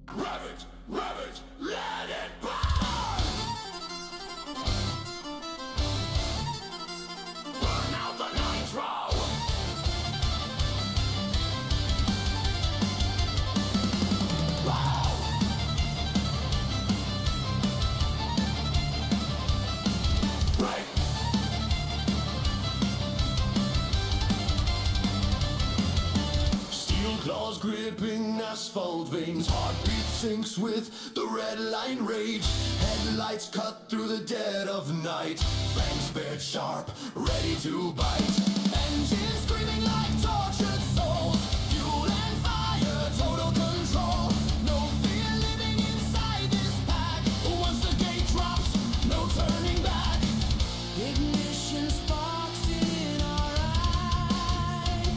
Rabbit, rabbit, let it burn! Burn out the nitro! Break! Steel claws gripping asphalt veins. Heartbeat sinks with the red line rage. Headlights cut through the dead of night. Fangs bared sharp, ready to bite. Engines screaming like tortured souls. Fuel and fire, total control. No fear living inside this pack. Once the gate drops, no turning back. Ignition sparks in our eyes.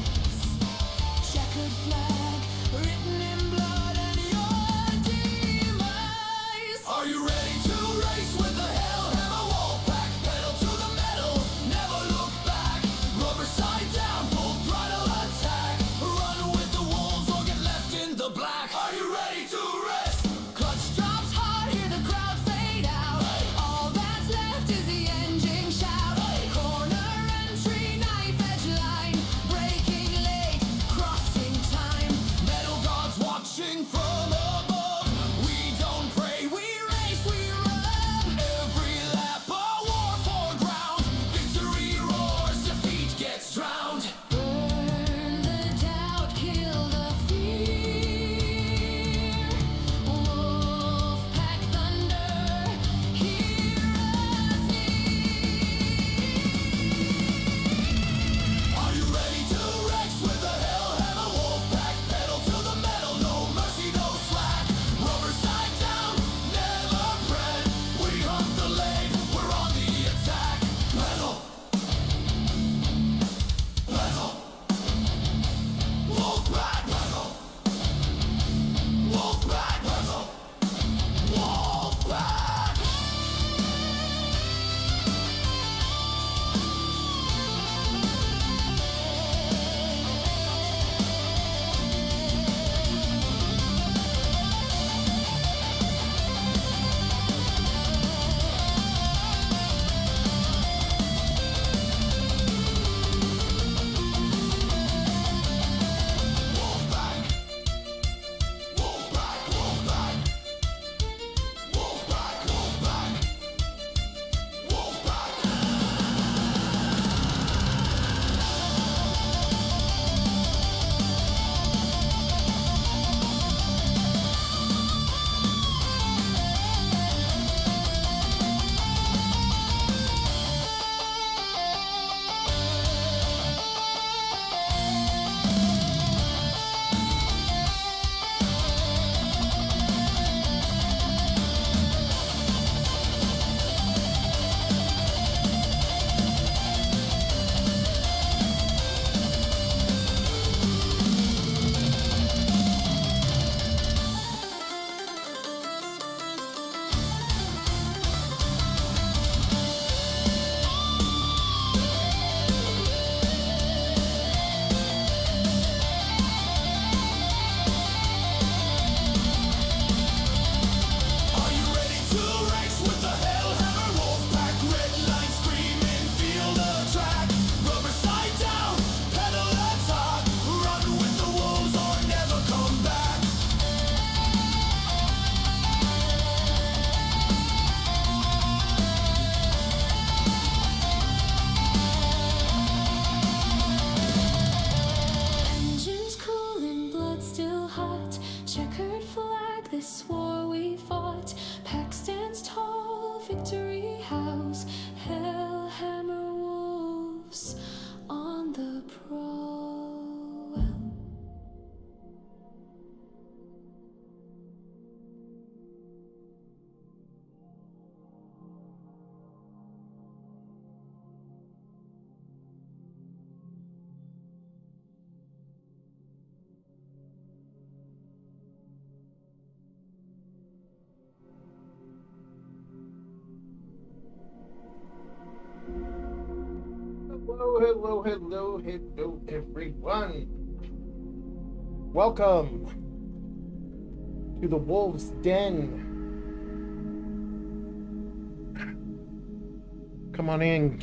Checkered flag, written in blood and your demise. Are you ready to race with the Hellhammer Wolfpack? Pedal to the metal, never look back. Rubber side down, full throttle attack. Run with the wolves or get left in the black. Are you ready to rest? Clutch drops hard, hear the crowd fade out. All that's left is the engine shout. Corner entry, knife edge line. Breaking late, crossing time. Metal guards watching from above. We don't pray, we race, we run. Every lap a war for ground. Victory roars, defeat gets drowned. Burn the doubt, kill the fear. Wolfpack thunder, hear us near. Are you ready to race with the Hellhammer Wolfpack? Pedal to the metal, no mercy, no slack. Rubber side down, never bread. We hunt the lane, we're on the attack. Pedal, pedal, Wolfpack, pedal, Wolfpack, pedal, Wolfpack. Wolfpack, Wolfpack, Wolfpack, Wolfpack, Wolfpack, Wolfpack. Are you ready to race with the Hellhammer Wolfpack? Red line screaming, feel the track. Rubber side down, pedal attack. Run with the wolves or never come back. Engines cooling, blood still hot. Checkered flag, this war we fought. Pack stands tall, victory house. Hellhammer wolves on the prowl. Hello, everyone. Welcome to the wolf's den. Come on in.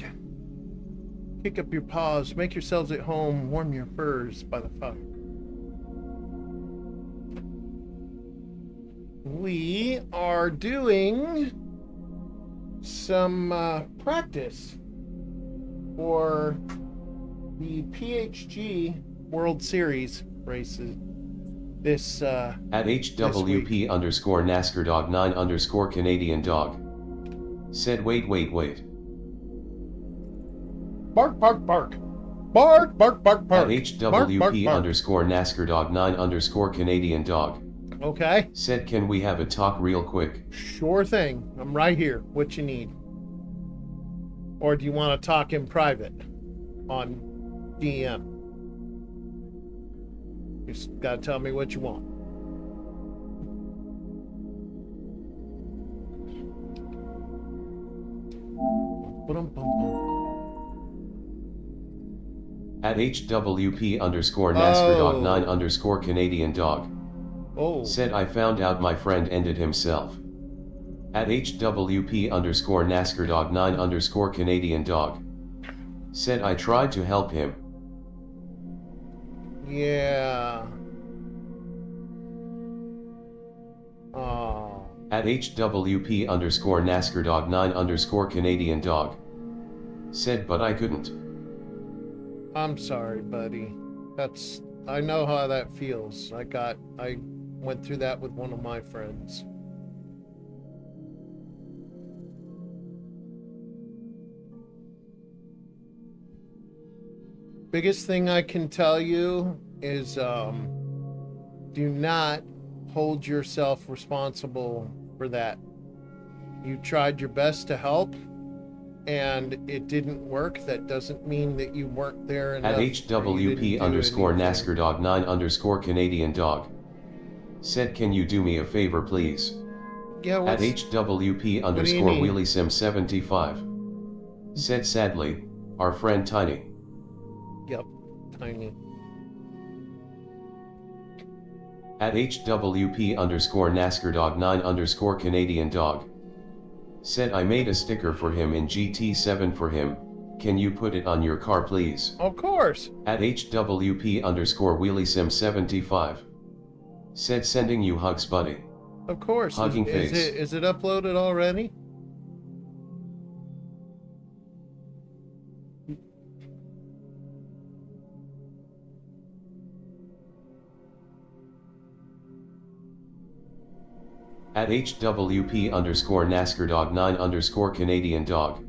Kick up your paws. Make yourselves at home. Warm your furs by the fire. We are doing some practice for the PHG World Series races this at HWP underscore NASCAR dog 9 underscore Canadian dog said wait. Bark, bark, bark. Bark, bark, bark, bark. At HWP bark, bark, bark. underscore NASCAR dog 9 underscore Canadian dog Okay. said can we have a talk real quick? Sure thing. I'm right here. What you need? Or do you want to talk in private on DM? You just gotta tell me what you want. At HWP underscore NASCAR dog 9 underscore Canadian dog said I found out my friend ended himself. At HWP underscore NASCAR dog 9 underscore Canadian dog said I tried to help him. Yeah. At HWP underscore NASCAR dog 9 underscore Canadian dog said but I couldn't. I'm sorry, buddy. I know how that feels. I went through that with one of my friends. Biggest thing I can tell you is do not hold yourself responsible for that. You tried your best to help and it didn't work. That doesn't mean that you weren't there enough. At HWP underscore NASCAR dog 9 underscore Canadian dog said can you do me a favor please? Yeah, at HWP underscore Wheelie Sim 75 said sadly, our friend Tiny. Yep, Tiny. At HWP underscore NASCAR dog 9 underscore Canadian dog said I made a sticker for him in GT7 for him, can you put it on your car please? Of course. At HWP underscore Wheelie Sim 75 said sending you hugs buddy. Of course. Hugging face. Is it uploaded already? At HWP underscore NASCAR dog 9 underscore Canadian dog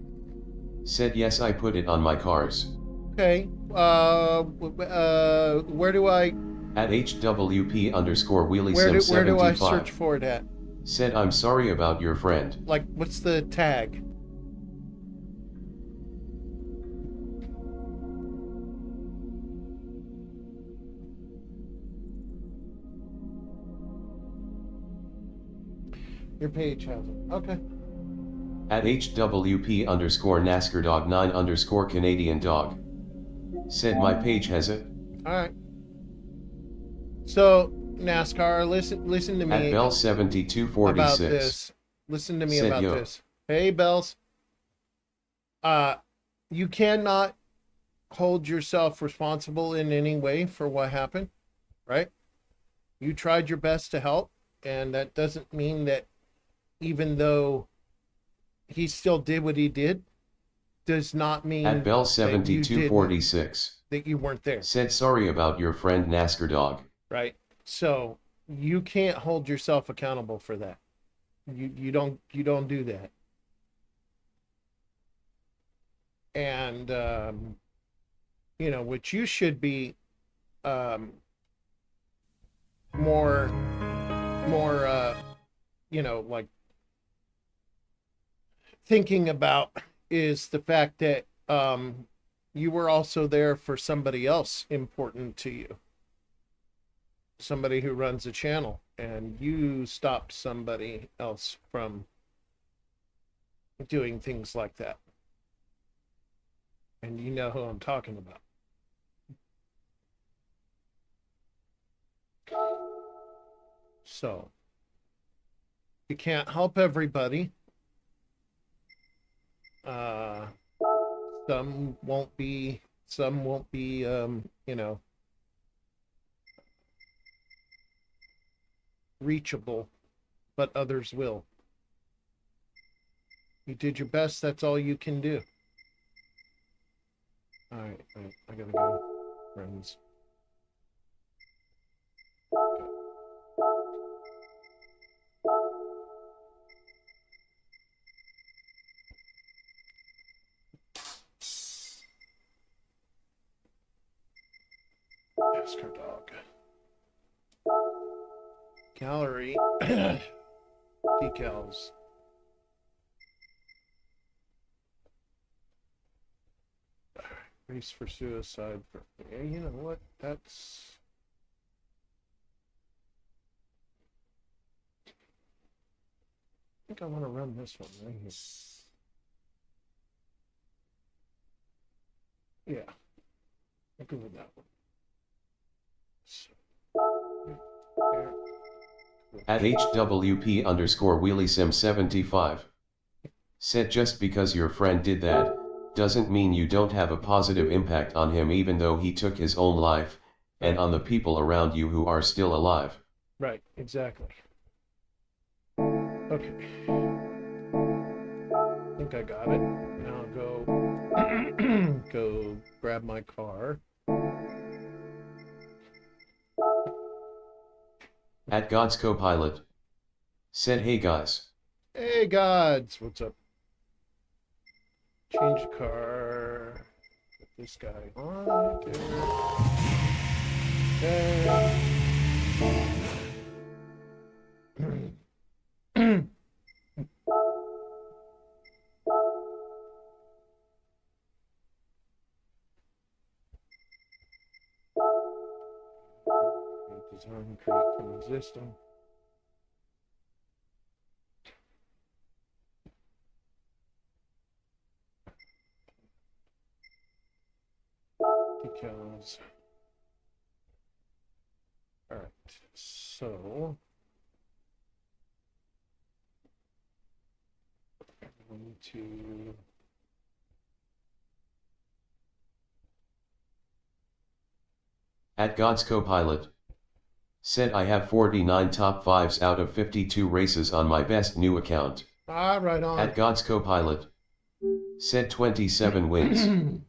said yes I put it on my cars. Okay. Where do I... At HWP underscore Wheelie Sim 75 where do I search for it at? said I'm sorry about your friend. Like, what's the tag? Your page has it. Okay. At HWP underscore NASCAR dog 9 underscore Canadian dog said my page has it. Alright. So, NASCAR, listen to me. At Bell 7246 about this. Listen to me said, about yo. this. Hey, Bells. You cannot hold yourself responsible in any way for what happened, right? You tried your best to help, and that doesn't mean that even though he still did what he did, does not mean at Bell 7246 that you weren't there. said sorry about your friend NASCAR dog. Right? So you can't hold yourself accountable for that. You don't do that. And which you should be more like thinking about is the fact that you were also there for somebody else important to you. Somebody who runs a channel, and you stopped somebody else from doing things like that. And you know who I'm talking about. So, You can't help everybody. Uh, some won't be, you know, reachable, but others will. You did your best. That's all you can do. All right, I gotta go, friends. Ask her dog. Gallery. Decals. Race for suicide. Yeah, you know what? That's. I think I want to run this one right here. Yeah. I'll go with that one. So, there. At HWP underscore WheelieSim75. Said just because your friend did that, doesn't mean you don't have a positive impact on him even though he took his own life, and on the people around you who are still alive. Right, exactly. Okay. I think I got it. Now I'll go go grab my car. At God's Copilot. Said hey guys. Hey gods, what's up? Change the car. Put this guy on. Okay. Design, create from existing. Decals. All right, so I'm going to At God's Copilot. Said I have 49 top 5s out of 52 races on my best new account. right on. At God's Copilot. Said 27 wins.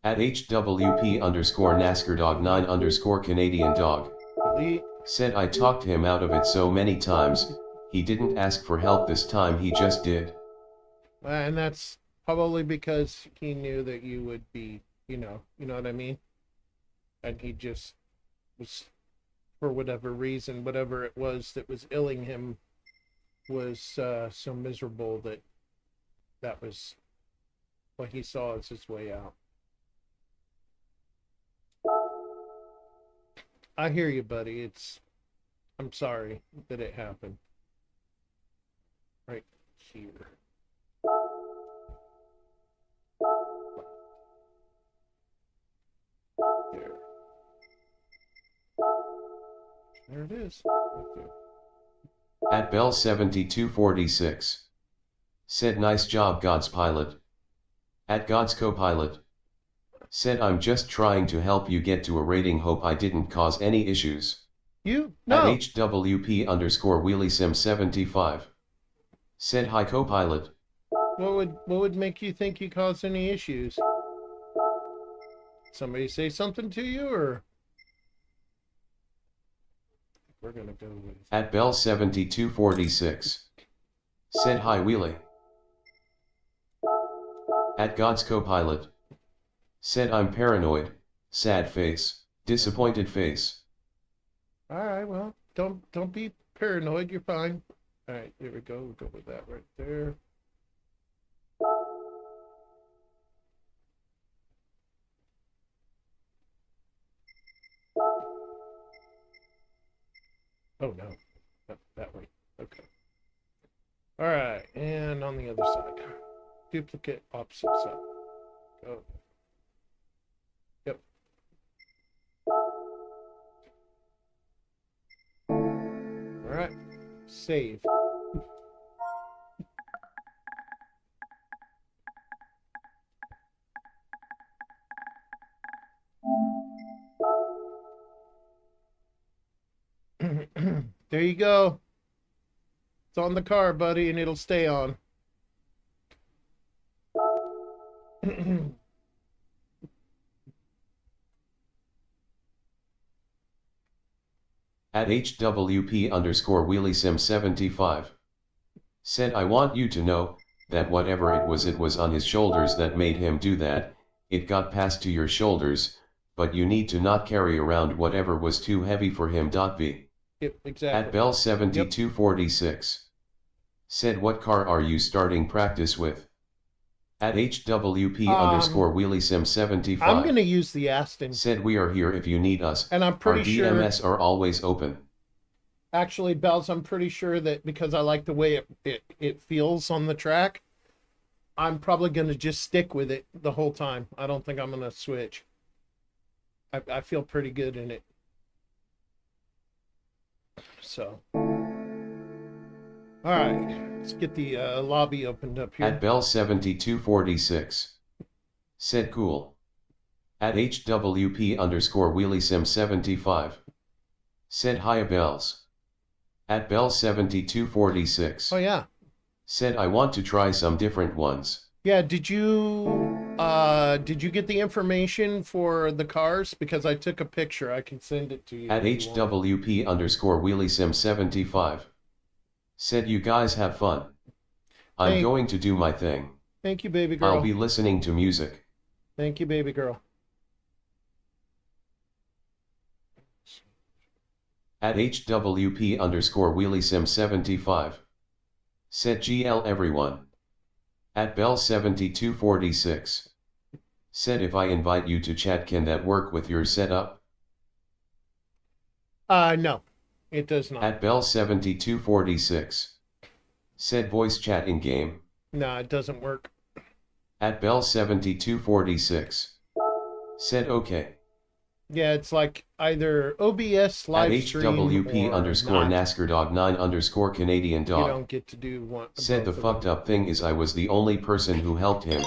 At HWP underscore NASCAR dog 9 underscore Canadian dog. Delete. Said I talked him out of it so many times, he didn't ask for help this time, he just did. And that's probably because he knew that you would be, you know what I mean? And he just was, for whatever reason, whatever it was that was illing him was so miserable that was what he saw as his way out. I hear you, buddy. I'm sorry that it happened. Right here. There. There it is. Right there. At Bell 7246. Said nice job God's pilot. At God's Copilot. Said I'm just trying to help you get to a rating, hope I didn't cause any issues. You? No. At HWP underscore WheelieSim75. Said hi Copilot. What would make you think you caused any issues? Somebody say something to you, or we're gonna go with at Bell 7246. Said hi Wheelie. At God's Copilot. Said I'm paranoid, sad face, disappointed face. All right, well, don't be paranoid, you're fine. All right, there we go. We'll go with that right there. Oh no, that way. Okay. All right, and on the other side, duplicate opposite side. Go. Yep. All right, save. you go. It's on the car, buddy, and it'll stay on. At HWP_WheelieSim75. Said I want you to know, that whatever it was on his shoulders that made him do that, it got passed to your shoulders, but you need to not carry around whatever was too heavy for him. V. Yep, exactly. At Bell7246. Said what car are you starting practice with? At HWP_WheelieSim75. I'm going to use the Aston. Said we are here if you need us. And I'm pretty sure. Our DMS are always open. Actually, Bells, I'm pretty sure that because I like the way it feels on the track, I'm probably going to just stick with it the whole time. I don't think I'm going to switch. I feel pretty good in it. So. All right. Let's get the lobby opened up here. At Bell7246. Said cool. At HWP_WheelieSim75. Said hi Bells. At Bell7246. Oh yeah. Said I want to try some different ones. Yeah, did you get the information for the cars? Because I took a picture. I can send it to you. At HWP_WheelieSim75. Said you guys have fun. I'm going to do my thing. Thank you, baby girl. I'll be listening to music. Thank you, baby girl. At HWP_WheelieSim75. Said GL everyone. At Bell7246. Said if I invite you to chat, can that work with your setup? No, it does not. At Bell7246. Said voice chat in game. No, it doesn't work. At Bell7246. Said okay. Yeah, it's like either OBS live stream or HWP_NASCAR_9_Canadian dog. You don't get to do one. Said the fucked up thing is I was the only person who helped him.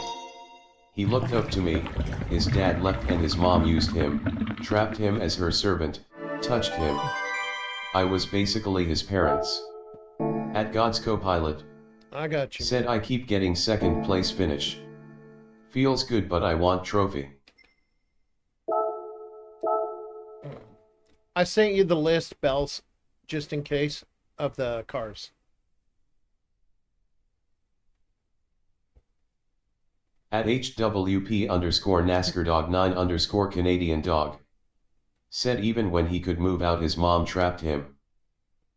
He looked up to me, his dad left and his mom used him, trapped him as her servant, touched him. I was basically his parents. At God's co-pilot. I got you. Said I keep getting second place finish. Feels good but I want trophy. I sent you the list, Bells, just in case, of the cars. At HWP_NASCAR_9_Canadian dog. Said even when he could move out his mom trapped him.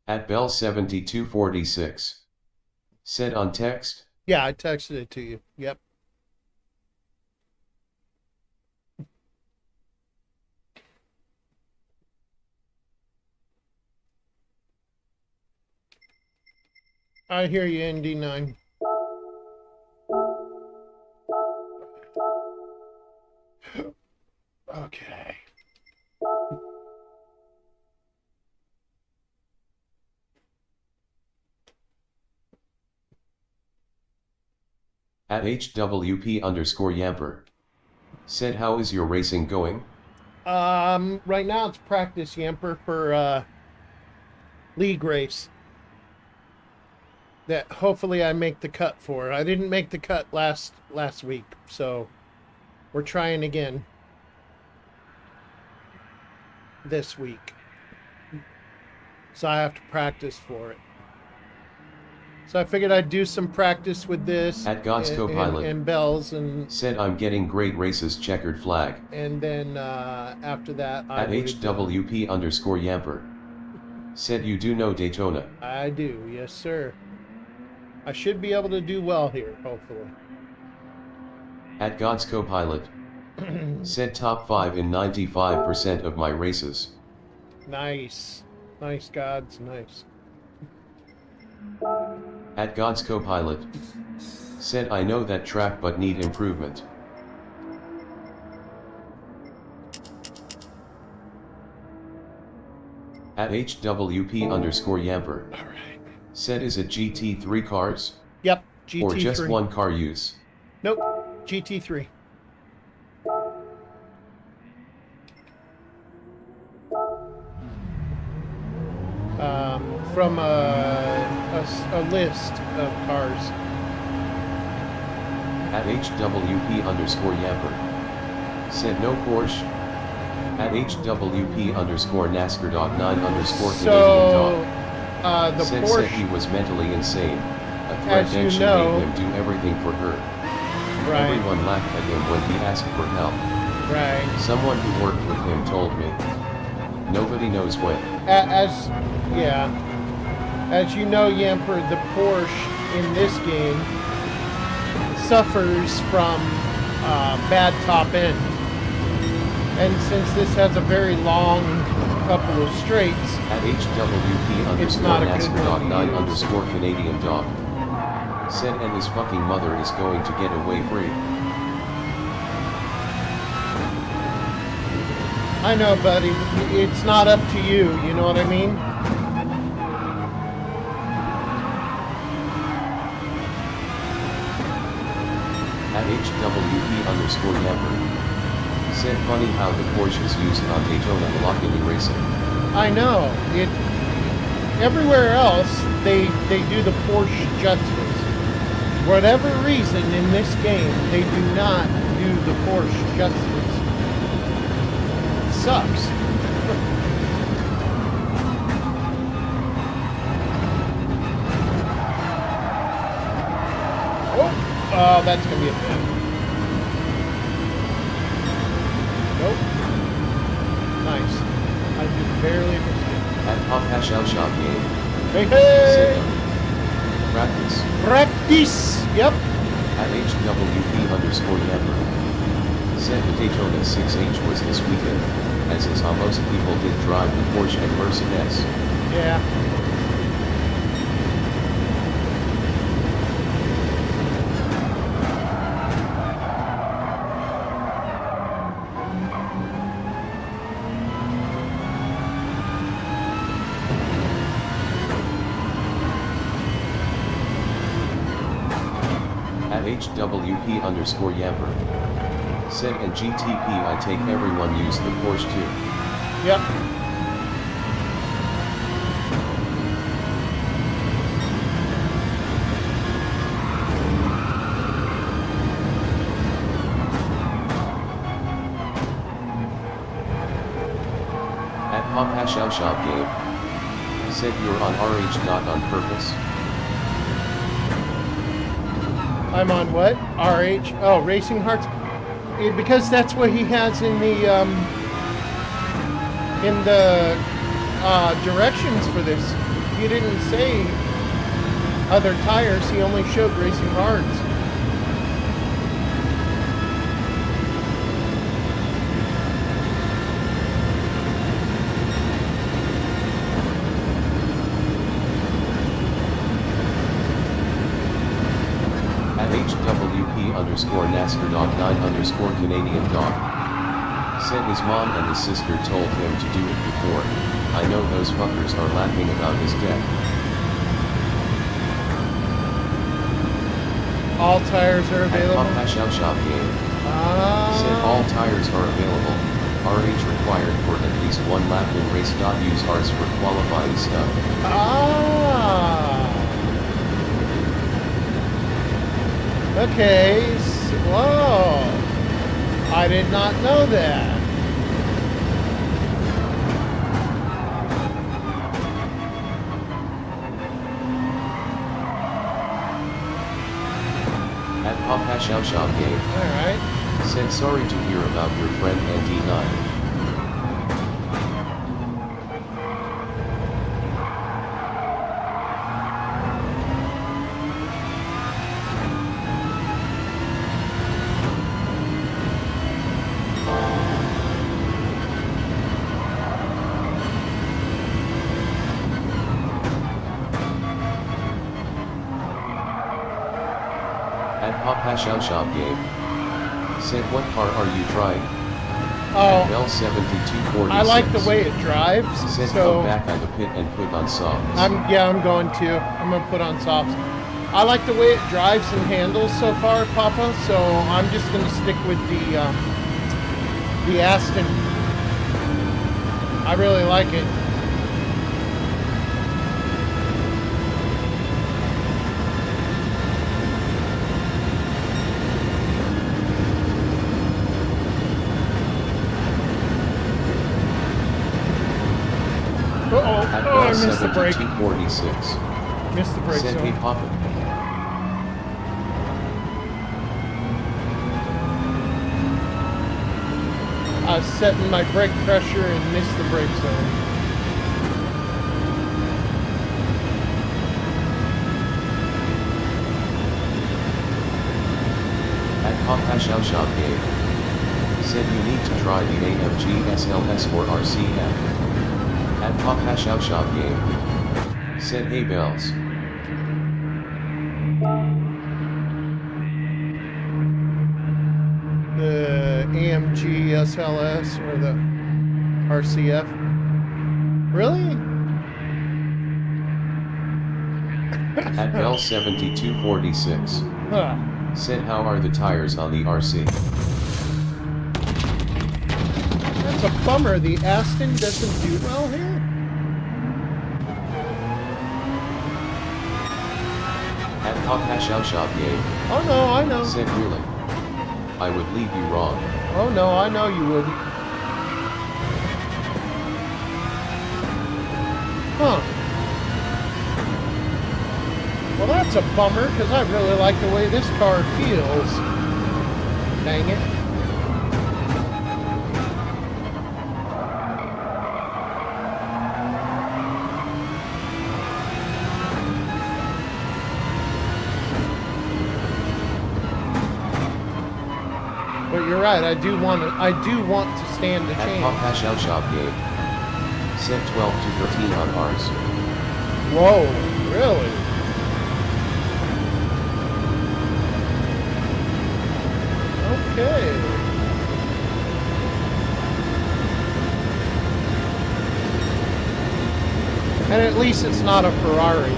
At Bell7246. Said on text? Yeah, I texted it to you. Yep. I hear you, ND9. Okay. At HWP_Yamper. Said how is your racing going? Right now it's practice, Yamper, for league race. That hopefully I make the cut for. I didn't make the cut last week, so we're trying again this week. So I have to practice for it. So I figured I'd do some practice with this. At God's co-pilot. And Bells and. Said I'm getting great races checkered flag. And then after that I At HWP_Yamper. Said you do know Daytona. I do, yes sir. I should be able to do well here, hopefully. At God's co-pilot. Said top 5 in 95% of my races. Nice. Nice, Gods, nice. At God's co-pilot. Said I know that track but need improvement. At HWP_Yamper. Alright. Said is it GT3 cars? Yep, GT3. Or just one car use? Nope, GT3. from a list of cars. At HWP_Yamper. Said no Porsche. At HWP_NASCAR.9_Canadian dog. The said Porsche, he was mentally insane. A threat as and you she know, made him do everything for her. right, Everyone laughed at him when he asked for help. right. Someone who worked with him told me. Nobody knows when. As you know, Yamper, the Porsche in this game suffers from bad top end. And since this has a very long couple of straights, at it's not a good HWP_NASCAR.9_Canadian dog. Said and his fucking mother is going to get away free. I know, buddy. It's not up to you. You know what I mean? At HWP_Yamper. Said funny how the Porsche is used on Daytona Velocity racing. I know. Everywhere else, they do the Porsche justice. For whatever reason, in this game, they do not do the Porsche justice. It sucks. Oh, that's going to be a bit. Nope. Nice. I just barely missed it. At Pompash Shop game. Hey, hey! Practice. Practice! Yep. At HWP_Yamper. Said the Daytona 6H was this weekend, as is how most people did drive the Porsche and Mercedes. Yeah. At HWP_Yamper. Said and GTP I take everyone use the Porsche too. Yep. At Pompash Shop game. Said you're on RH not on purpose. I'm on what? RH? Oh, Racing Hearts. Because that's what he has in the directions for this. He didn't say other tires. He only showed Racing Hearts. HWP_NASCAR.9_Canadian dog. Said his mom and his sister told him to do it before. I know those fuckers are laughing about his death. All tires are available. At Pompash Shop game. Said all tires are available. RH required for at least one lap in race. Use ours for qualifying stuff. Okay, whoa, I did not know that. At Pompash Shop game. Alright. Said sorry to hear about your friend ND9. At Pompash Shop game. Said what car are you trying? Oh, L7246. I like the way it drives. Said So come back at the pit and put on softs. I'm going to. I'm going to put on softs. I like the way it drives and handles so far, Papa. So I'm just going to stick with the Aston. I really like it. missed the brake. 7246. Missed the brake Said, zone. hey, Papa. I was setting my brake pressure and missed the brake zone. At Compash Shop Game. Said you need to try the AMG SLS or RCF. At Compash Shop Game. Said, hey, Bells. The AMG SLS or the RCF. Really? At Bell 7246. Huh. Said, how are the tires on the RC? That's a bummer. The Aston doesn't do well here. At Compash Shop Game. Oh no, I know. Said, really? I would leave you wrong. Oh no, I know you wouldn't. Huh. Well, that's a bummer, because I really like the way this car feels. Dang it. But you're right, I do want to stand a At chance. Compash Shop Game. Said 12 to 13 on ours. Whoa, really? Okay. And at least it's not a Ferrari.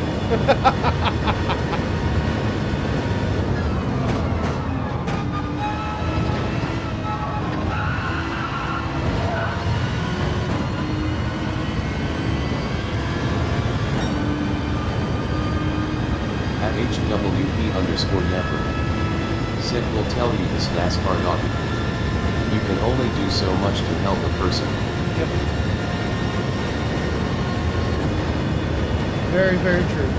At HWP_Yapper. Said, will tell you this NASCAR dog. You can only do so much to help a person. Yep. Very, very true.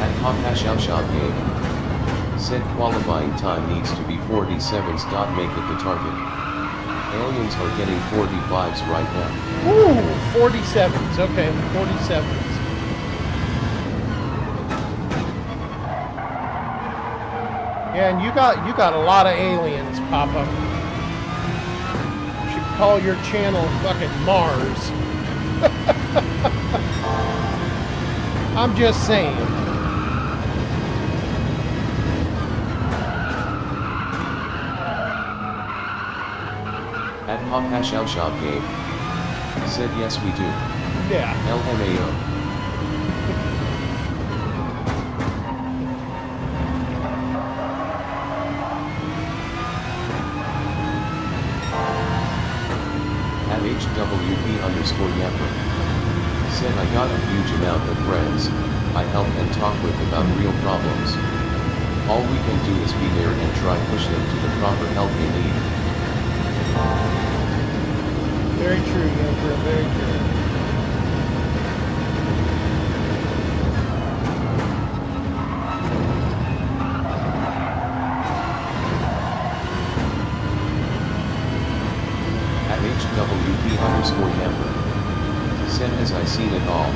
At Compash Shop Game. Said qualifying time needs to be 47s. Make it the target. Aliens are getting 45s right now. Ooh, 47s. Okay, 47s. Yeah, and you got a lot of aliens, Papa. You should call your channel fucking Mars. I'm just saying. At Compash Shop Game. Said, yes we do. Yeah. LMAO. At HWP_Yapper. Said, I got a huge amount of friends I help and talk with about real problems. All we can do is be there and try push them to the proper help they need. Very true, Yoker. Very true. At HWP_Yapper. Said, has I seen it all?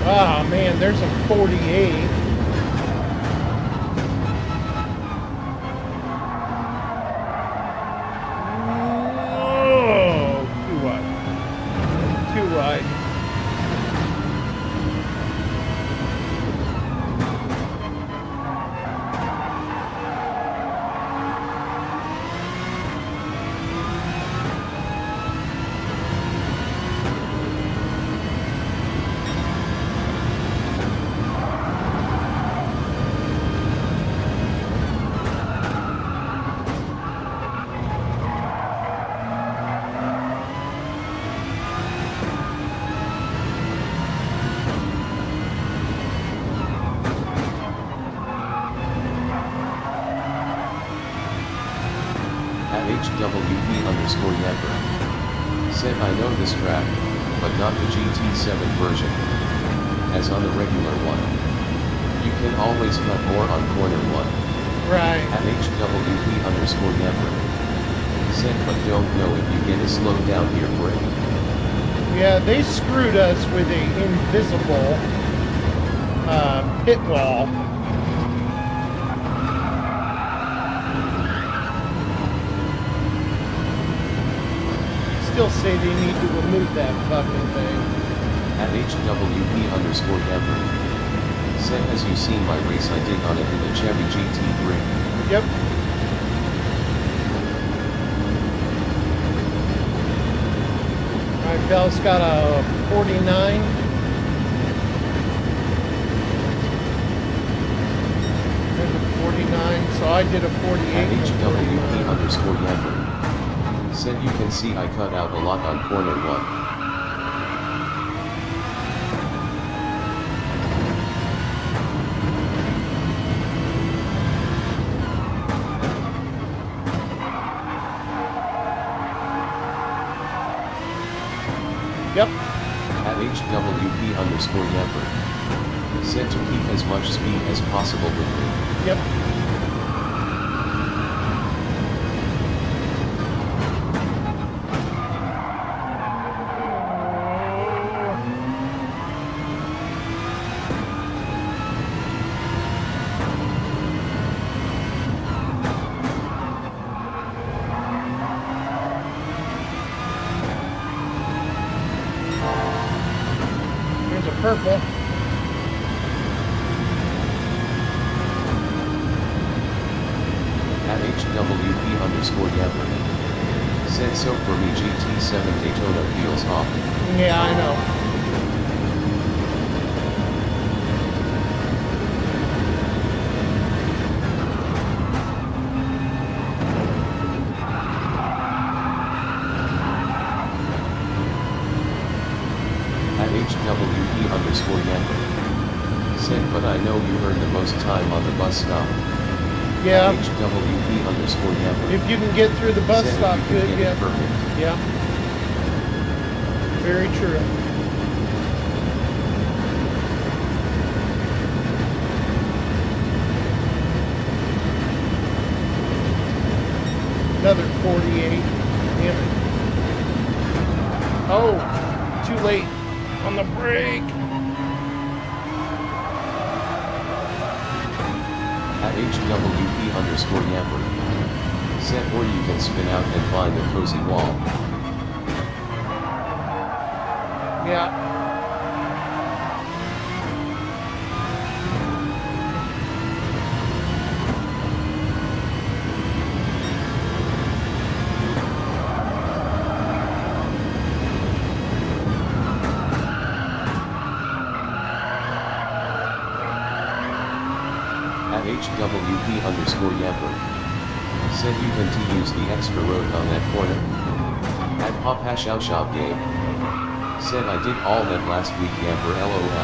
Ah, man, there's a 48. Oh, too wide. Too wide. HWP_Yamper. Said I know this track, but not the GT7 version. As on the regular one, you can always cut more on corner 1. Right. At HWP_Yamper. Said but don't know if you get a slow down here brake. Yeah, they screwed us with a invisible pit wall. Still say they need to remove that fucking thing. At HWP_Yamper. Said as you seen my race I did on it in the Chevy GT3. Yep. Alright, Bell's got a 49. There's a 49, so I did a 48. At HWP_Yamper. Said you can see I cut out a lot on corner 1. Yep. At HWP_Yamper. Said to keep as much speed as possible with me. Yep. Purple. At HWP_Yamper. Said so for me GT7 Daytona feels off. Yeah, I know. At HWP_Yamper. Said but I know you earned the most time on the bus stop. Yeah. At HWP_Yamper. If you can get through the bus Said stop, if you good, can get yeah. it perfect. Yeah. Very true. Another 48. Damn it. Oh, too late on the brake. At HWP_Yamper. Said or you can spin out and find a cozy wall. Yeah. At HWP_Yamper. Said you can use the extra road on that corner. At Papa Shao Shop game. Said I did all that last week Yamper LOL.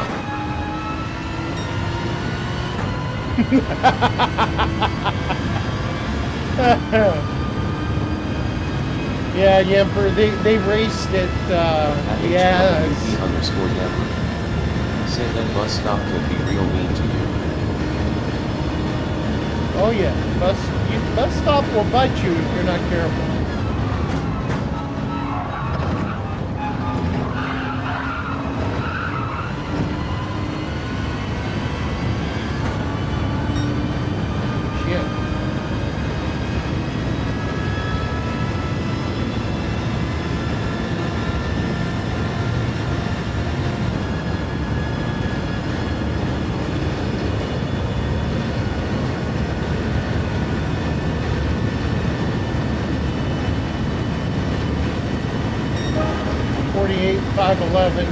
Yeah, Yemper, they raced it, At yes. HWP_Yamper. Said that bus stop could be real mean to you. Oh yeah, bus stop will bite you if you're not careful. Shit. .48, 511.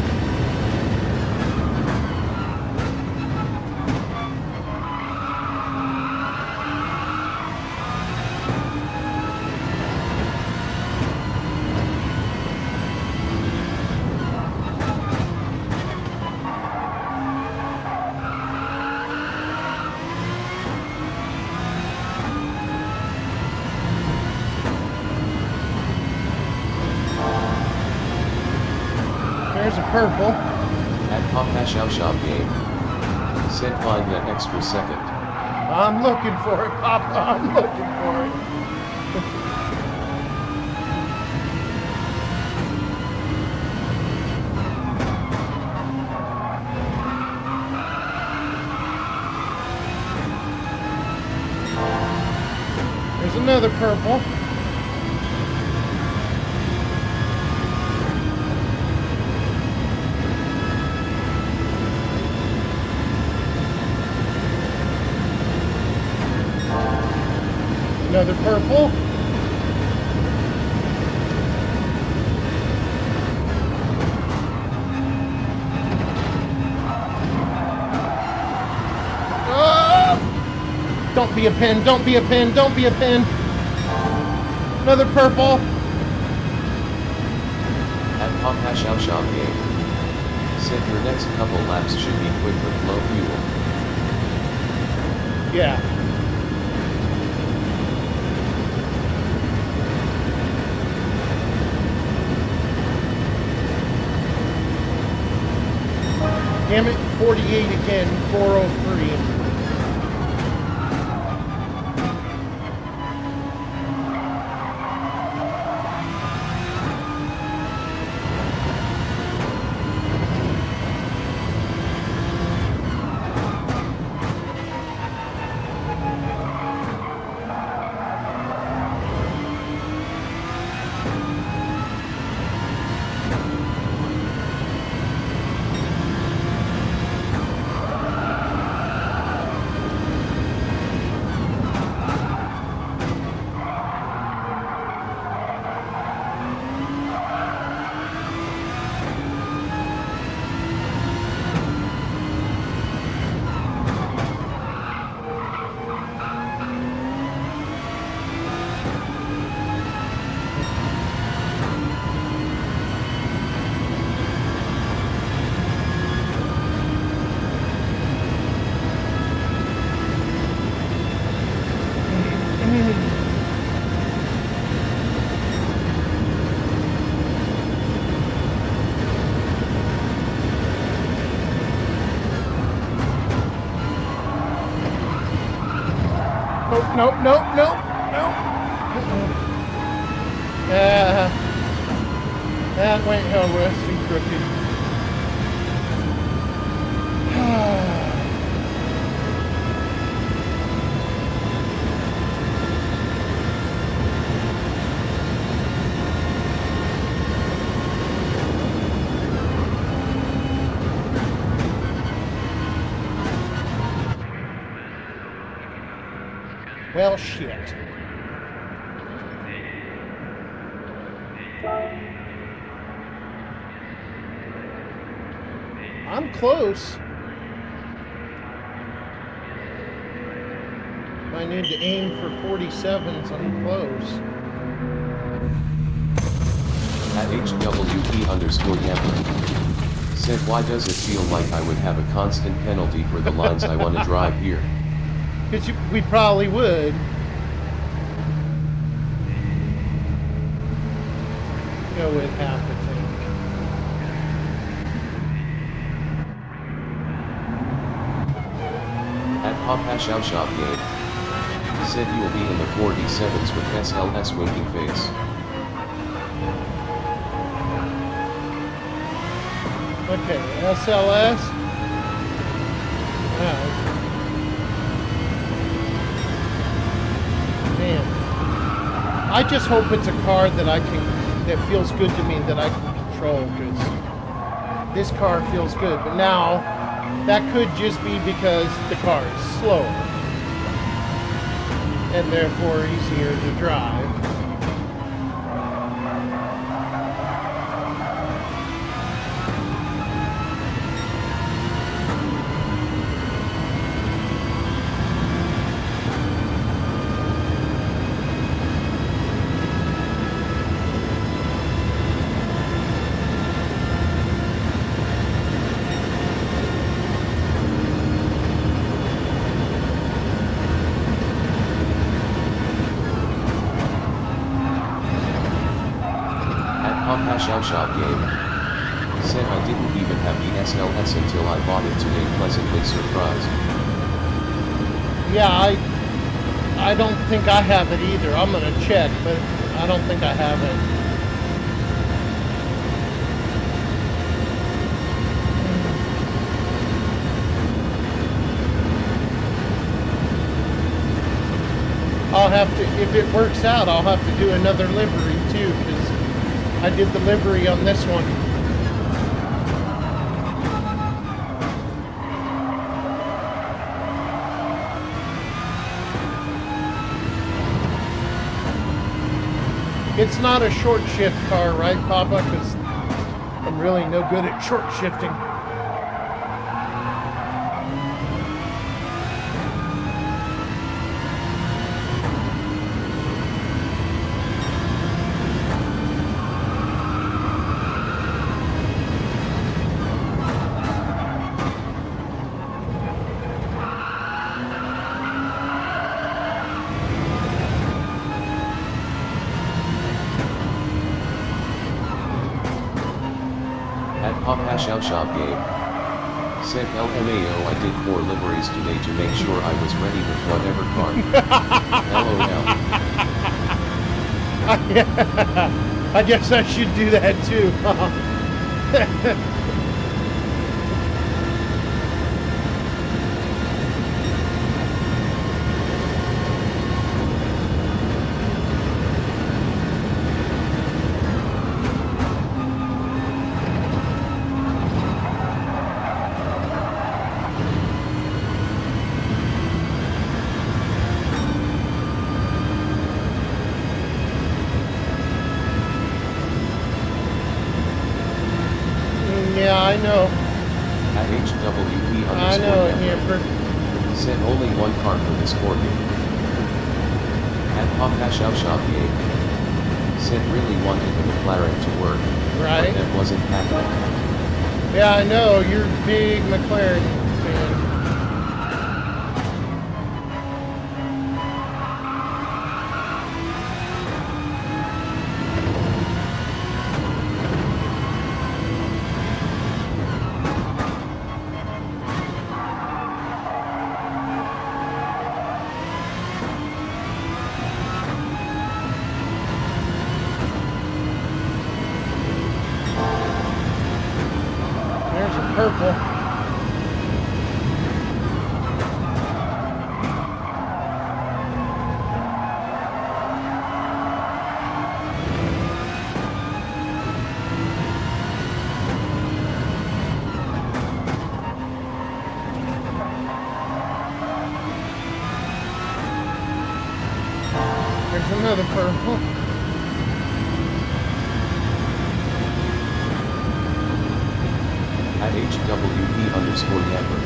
purple. At Papa Shao Shop Game. Said find that extra second. I'm looking for it, Papa. I'm looking for it. There's another purple. Another purple. Oh! Don't be a pin, don't be a pin, don't be a pin. Another purple. At Papa Shao Shop Game. Said your next couple laps should be quick with low fuel. Yeah. Damn it, 48 again, 403. Nope, nope, nope, nope. That went hell west and crooked. Well, shit. I'm close. If I need to aim for 47s, I'm close. At HWP_Yammer. Said why does it feel like I would have a constant penalty for the lines I want to drive here? Because we probably would. Go with half a tank. At Papa Shao Shop Game. Said you'll be in the 47s with SLS winking face. Okay, SLS. Wow. Man, I just hope it's a car that feels good to me, that I can control, because this car feels good. But now, that could just be because the car is slower, and therefore easier to drive. Shop Game. Said I didn't even have the SLS until I bought it today, pleasantly surprised. Yeah, I don't think I have it either. I'm gonna check, but I don't think I have it. I'll have to, if it works out, I'll have to do another livery too, because I did the livery on this one. It's not a short shift car, right, Papa? Because I'm really no good at short shifting. Shout shop game. Said LMAO, I did 4 liveries today to make sure I was ready with whatever car. LOL. I guess I should do that too. Yeah, I know. At HWP I know, Hamper. Said only 1 car for the Scorpion. At Papa Shout Shop game. Said really wanted the McLaren to work. Right. But that wasn't happening. Yeah, I know. You're a big McLaren fan. Purple. There's another purple. At HWP_Yamper.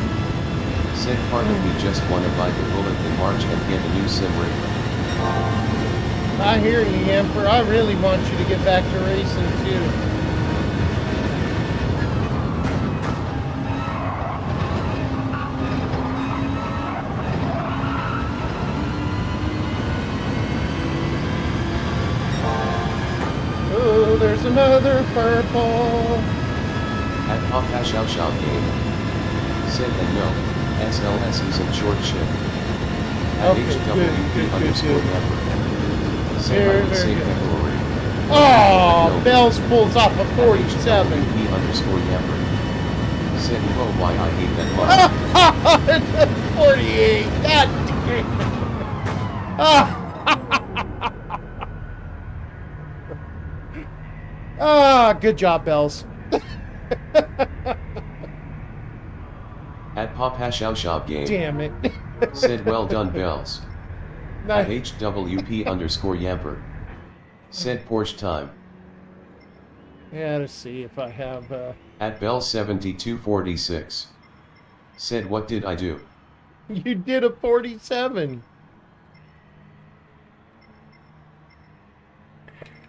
Said part of me just wanna buy the Bullet in March and get a new sim rig. I hear you, Emperor. I really want you to get back to racing too. Oh, there's another purple. At Papa Shout Shop game. Said that no, SLS isn't short shift. At Okay, HWP_Yamper. Said I would save Ecuador. Oh, Bells pulls off a 47. HWP_Yamper. Said whoa, why I hate that line. 48. God damn. Ah, good job, Bells. At Papa Shout Shop game. Damn it. Said well done, Bells. At Nice. HWP_Yamper. Said Porsche time. Yeah, to see if I have. At Bell7246. Said what did I do? You did a 47.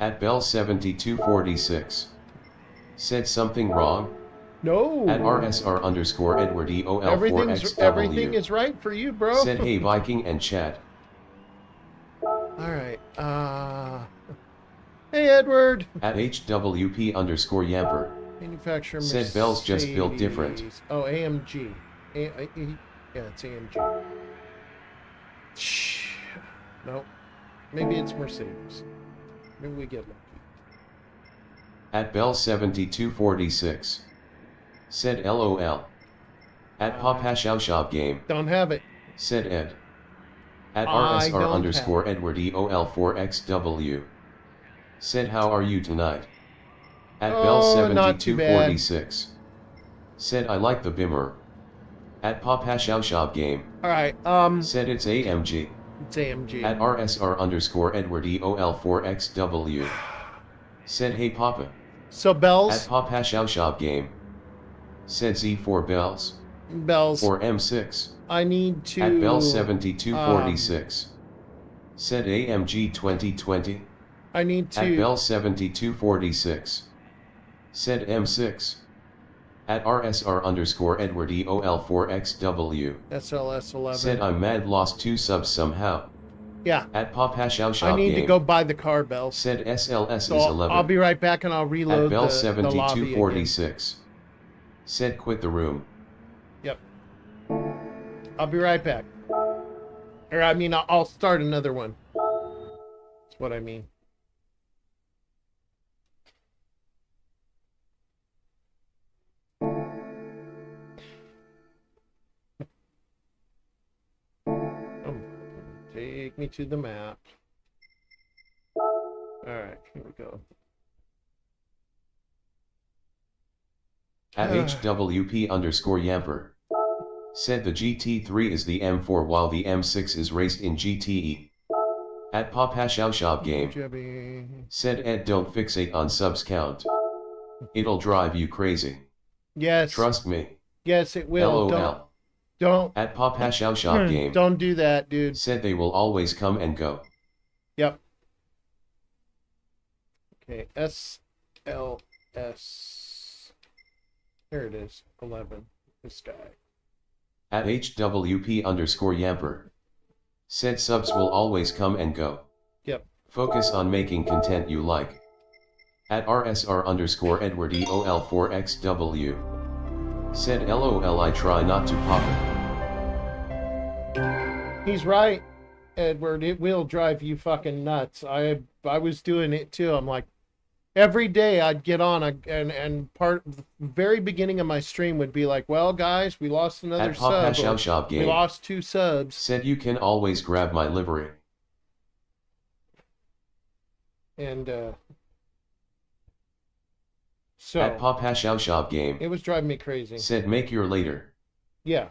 At Bell7246. Said something wrong? No. At RSR_EdwardEOL4XW. Everything is right for you, bro. Said hey Viking and chat. All right. Hey, Edward. At HWP_Yamper. Manufacturer Said Bell's just built different. Mercedes. Oh, AMG. Yeah, it's AMG. Shh. Nope. Maybe it's Mercedes. Maybe we get lucky. At Bell 7246. Said LOL. At Pop Game. Don't have it. Said Ed. At I RSR don't underscore have Edward EOL4XW. Said how are you tonight? At Bell not too bad. 7246. Said I like the Bimmer. At Pop Game. Alright, Said it's AMG. it's AMG. At RSR underscore Edward EOL4XW. Said hey Papa. So Bells. At Pop Game. Said Z4 Bells. Bells. For M6. I need to. At Bell 7246. Said AMG 2020. I need to. At Bell 7246. Said M6. At RSR underscore Edward EOL4XW. SLS11. Said I'm mad lost 2 subs somehow. Yeah. At Pop I need to go buy the car, Bells. Said SLS So is 11. I'll be right back and I'll reload At Bell the 7246. Said quit the room. Yep. I'll be right back. Or I mean, I'll start another one. That's what I mean. Take me to the map. Alright, here we go. At HWP underscore Yamper. Said the GT3 is the M4 while the M6 is raced in GTE. At Pop Game. Jebby. Said Ed don't fixate on subs count. It'll drive you crazy. Yes. Trust me. Yes, it will. LOL. Don't. At Pop Game. Don't do that, dude. Said they will always come and go. Yep. Okay, SLS. Here it is. 11. This guy. At HWP underscore Yamper. Said subs will always come and go. Yep. Focus on making content you like. At RSR underscore Edward EOL4XW. Said LOL I try not to pop it. He's right, Edward. It will drive you fucking nuts. I was doing it too. I'm like, every day I'd get on and the very beginning of my stream would be like, well, guys, we lost another sub. We lost 2 subs. Said you can always grab my livery. And so at Pop Game. It was driving me crazy. Said make your later. Yeah.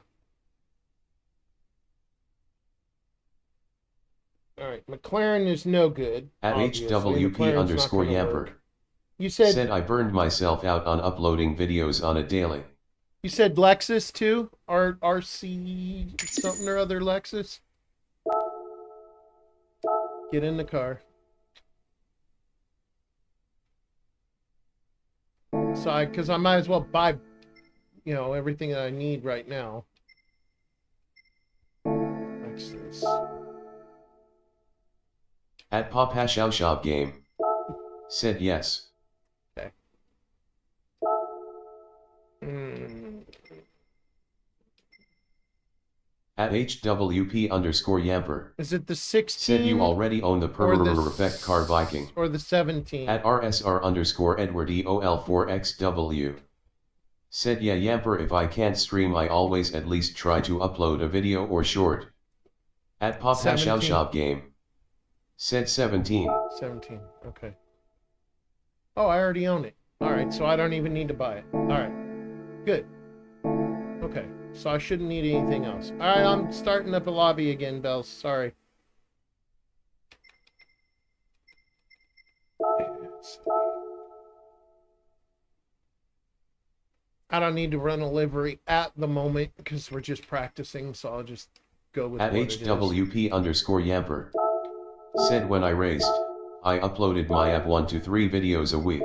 All right, McLaren is no good. At HWP underscore Yamper. You said I burned myself out on uploading videos on a daily. You said Lexus too? RC something or other Lexus? Get in the car. So because I might as well buy, everything that I need right now. Lexus. At Pop Game. Said yes. Okay. At HWP underscore Yamper. Is it the 16? Said you already own the Perfect Car Viking. Or the 17? At RSR underscore Edward EOL4XW. Said yeah Yamper if I can't stream I always at least try to upload a video or short. At Pop Game. Said 17. 17, okay. Oh, I already own it. Alright, so I don't even need to buy it. Alright, good. Okay, so I shouldn't need anything else. Alright, I'm starting up a lobby again, Bells. Sorry. I don't need to run a livery at the moment because we're just practicing, so I'll just go with at what HWP underscore Yamper. Said when I raced, I uploaded my app 1 to 3 videos a week.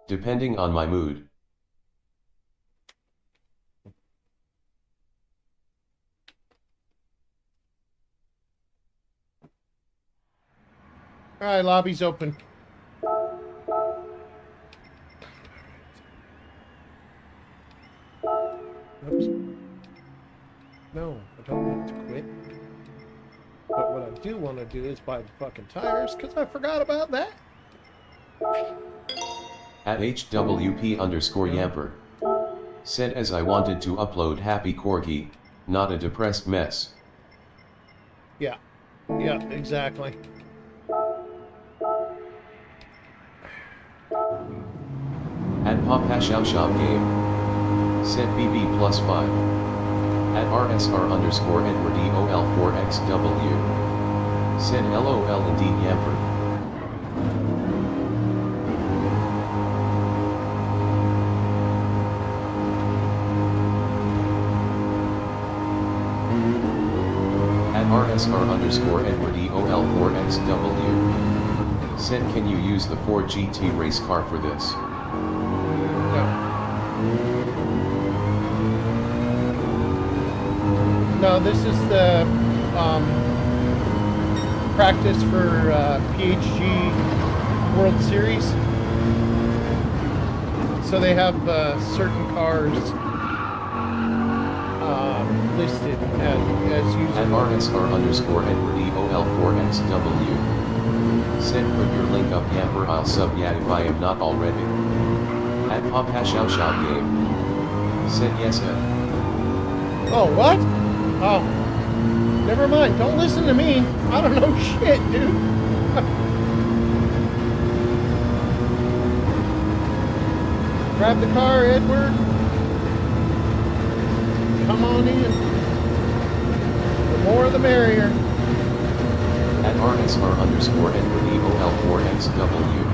Depending on my mood. Alright, lobby's open. I do want to do is buy the fucking tires, because I forgot about that. At HWP_Yamper. Said as I wanted to upload Happy Corgi, not a depressed mess. Yeah. Yeah, exactly. At Popashao Shop Game. Said BB +5. At RSR_Edward EOL4XW. Said LOL indeed Yamper. At RSR_Edward EOL4XW. Said can you use the Ford GT race car for this? No, this is the practice for PHG World Series. So they have certain cars listed as using. At RSR_Edward EOL4XW. Said put your link up Yamper, I'll sub ya if I am not already. At Popashao Shop Game. Said yes Ed. Oh, what? Oh, never mind. Don't listen to me. I don't know shit, dude. Grab the car, Edward. Come on in. The more the merrier. At RSR_Edward EOL4XW.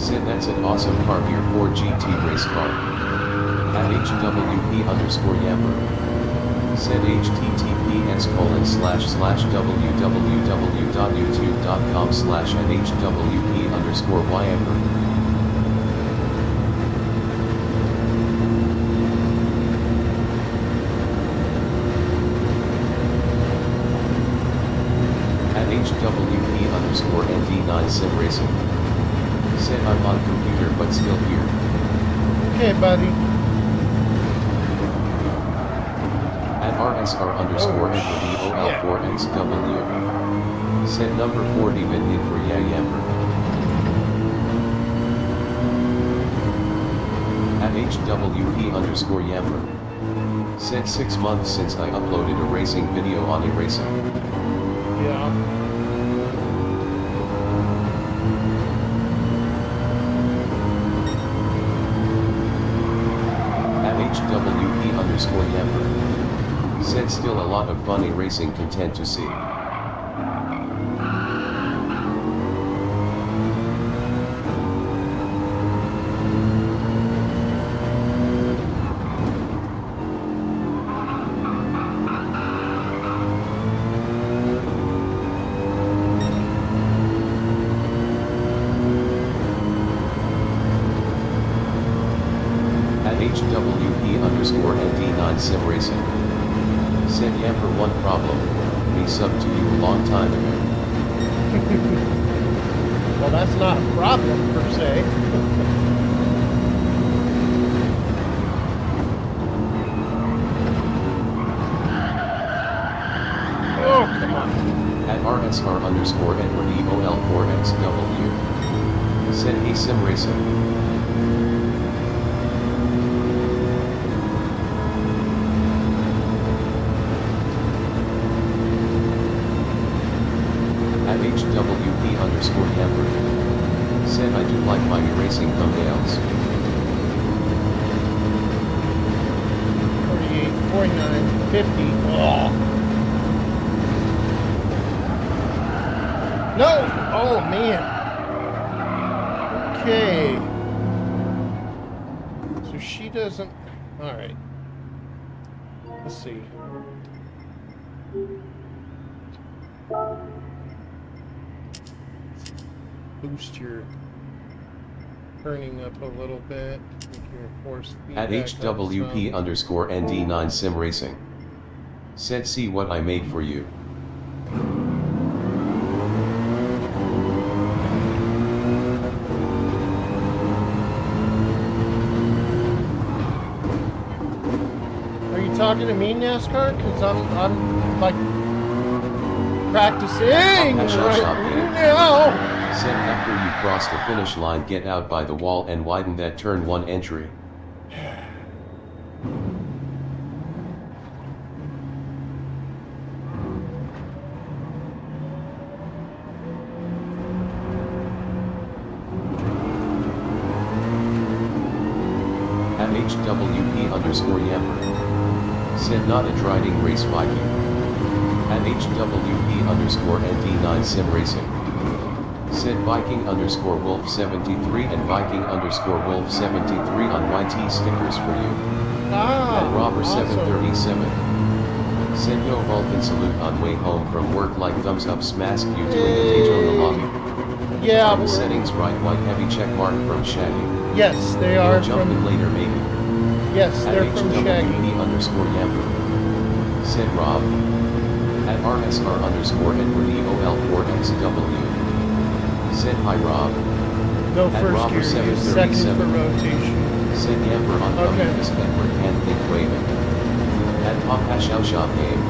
Said that's an awesome car here, Ford GT race car. At HWP_Yamper. Said https://www.youtube.com/@HWP_Yamper. At HWP_ND9 Sim Racing. Said I'm on computer but still here. Okay, buddy. At RSR_Edward EOL4XW. Said number 40 been hit for Yamper. At HWP_Yamper. Said 6 months since I uploaded a racing video on e-racing. Yeah. At HWP_Yamper. Said still a lot of funny racing content to see. At HWP_ND9 Sim Racing. Said Yamper one problem, me subbed to you a long time ago. Well, that's not a problem per se. Oh, come on. At RSR_Edward EOL4XW. Said hey Sim Racing. At HWP_Yamper. Said I do like my racing thumbnails. 48, 49, 50. Oh. No! Oh, man. Okay. So she doesn't... Alright. Let's see. Boost your turning up a little bit. Make your force At feedback up some. HWP_ND9 Sim Racing. Said see what I made for you. Are you talking to me, NASCAR? Because I'm like practicing right now. Said after you cross the finish line, get out by the wall and widen that turn 1 entry. At HWP_Yamper. Said not a riding race Viking. At HWP_ND9 Sim Racing. Said Viking_Wolf73 and Viking_Wolf73 on YT stickers for you. At Robber737. Said no Vulcan salute on way home from work, like thumbs up smask you doing a Daytona lobby. Yeah. On the settings right, white heavy check mark from Shaggy. Yes, they are You'll jump in later maybe. Yes, they're from Shaggy. HWP_Yamper. Said Rob. At RSR_Edward EOL4XW. Said hi Rob. Go At first Robber gear, use second for rotation. Said Yamper on Okay. This Edward can't think waving. At Pop Shop Game.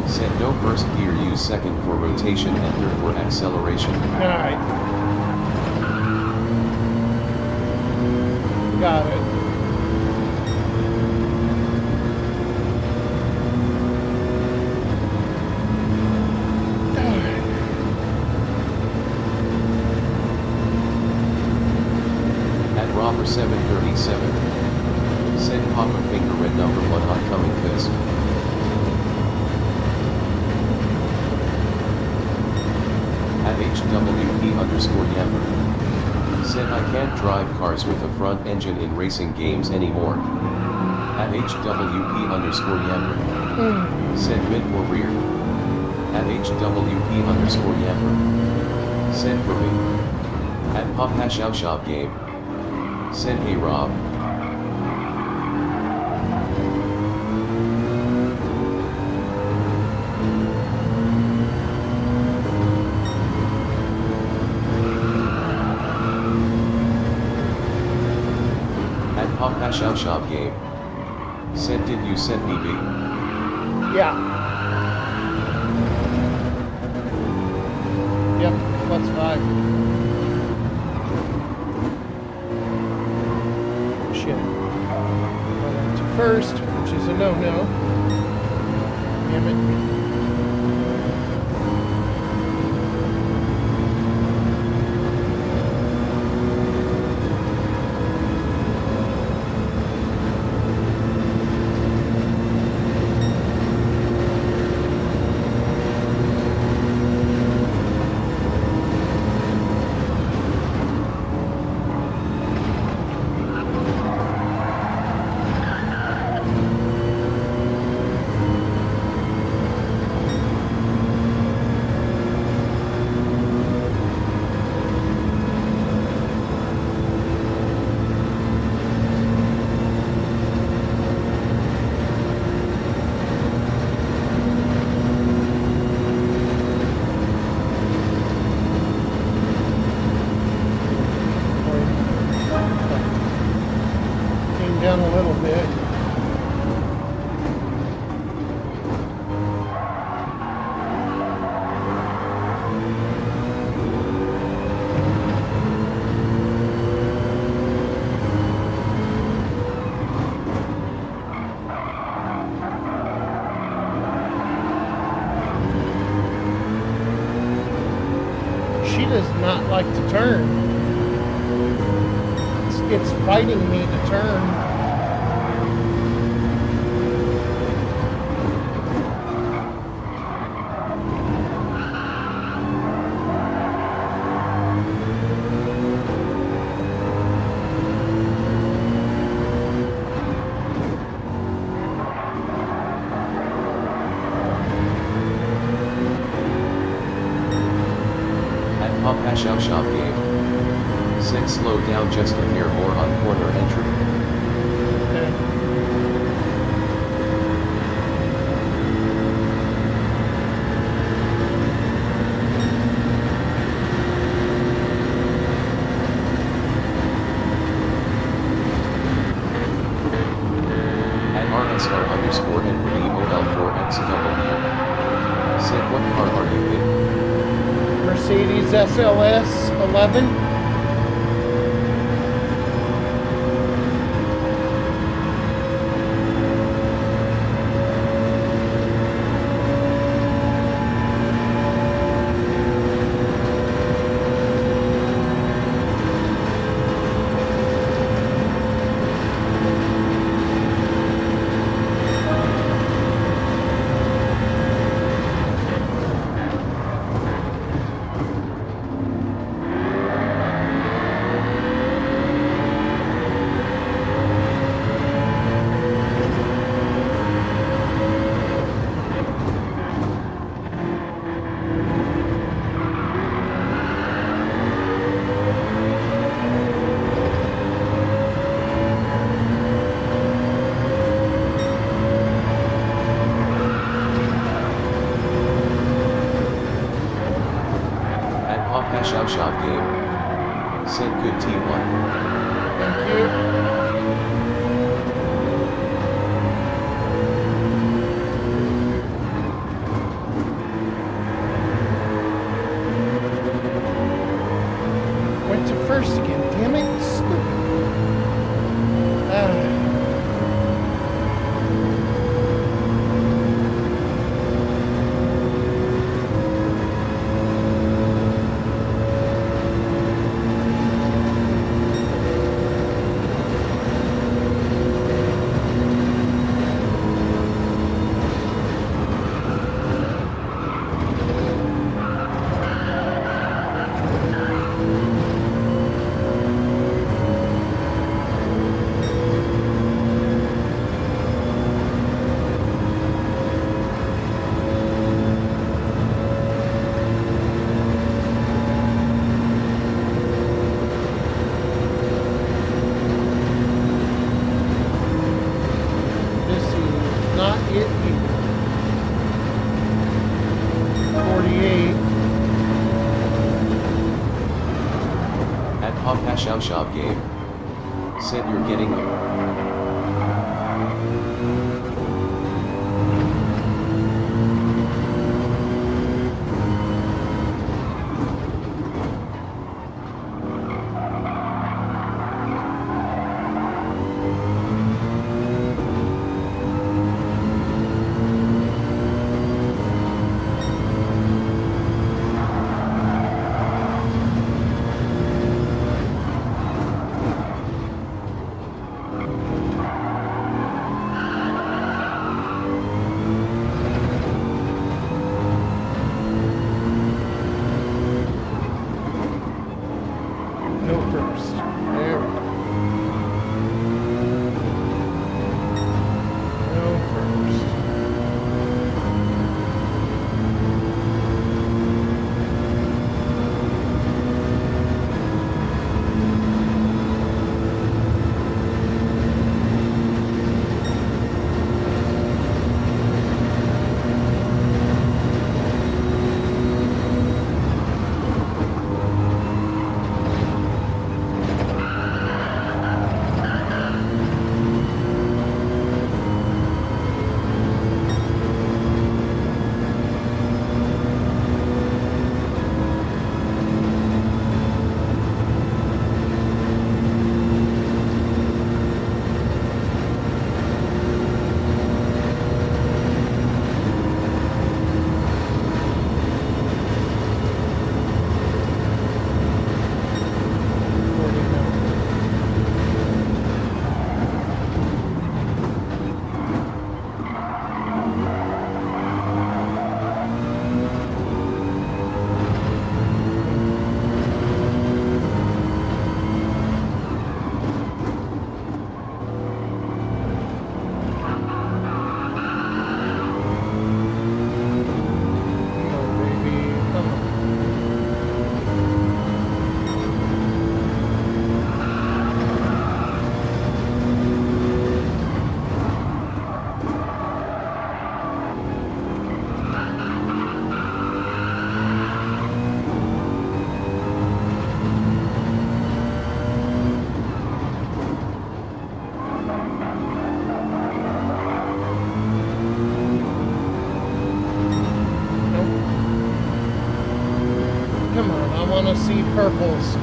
Said no first gear, use second for rotation and third for acceleration. Alright. Got it. At Robber737. Said Papa Finger Red number 1 on coming cusp. At HWP_Yamper. Said I can't drive cars with a front engine in racing games anymore. At HWP_Yamper. Said mid or rear. At HWP_Yamper. Said for me. At Pop Shop Game. Said hey Rob. At Pop Shop Game. Said did you send me B? Yeah. Yep, plus 5. Shit. Went to first, which is a no-no. Damn it. Down a little bit. She does not like to turn. It's fighting me to turn. Pop Shop Game. Said slow down just a hair more on corner entry. At RSR_NWOL4XW. Said what car are you Mercedes SLS 11. Shop shop game. Said good T1. Thank you. Went to first again, damn it. Stupid. Not it either. 48. At Papa Shop Shop game. Said you're getting there. Come on, I want to see purples.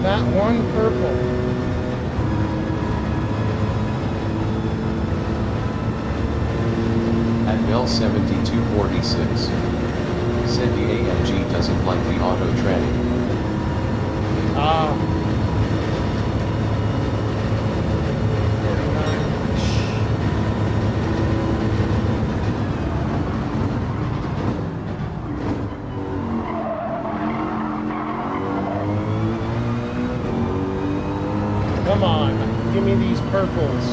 That one purple. At Bell7246. Said the AMG doesn't like the auto tranny. Ah. 49. Come on, give me these purples.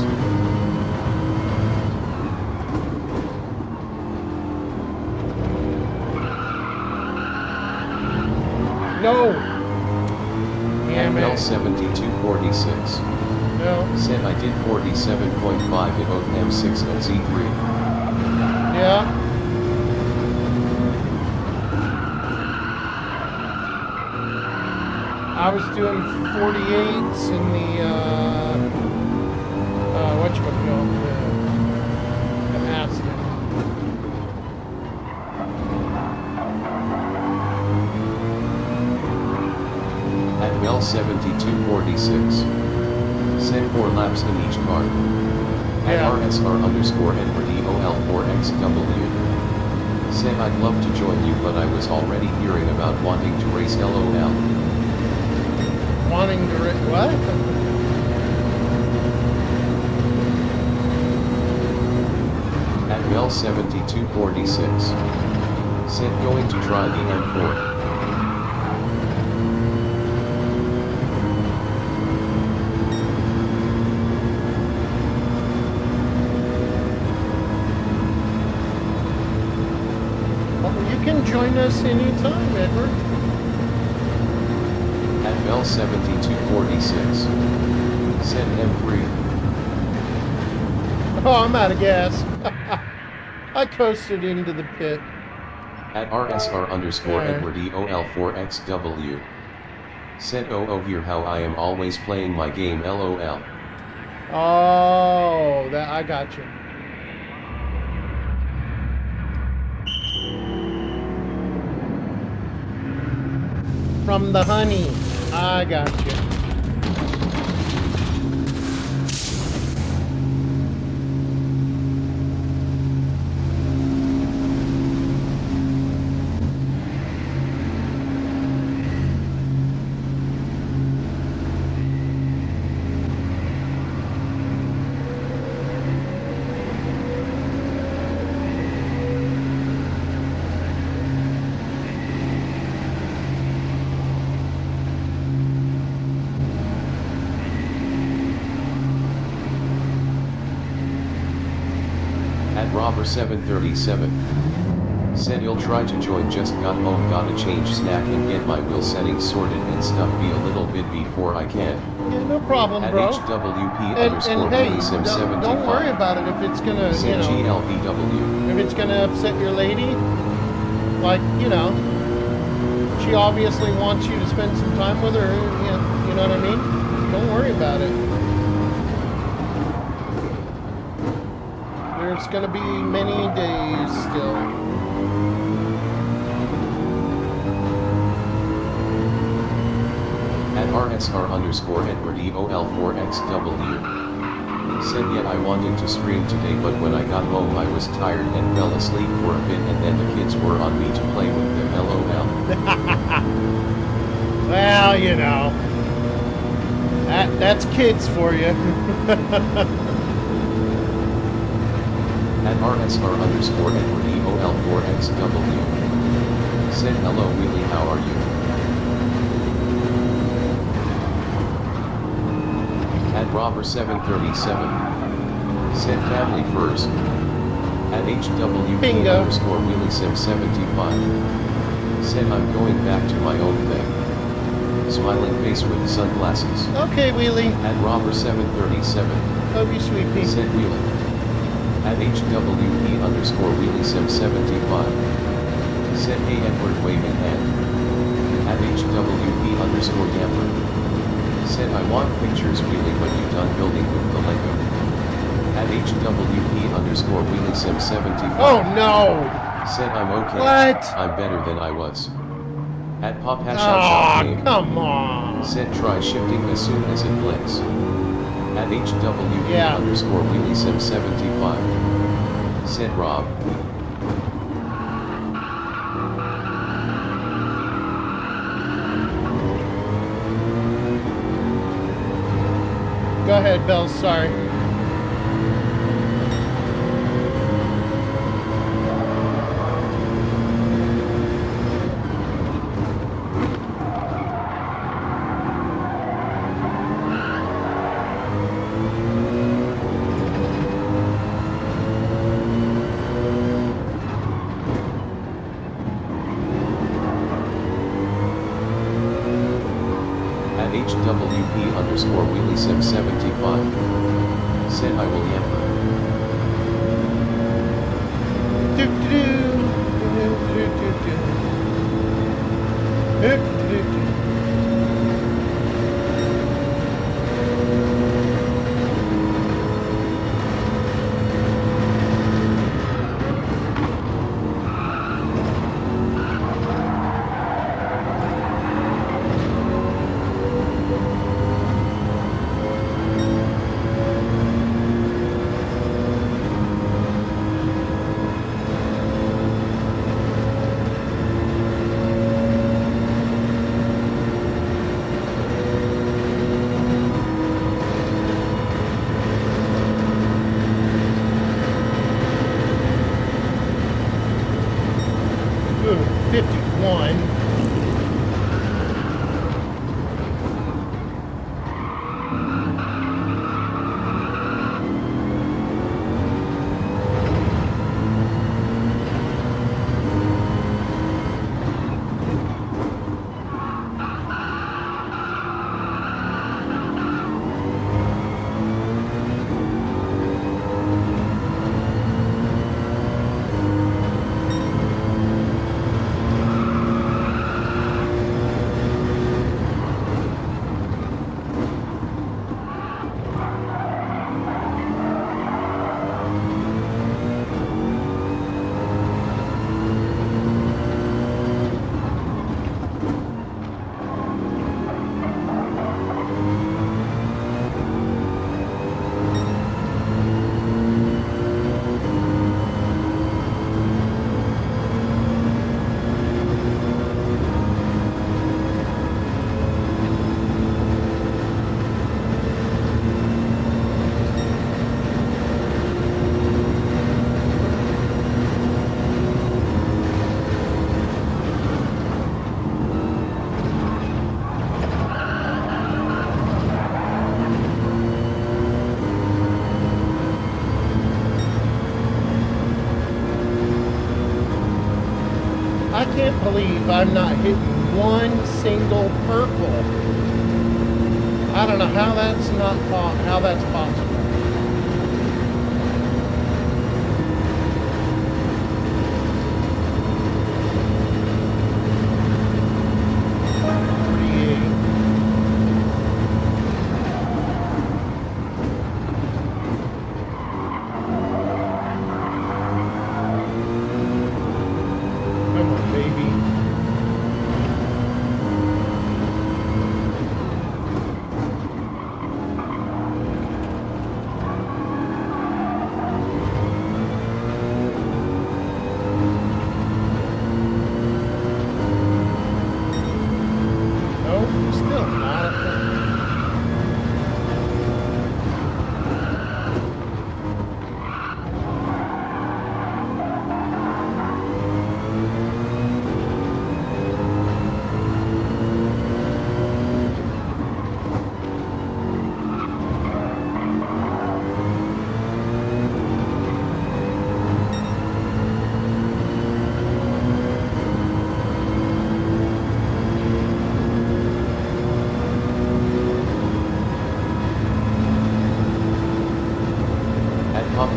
No! Damn it. L7246. No. Said I did 47.5 at both M6 and Z3. Yeah. I was doing 48s in the, whatchamacallit, the Aston. At Bell7246. Said 4 laps in each car. At Yeah. RSR_Edward_EOL4XW. Said I'd love to join you, but I was already hearing about wanting to race LOL. Wanting to race, what? At Bell7246. Said going to try the M4. You can join us anytime, Edward. At Bell7246. Said M3. Oh, I'm out of gas. I coasted into the pit. At RSR_EdwardEOL4XW. Said oh hear how I am always playing my game LOL. Oh, that I got you. From the honey. I got you. Robber 737. Said he'll try to join, just got home, gotta change snack and get my wheel settings sorted and stuff, be a little bit before I can. Yeah, no problem, At bro. HWP And hey, sim 75. don't worry about it if it's gonna, Said GLBW. if it's gonna upset your lady. Like, she obviously wants you to spend some time with her. You know what I mean? Don't worry about it. There's gonna be many days still. At RSR_Edward EOL4XW. Said yet I wanted to stream today, but when I got home I was tired and fell asleep for a bit, and then the kids were on me to play with them, LOL. Well, that's kids for you. At RSR_Edward EOL4XW. Said hello Wheelie, how are you? At Robber 737. Said family first. At HWP_WheelieSim75. Said I'm going back to my own thing. Smiling face with sunglasses. Okay, Wheelie. At Robber 737. Love you, sweetie. Said Wheelie. At HWP_WheelieSim75. Said hey Edward, waving hand. At HWP_Yammer. Said I want pictures Wheelie when you done building with the Lego. At HWP_WheelieSim75. Oh no! Said I'm okay. What? I'm better than I was. At Pop Oh, Game. come on. Said try shifting as soon as it blinks. At HWP_WheelieSim75. Said Rob. Go ahead, Bells, sorry. HWP_WheelieSim75. Said I will yammer. I can't believe I'm not hitting one single purple. I don't know how that's possible.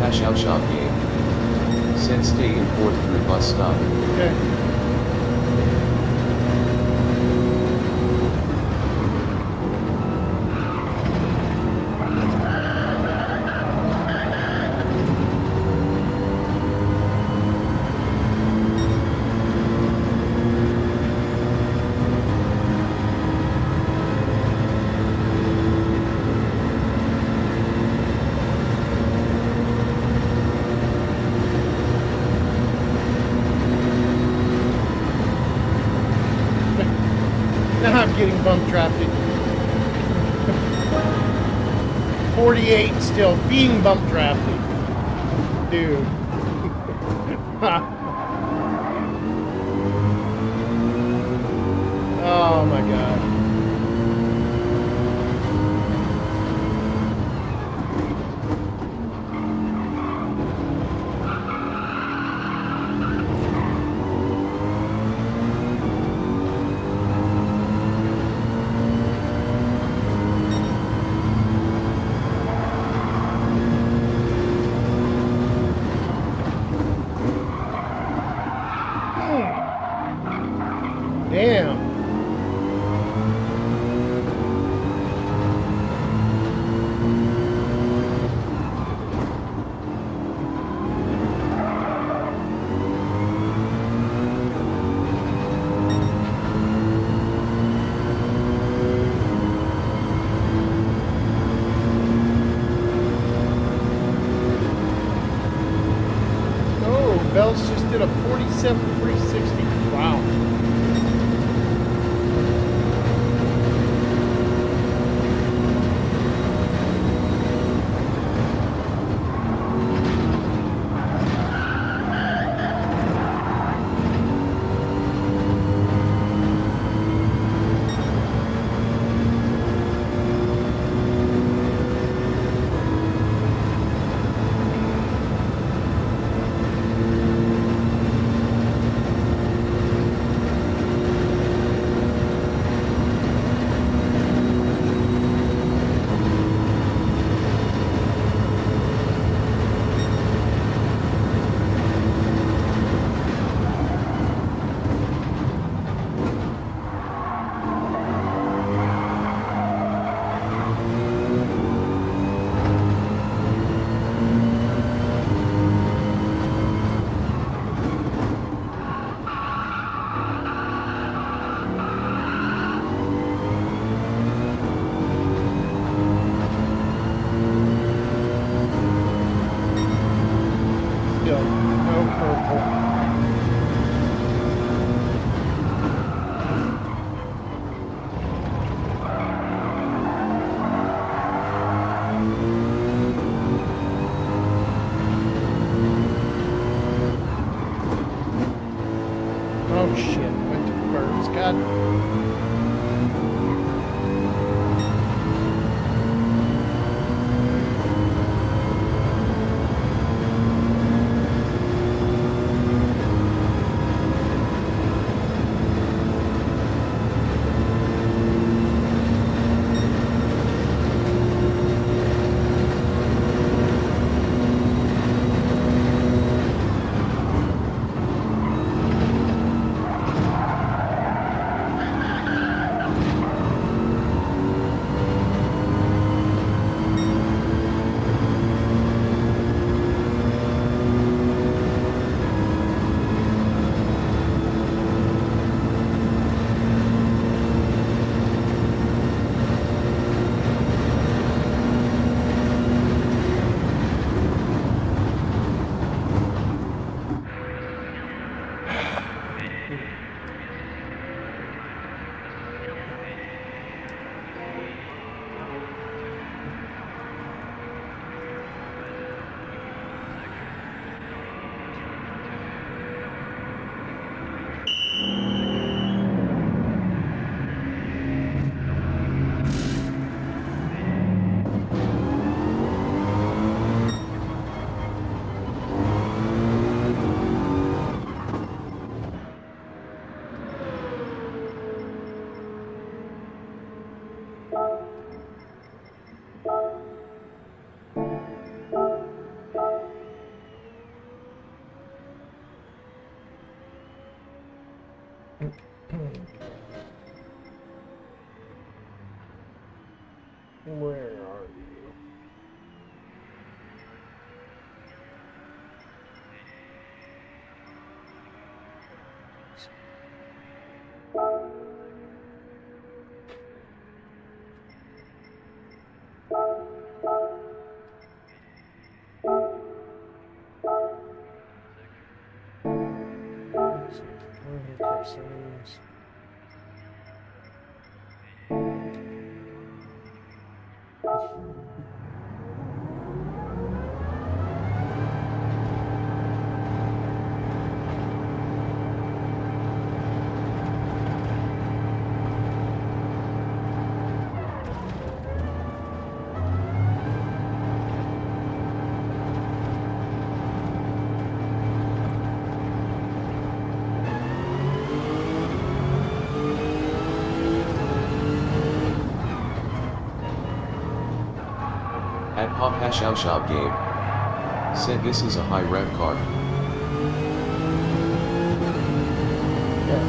Shout shop game. Said stay in 4th through bus stop. Okay. Getting bump trapped in 48 still being bump trapped, dude. Oh my god. Damn. Oh, Bell's just did a 47 360. Wow. Oh shit, went to birds. God. Where are you? Tursimo's. At Pop Hash Out Shop Game. Said this is a high rev car. Yeah.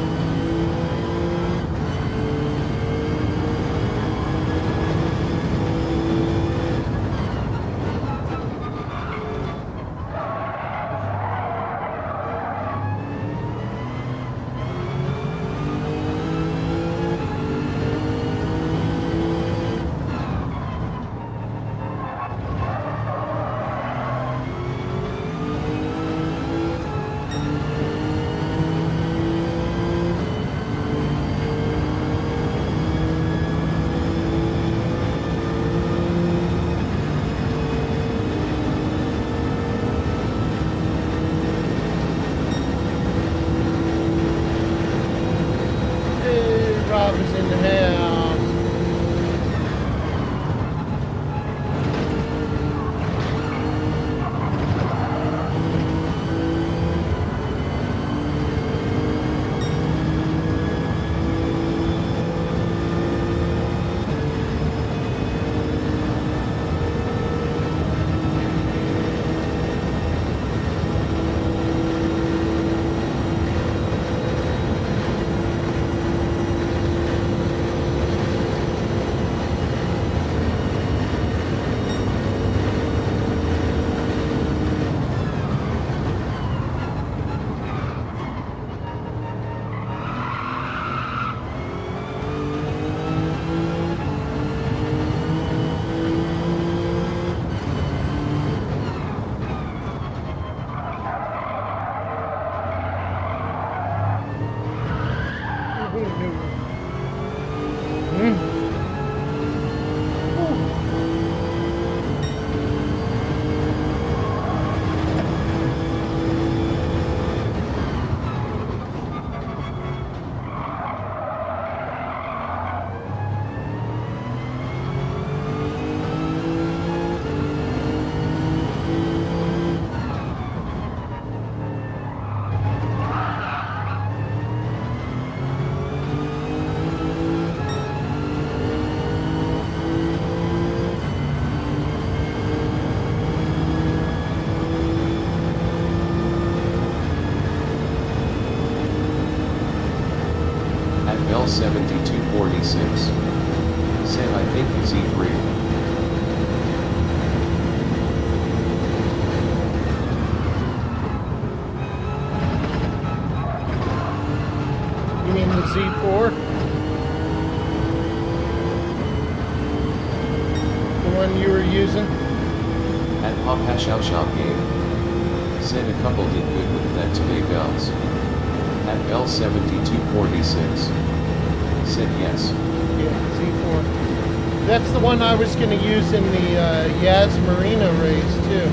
Rob is in the house. L7246. Said I think the Z3. You mean the Z4? The one you were using? At Pop Hash Out Shop Game. Said a couple did good with that today bells. At L7246. Said yes. Yeah, Z4. That's the one I was going to use in the Yaz Marina race too.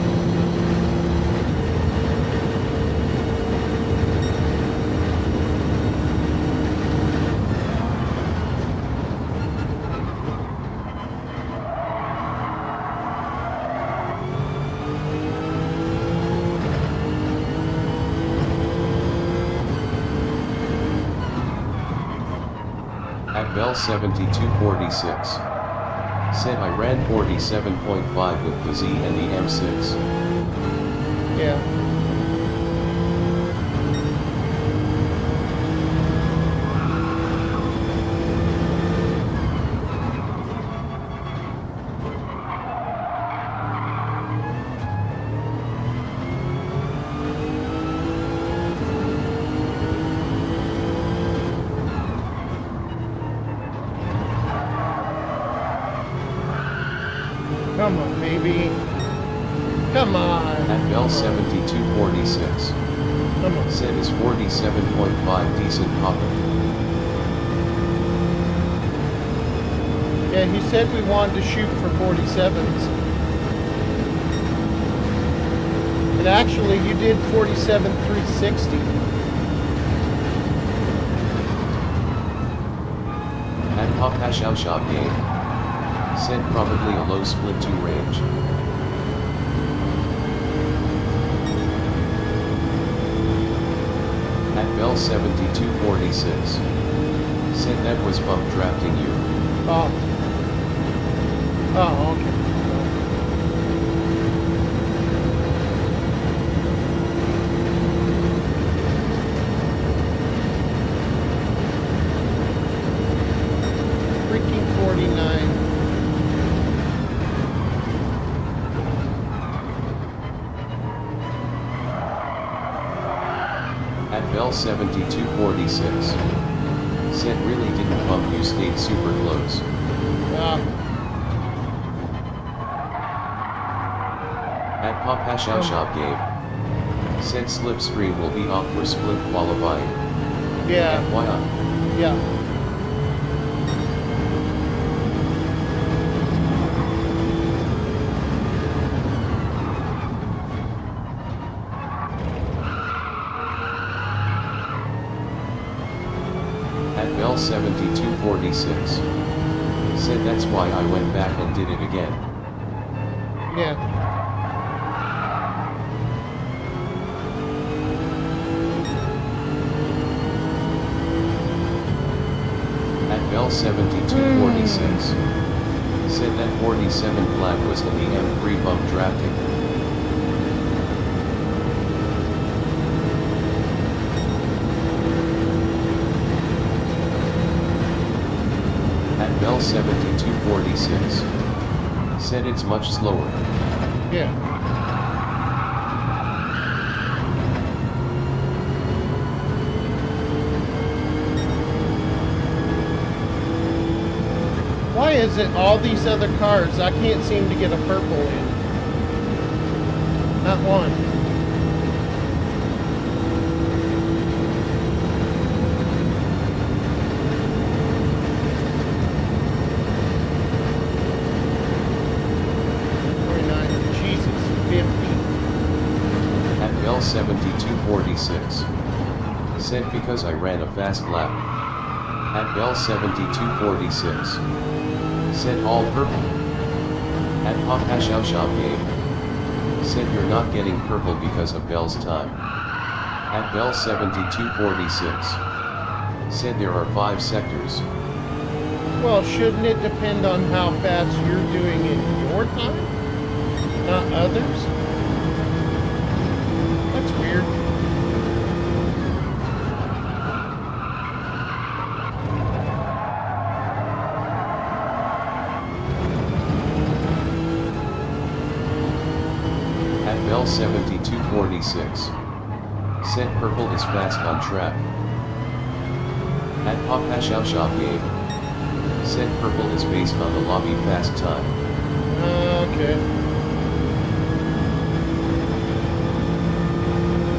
At Bell7246. Said I ran 47.5 with the Z and the M6. Yeah. baby. Come on. At Bell 7246. Come on. Said is 47.5 decent popping. Yeah, he said we wanted to shoot for 47s. And actually, you did 47 360. At Pop Hash Out Shop Game. Said probably a low split 2 range. At Bell 7246. Said that was bump drafting you. Oh. Oh, okay. Freaking 49. At Bell 7246. Said really didn't bump, you stayed super close. At Pop Hash Out Shop Game. Said slipstream will be off for split qualifying. Yeah. FYI. Yeah. At Bell 7246. Said that's why I went back and did it again. Yeah. At Bell 7246. Said that 47 flag was in the M3 bump drafting. At Bell 7246. Said it's much slower. Yeah. Why is it all these other cars, I can't seem to get a purple in? Not one. Jesus, 50. At Bell 7246. Said because I ran a fast lap. At Bell 7246. Said all purple. At Pop Hash Out Shop Game. Said you're not getting purple because of Bell's time. At Bell 7246. Said there are 5 sectors. Well, shouldn't it depend on how fast you're doing in your time? Not others? That's weird. At Bell 7246. Said purple is fast on track. At Pop Hash Out Shop Game. Said purple is based on the lobby fast time. Okay.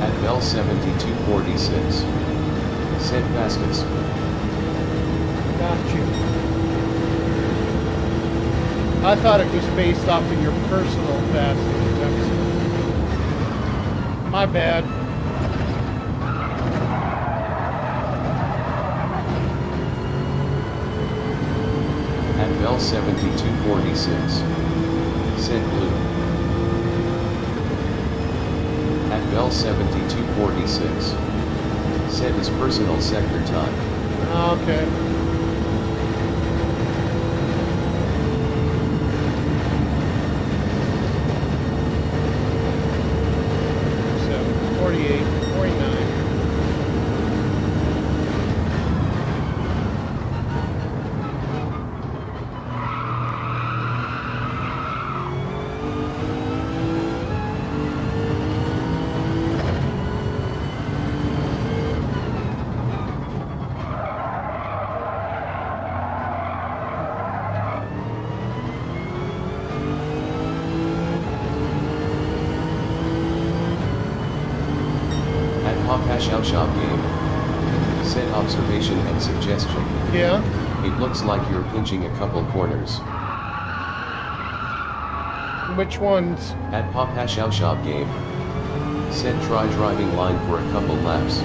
At Bell 7246. Said fastest. Got you. I thought it was based off of your personal fastest. My bad. At Bell 7246. Said blue. At Bell 7246. Said his personal sector time. Okay. So, 48, 49. Papa Shao Shop game. Said observation and suggestion. Yeah. It looks like you're pinching a couple corners. Which ones? At Papa Shao Shop game. Said try driving line for a couple laps.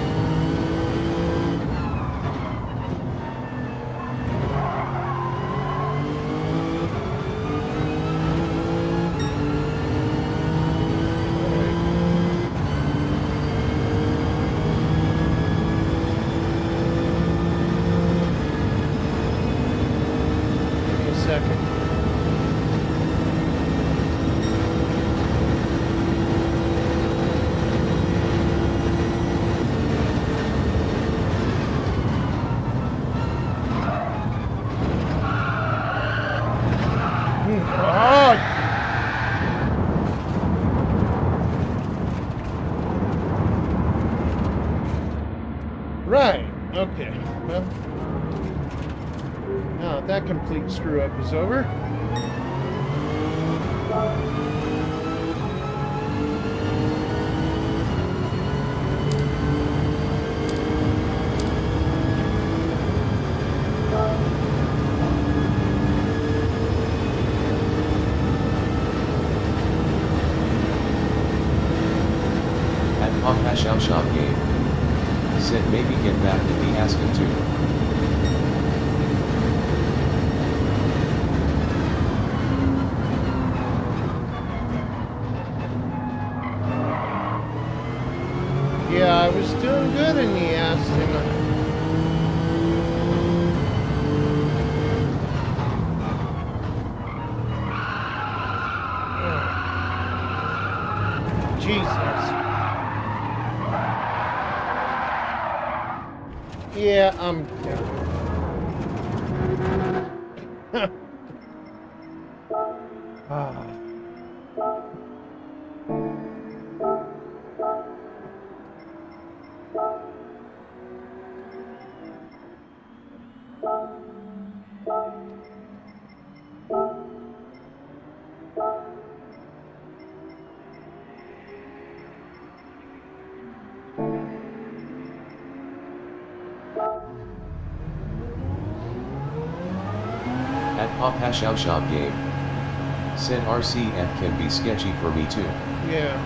Right, okay, well, now that complete screw up is over. At Papa Shao Shop game. Said maybe get back to the asking too. Yeah, I was doing good in the Aston. Jesus. Yeah, I'm ah. At Papa Shao Shop game. Said RCF can be sketchy for me too. Yeah.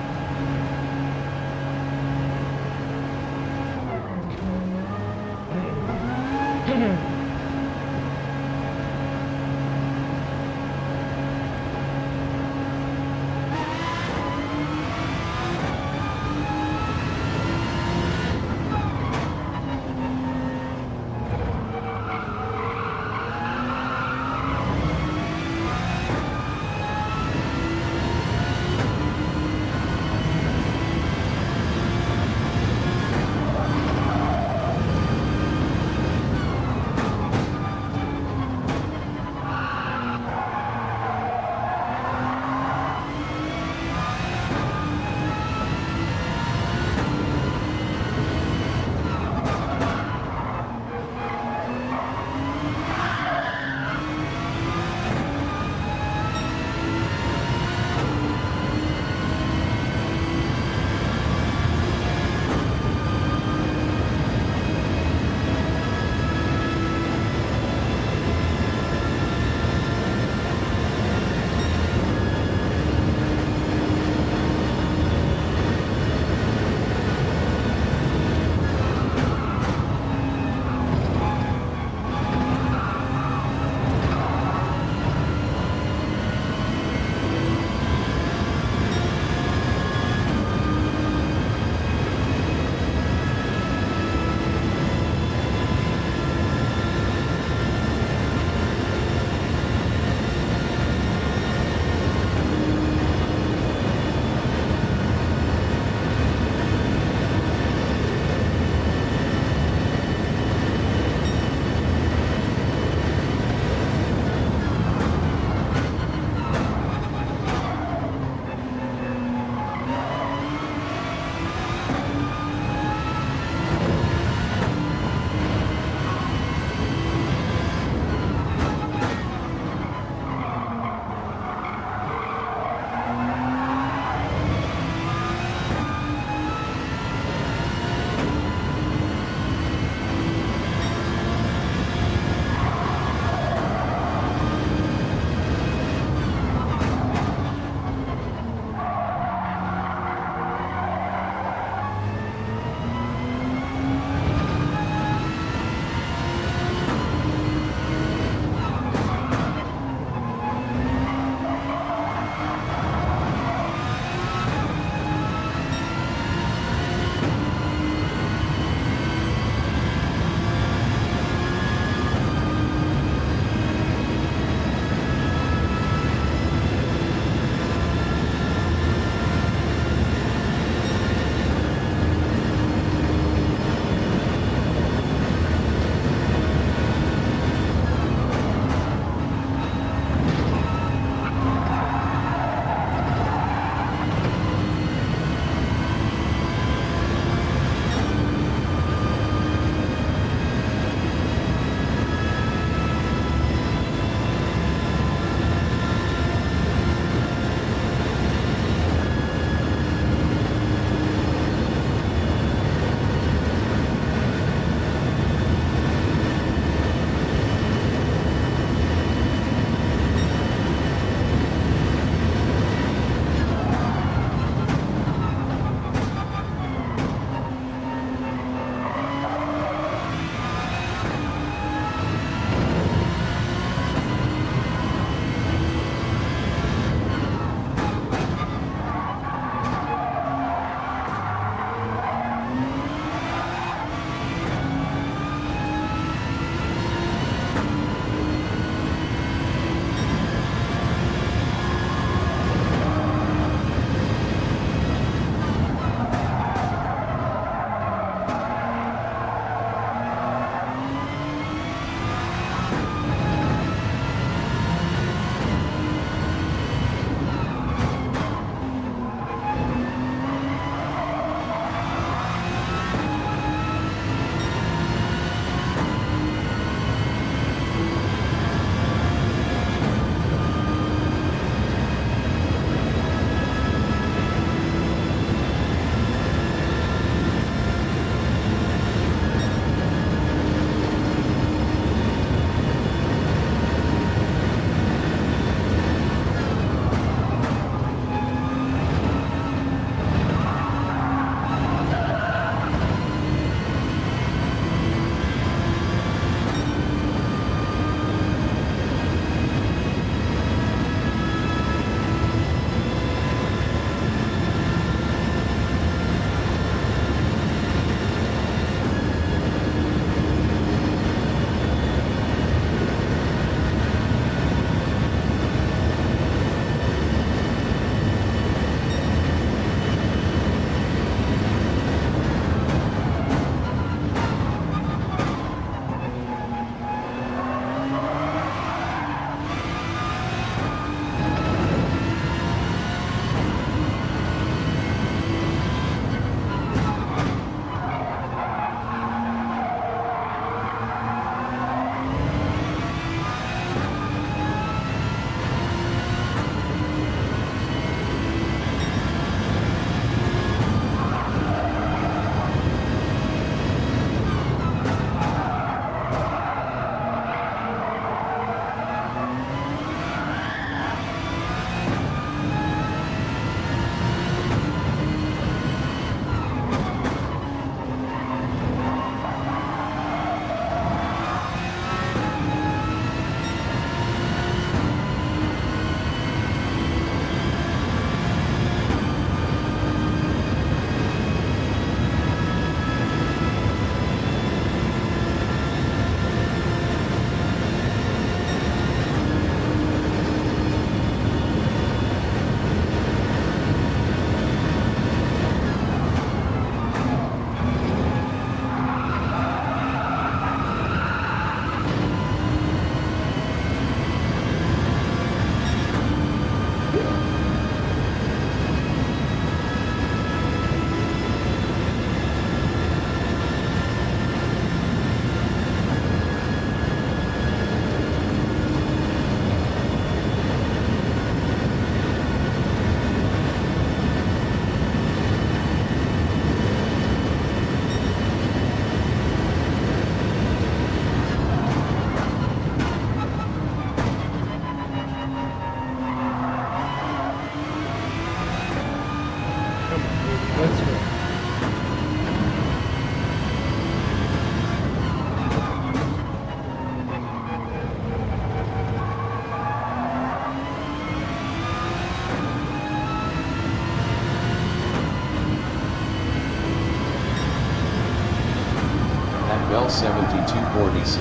Bell7246.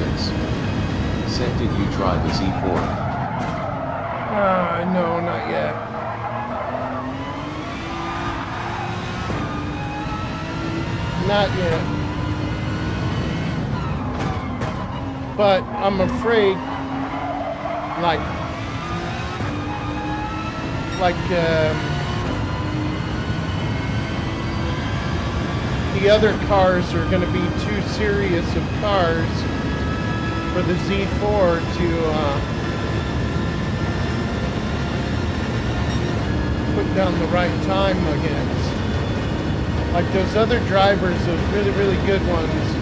Said, did you try the Z4? No, not yet. Not yet. But I'm afraid, like the other cars are going to be too serious of cars for the Z4 to put down the right time against. Like those other drivers, those really, really good ones,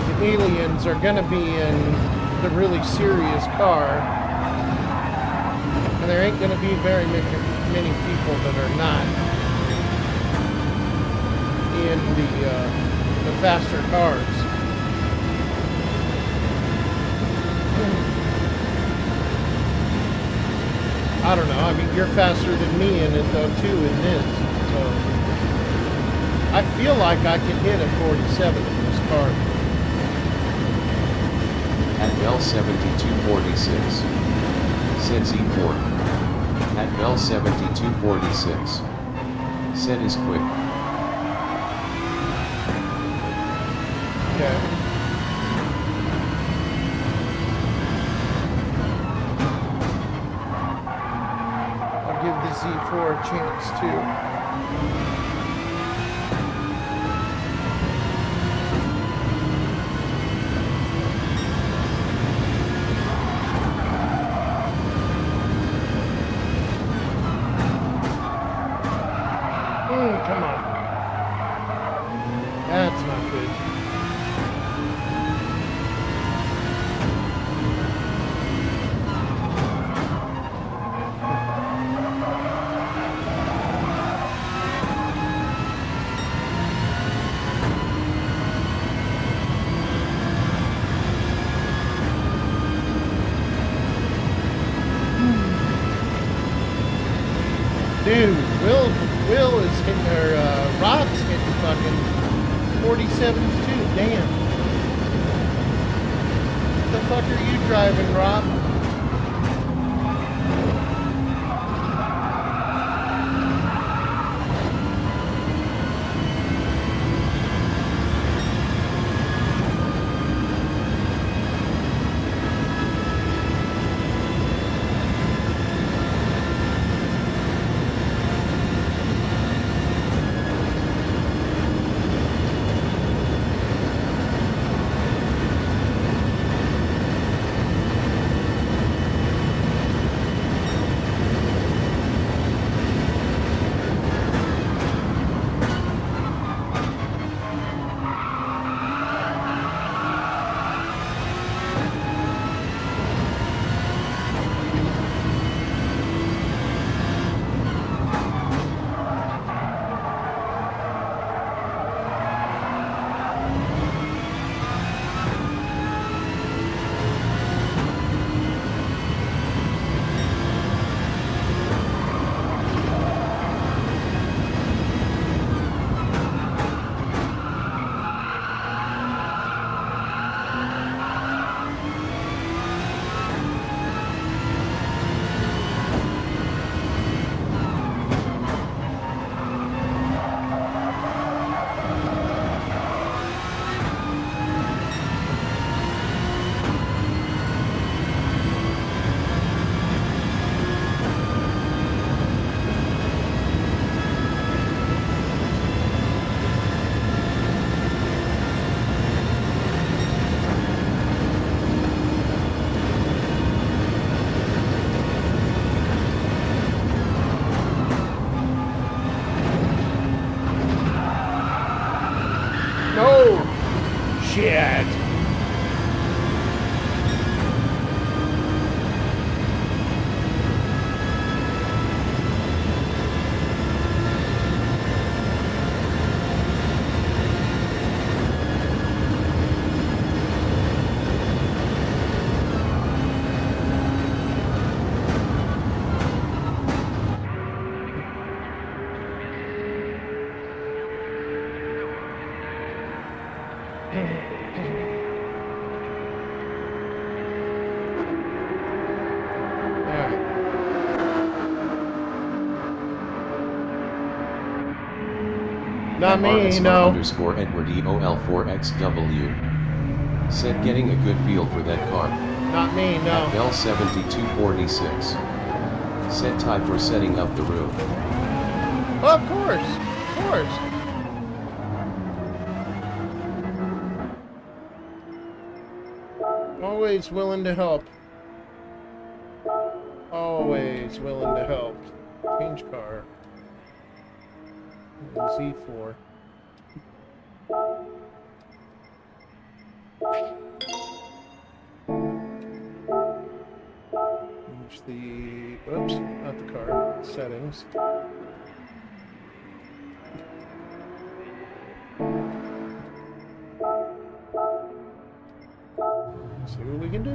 the aliens are going to be in the really serious car. And there ain't going to be very many people that are not in the faster cars. I don't know. I mean, you're faster than me in it though too in this. So I feel like I can hit a 47 in this car. At Bell7246. Said Z4. At Bell7246. Said is quick. Okay. I'll give the Z4 a chance too. Come on. That's not good. Dude, Will is hitting, or Rob's hitting fucking 47s too. Damn. What the fuck are you driving, Rob? Shit. Not me, no. Underscore Edward EOL4XW. Said getting a good feel for that car. Not me, no. At Bell 7246. Said time for setting up the room. Oh, of course. Of course. Always willing to help. Always willing to help. Change car. Z4. Change the, oops, not the car, settings. See what we can do.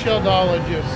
Sheldologist.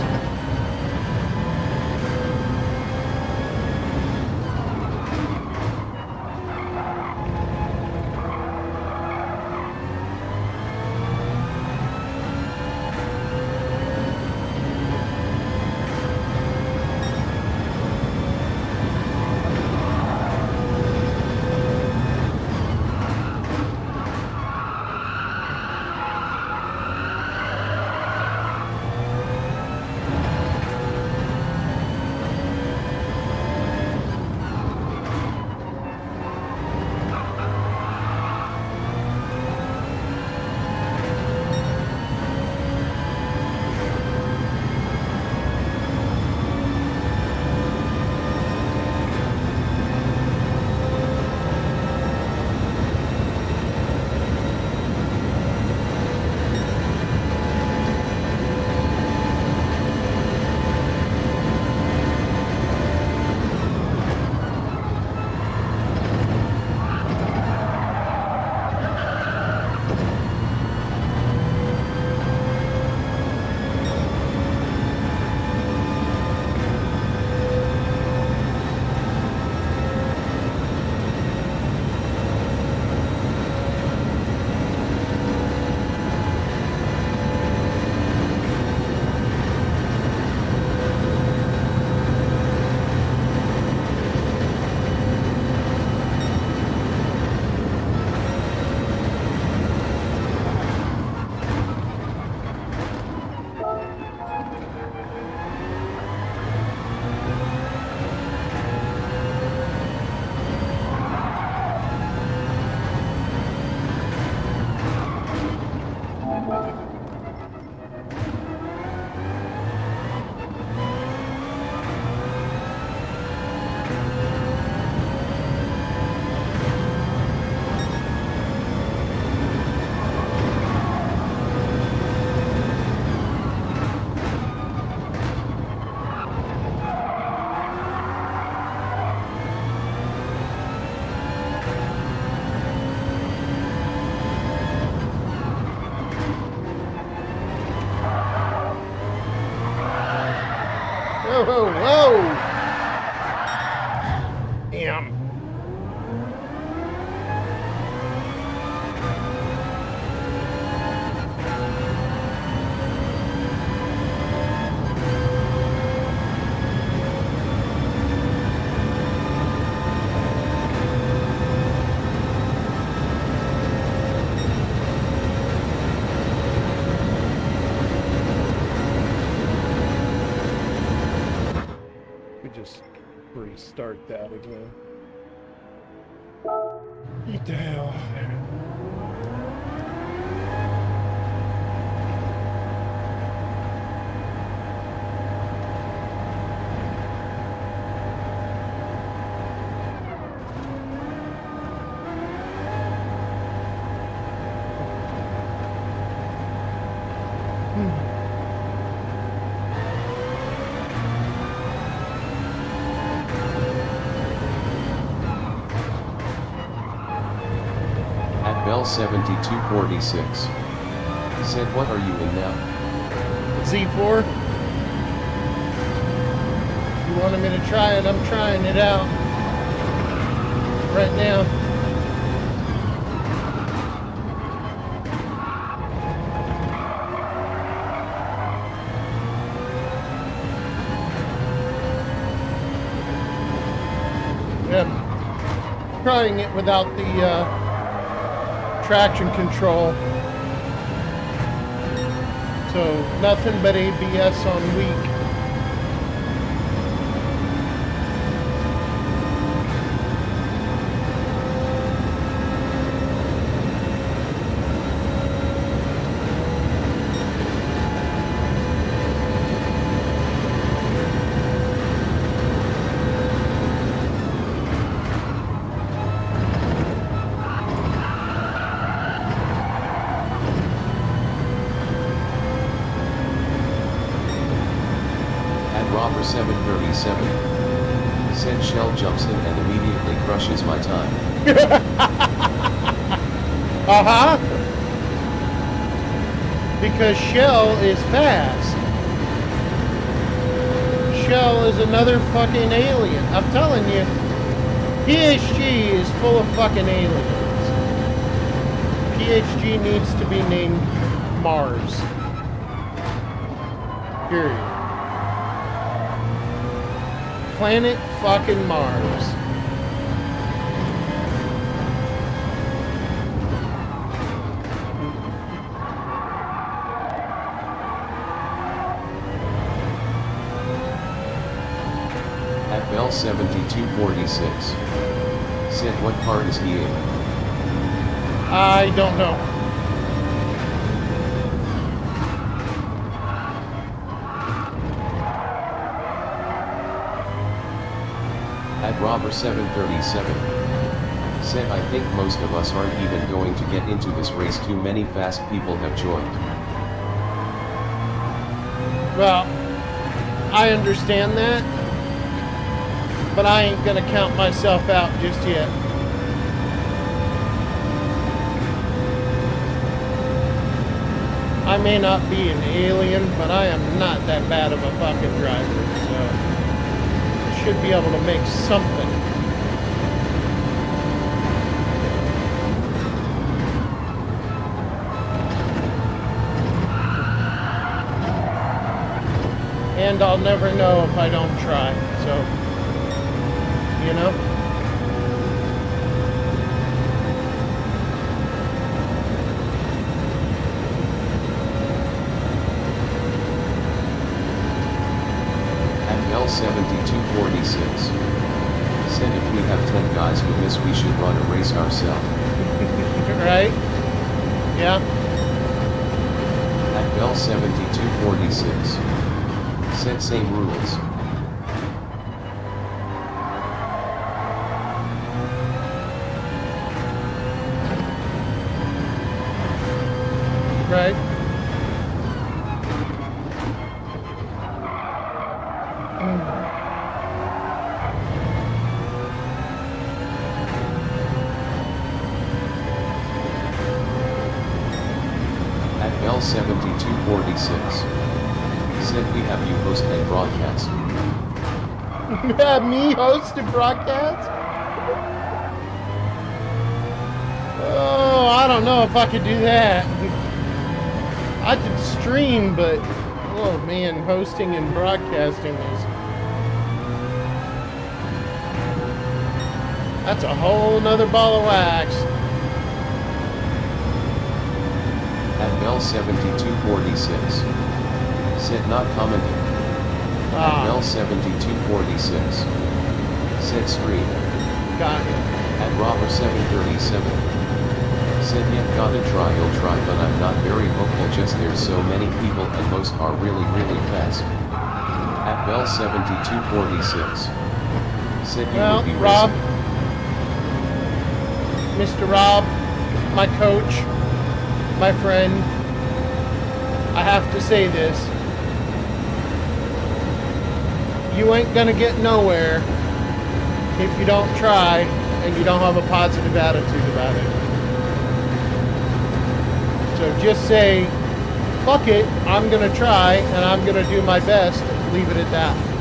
whoa, whoa! Damn. Restart that again. What the hell? Bell 7246 said, what are you in now? Z4? You wanted me to try it? I'm trying it out right now. Yep. Trying it without the traction control, so nothing but ABS on weak. Robber 737 said Shell jumps in and immediately crushes my time. Uh-huh. Because Shell is fast. Shell is another fucking alien. I'm telling you, PHG is full of fucking aliens. PHG needs to be named Mars. Period. Planet fucking Mars. At Bell 7246 said, what part is he in? I don't know. At Robber 737 said, I think most of us aren't even going to get into this race. Too many fast people have joined. Well, I understand that, but I ain't gonna count myself out just yet. I may not be an alien, but I am not that bad of a fucking driver, so I should be able to make something. And I'll never know if I don't try, so, you know? At Bell 7246 said, if we have 10 guys with this, we should run a race ourselves. Right? Yeah. At Bell 7246 said, same rules. Right. At Bell 7246 Said we have you host and broadcast. Me host and broadcast? Oh, I don't know if I could do that. I could stream, but oh man, hosting and broadcasting that's a whole nother ball of wax. At Bell 7246. Said not commenting. At Bell 7246. Said stream. Got it. At Robber 737. Said yet gotta try, you'll try, but I'm not very hopeful, just there's so many people and most are really fast. At Bell 7246. Said you would be Rob. racing. Mr. Rob, my coach, my friend, I have to say this. You ain't gonna get nowhere if you don't try and you don't have a positive attitude about it. So just say, fuck it, I'm gonna try and I'm gonna do my best. Leave it at that.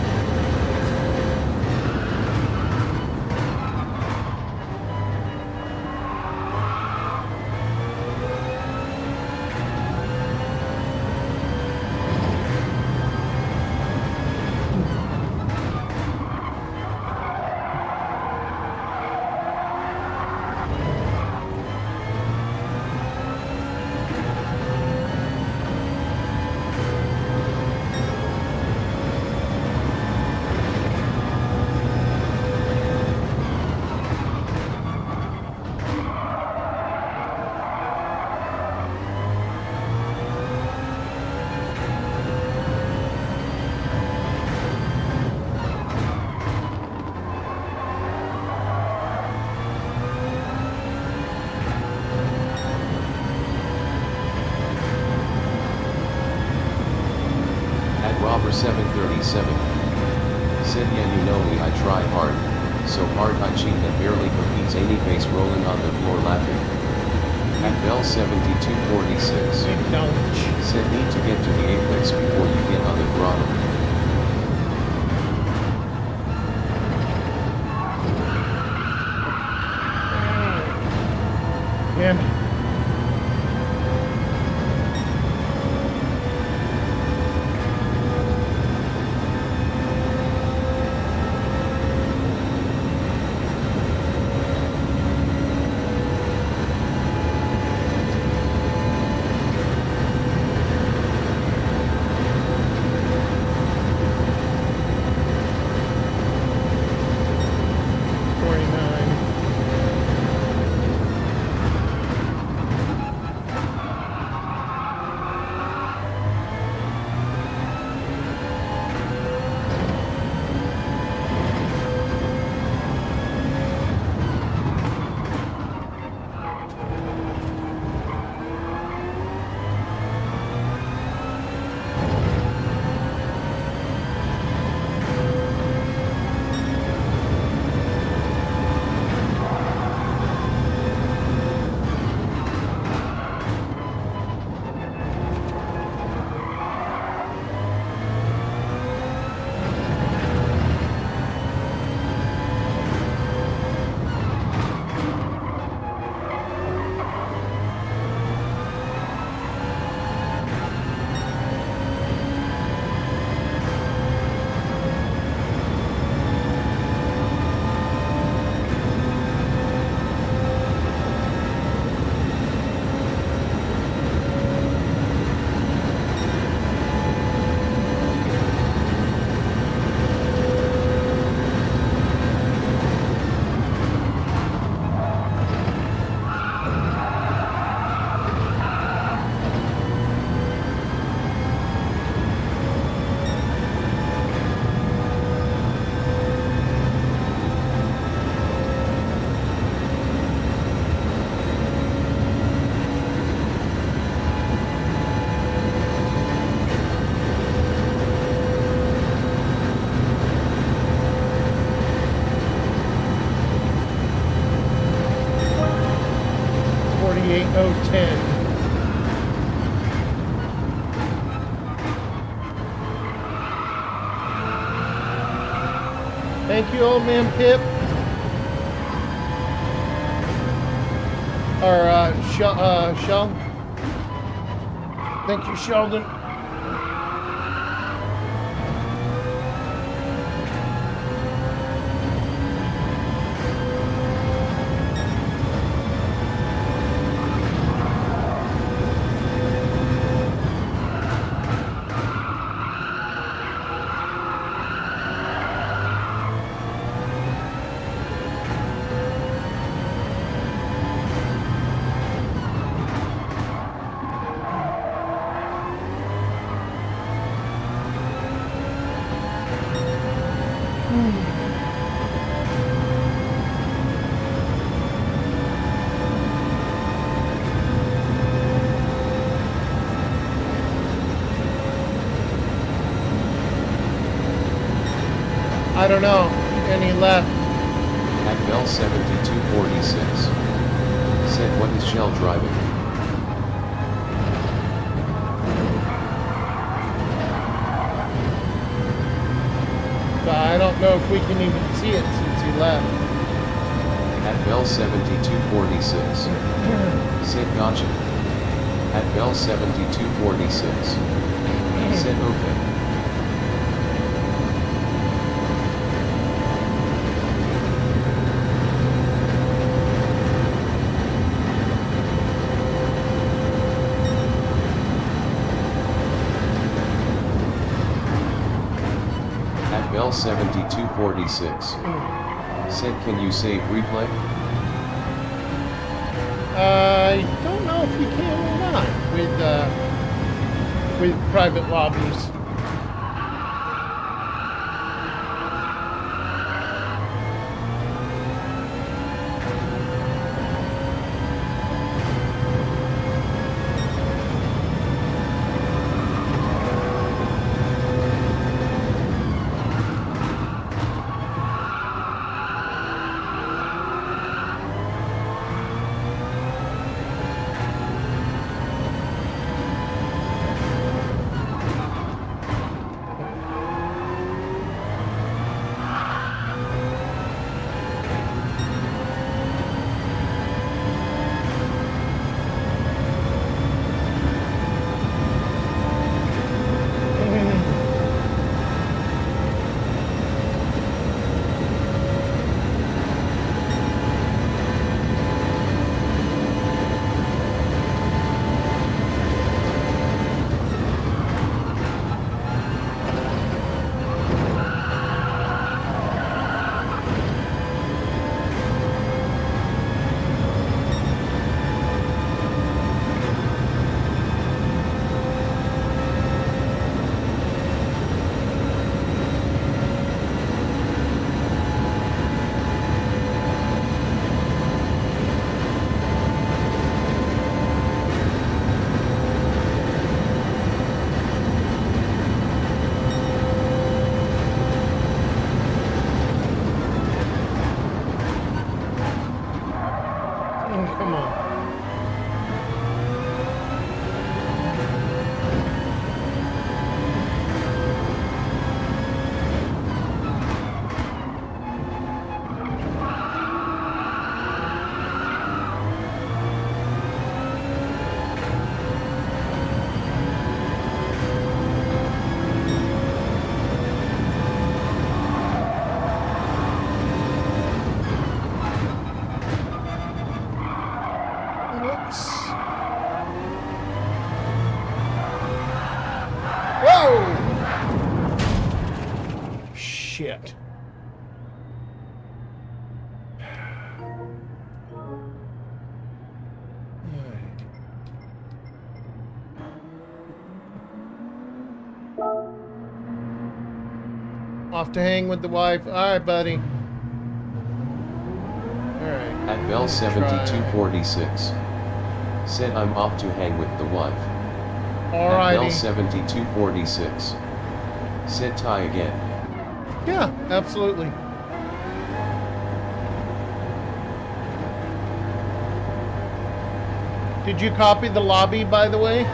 Robber 737. Said yeah, you know me, I try hard, so hard I cheat and barely compete. Zany face rolling on the floor laughing. At Bell 7246. Said need to get to the apex before you get on the throttle. Damn it. Thank you, old man Pip. Or, Sheldon. Thank you, Sheldon. I don't know. And he left. At Bell 7246. Said what is Shell driving? But I don't know if we can even see it since he left. At Bell 7246. Said gotcha. At Bell 7246. Said okay. Bell 7246. Said can you save replay? I don't know if you can or not with private lobbies. Shit. Off to hang with the wife. All right, buddy. All right. At Bell 7246. Said I'm off to hang with the wife. All right. At righty. Bell 7246. Said tie again. Yeah, absolutely. Did you copy the lobby, by the way?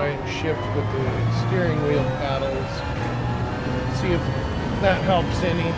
try and shift with the steering wheel paddles. See if that helps any.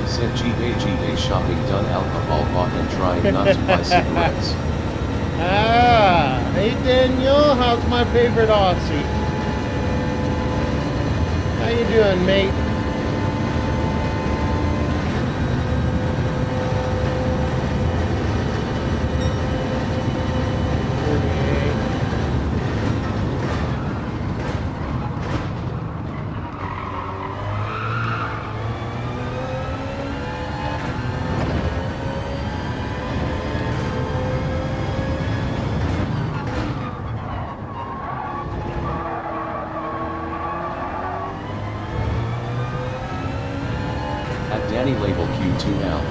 Said G-Day shopping done, alcohol bought, and trying not to buy cigarettes. Hey Daniel, how's my favorite Aussie? How you doing, mate? Danny label Q2L.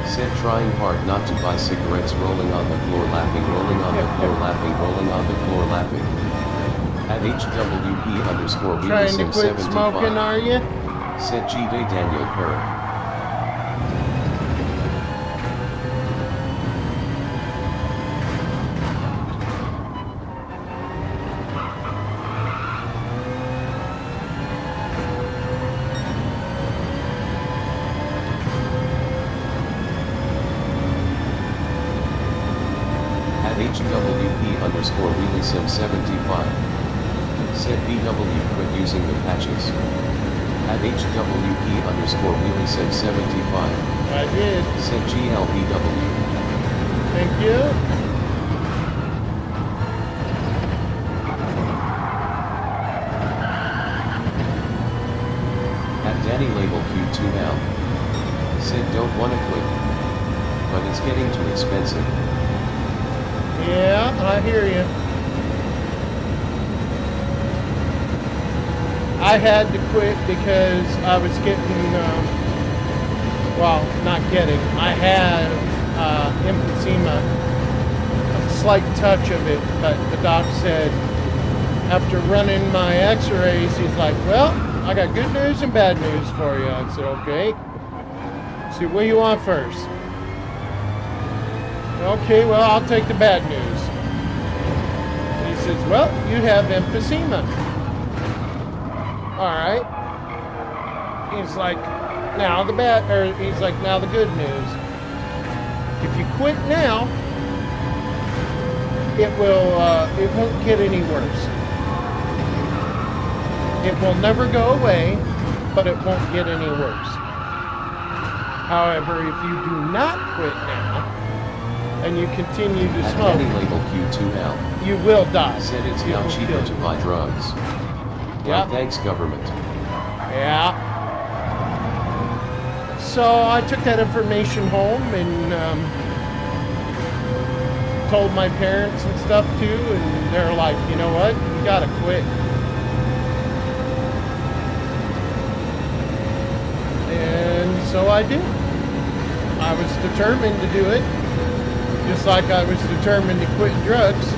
Said trying hard not to buy cigarettes, rolling on the floor laughing, rolling on the floor laughing, rolling on the floor laughing. At HWP underscore Trying to Wheelie quit 75. smoking, are you? Said G Day Daniel Kerr. HWP underscore Wheelie Sim 75. Said BW quit using the patches. At HWP underscore Wheelie Sim 75. I did. Said GLBW. Thank you. At Danny label Q2L. Said don't wanna quit, but it's getting too expensive. Yeah, I hear you. I had to quit because I was getting, well, not getting. I had emphysema, a slight touch of it, but the doc said after running my x-rays, he's like, well, I got good news and bad news for you. I said, okay. See, what do you want first? Okay, well, I'll take the bad news. He says, well, you have emphysema. All right. He's like, now the good news. If you quit now, it won't get any worse. It will never go away, but it won't get any worse. However, if you do not quit now, and you continue to At smoke, Danny label Q2L. you will die. Said it's It now will cheaper kill to you. buy drugs. Yeah. Well, thanks government. Yeah. So I took that information home and told my parents and stuff too, and they're like, you know what, you gotta quit. And so I did. I was determined to do it, just like I was determined to quit drugs.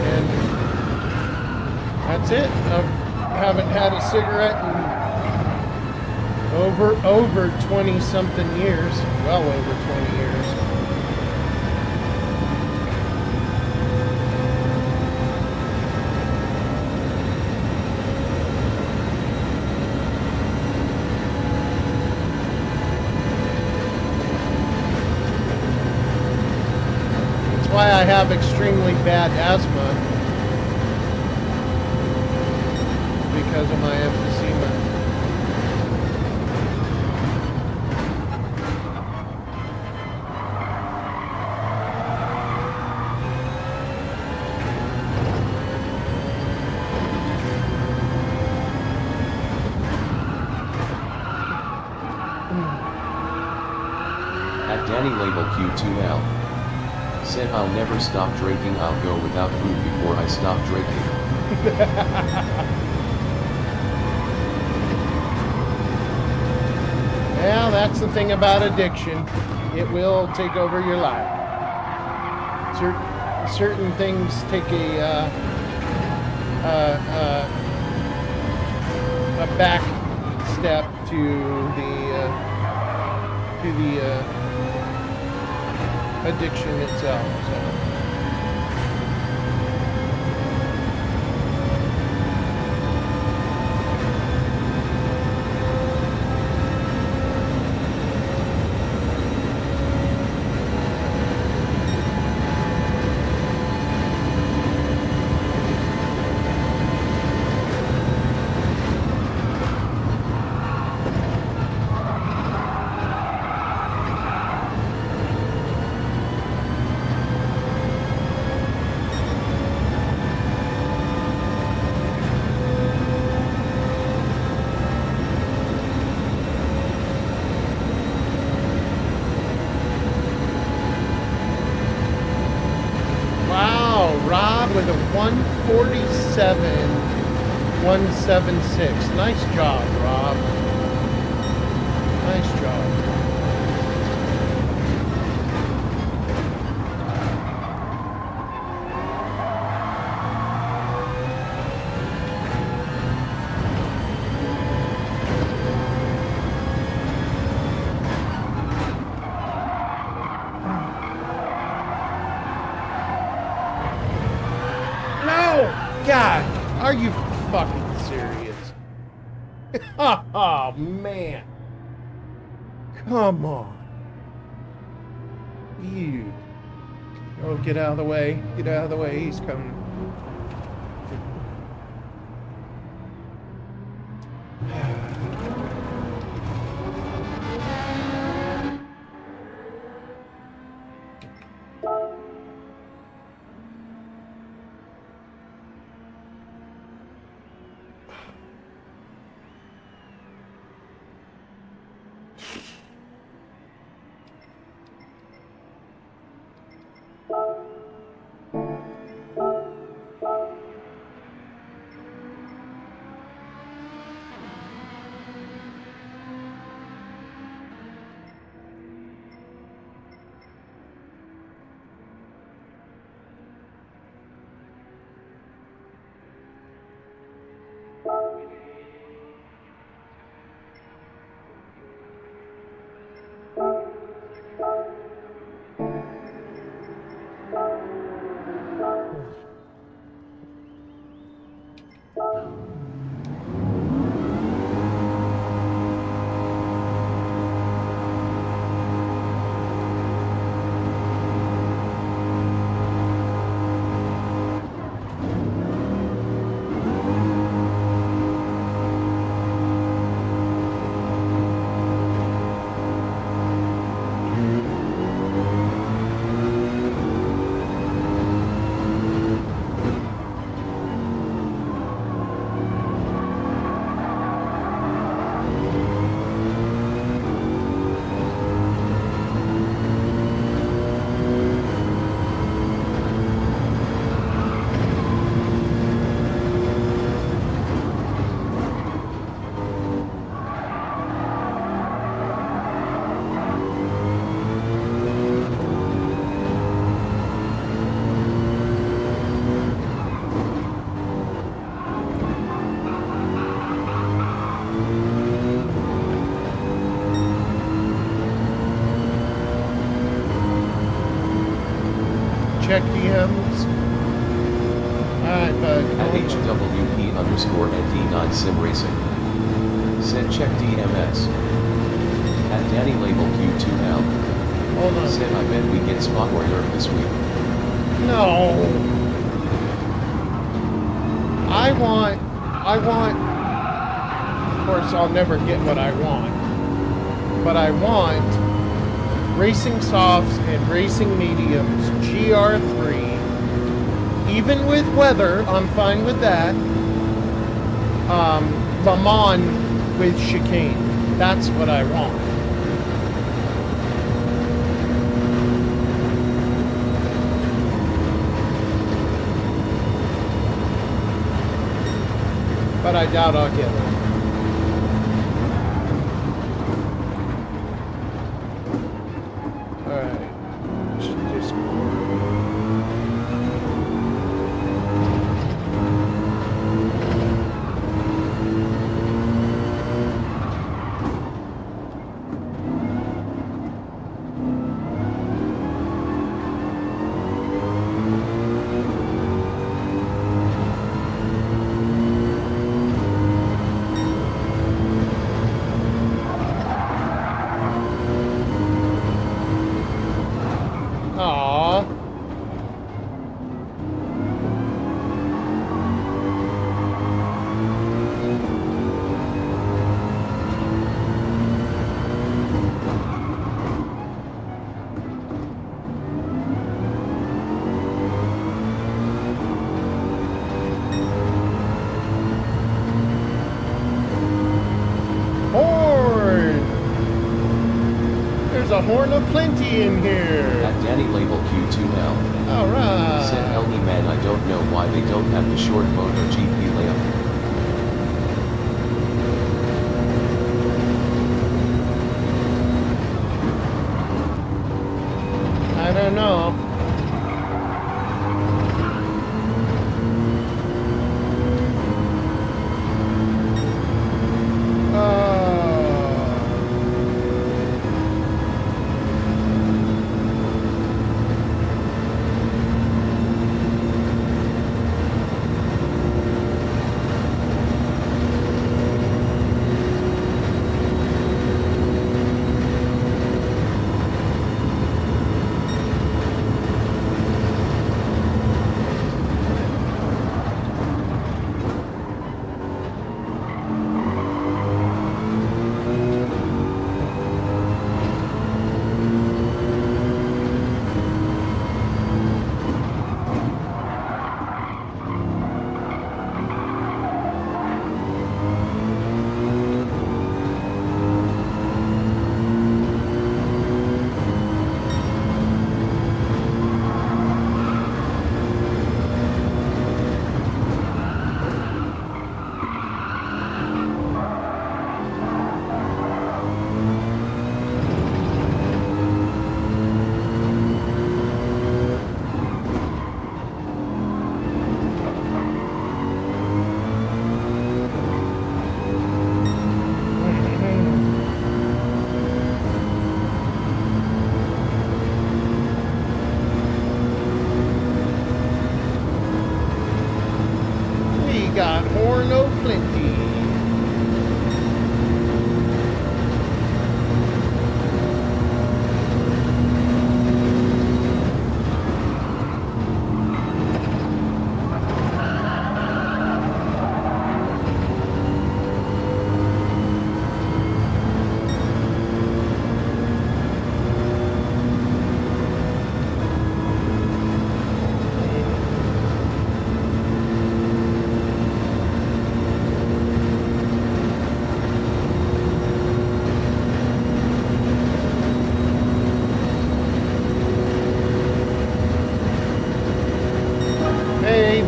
And that's it. I haven't had a cigarette in over 20 something years. Well over 20 years. That's why I have extremely bad asthma. Because of my emphysema. At Danny label Q2L. Said I'll never stop drinking, I'll go without food before I stop drinking. Well, that's the thing about addiction. It will take over your life. Certain things take a back step to the addiction itself. So. Rob with a 147.176. Nice job, Rob. Nice job. God, are you fucking serious? Oh, man. Come on. You. Oh, get out of the way. Get out of the way. He's coming. Check DMs. Alright, bud. At HWP_ND9 Sim Racing. Said check DMS. At Danny Label Q2L. Hold on. Said I bet we get spot or nerf this week. No. I want, of course I'll never get what I want, but I want racing softs and racing mediums, GR3, even with weather, I'm fine with that. Le Mans with chicane, that's what I want. But I doubt I'll get it. Alright. A horn of plenty in here. At Danny Label Q2L. Alright. Said LE man, I don't know why they don't have the short MotoGP layout. got horn o'plenty.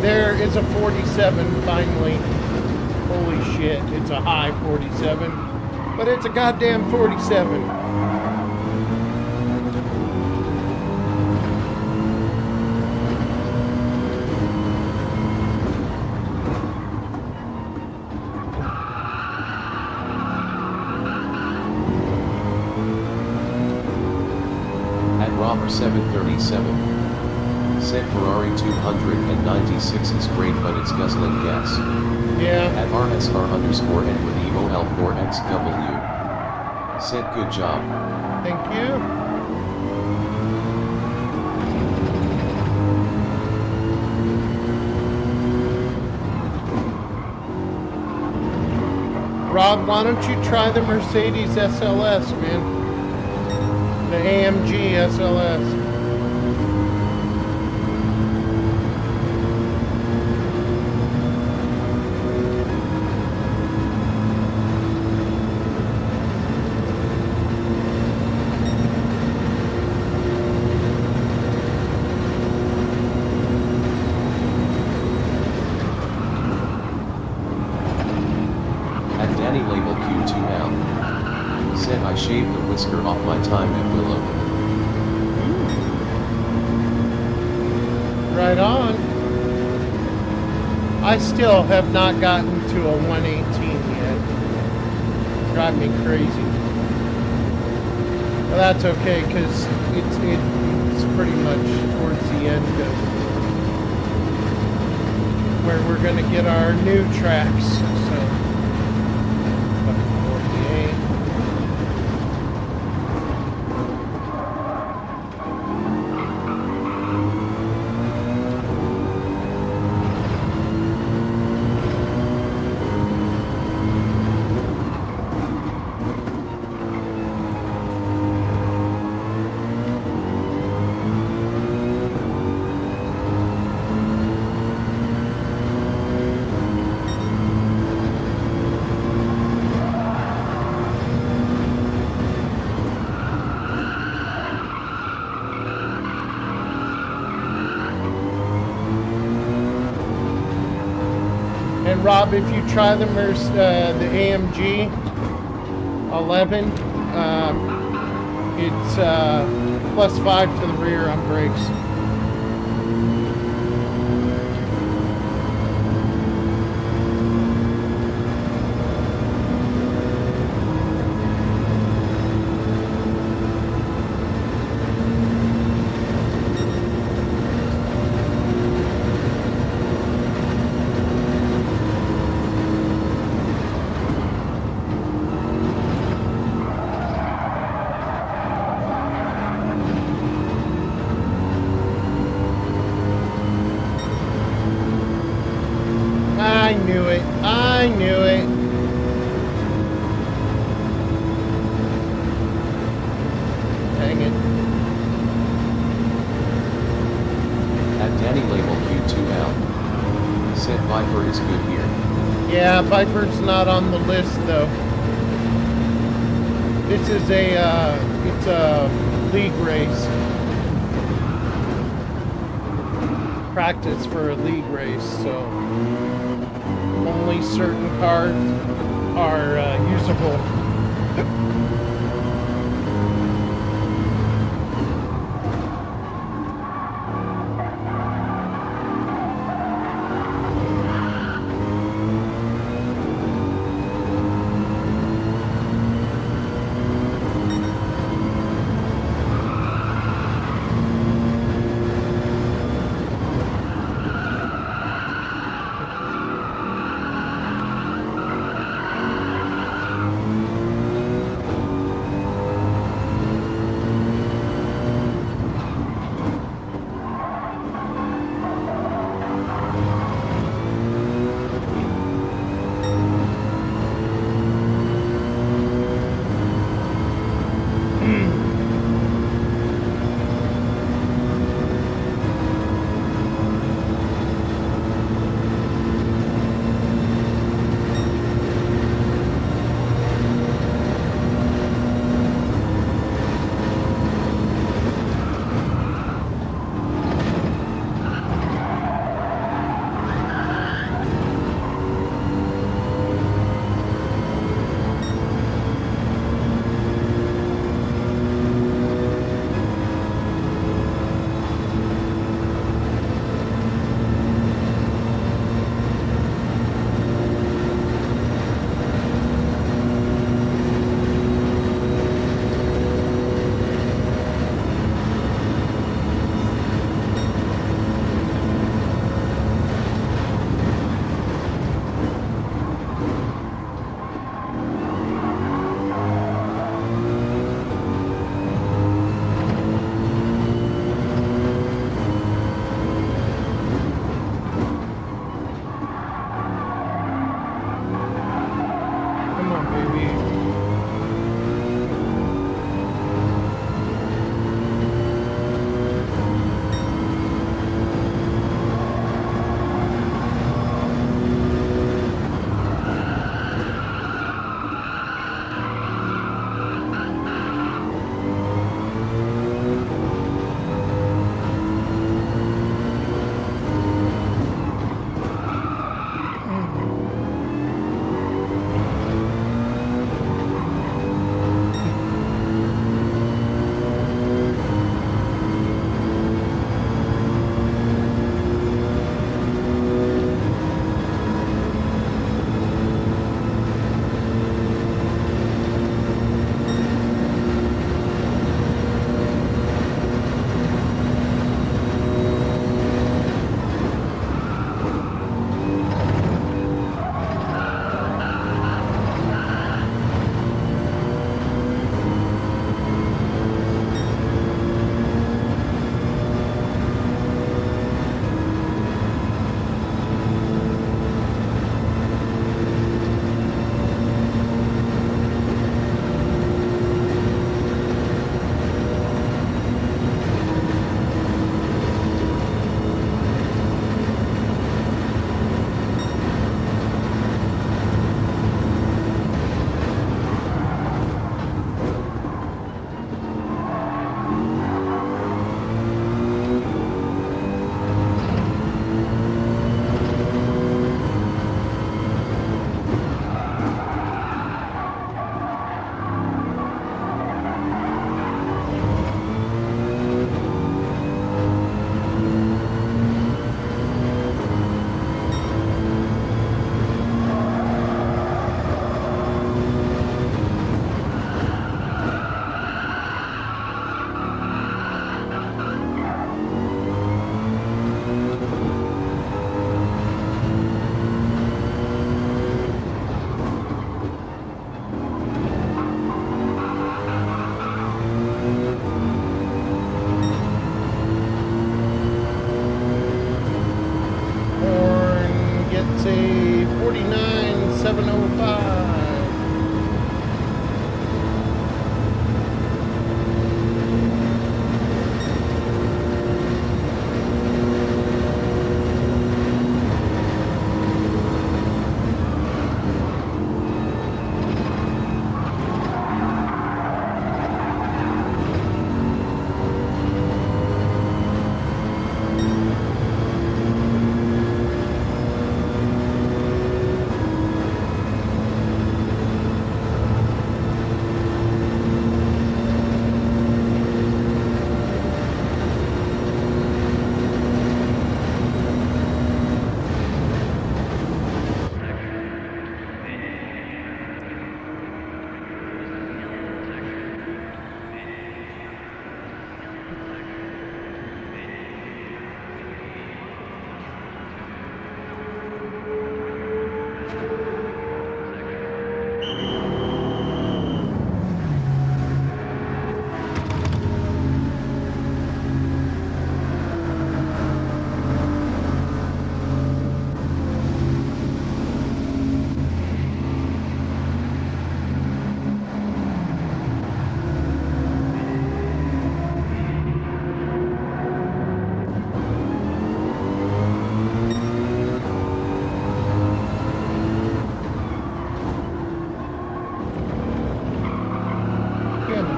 There is a 47 finally. Holy shit, it's a high 47, but it's a goddamn 47. At Robber 737. Said Ferrari 296 is great but it's guzzling gas. Yeah. At RSR_N with Evo L4XW. Said good job. Thank you. Rob, why don't you try the Mercedes SLS, man? The AMG SLS. I shaved the whisker off my time at Willow. Right on. I still have not gotten to a 118 yet. Drive me crazy. Well, that's okay, because it's pretty much towards the end of where we're going to get our new tracks. So. And Rob, if you try the AMG 11, it's +5 to the rear on brakes. I knew it. I knew it. Dang it. At Danny Label Q2L. Said Viper is good here. Yeah, Viper's not on the list though. This is it's a league race. Practice for a league race, so only certain cars are usable.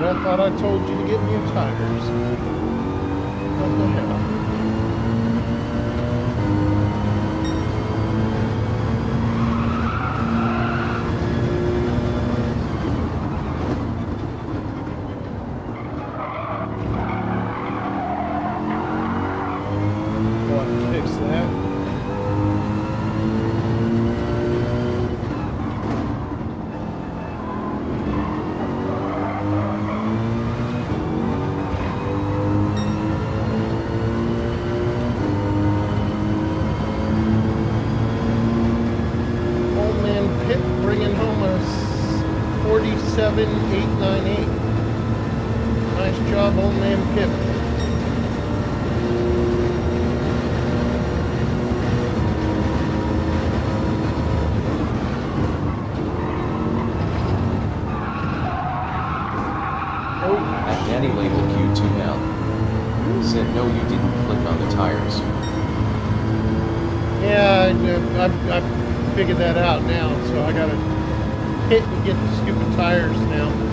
I thought I told you to get new tires. What the hell? What, fix that? Bringing home a 47898. Nice job, old man Pip. No, you didn't click on the tires. Yeah, I figured that out now, so I gotta hit and get the stupid tires now.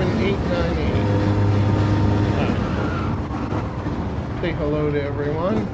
7898. Say hello to everyone.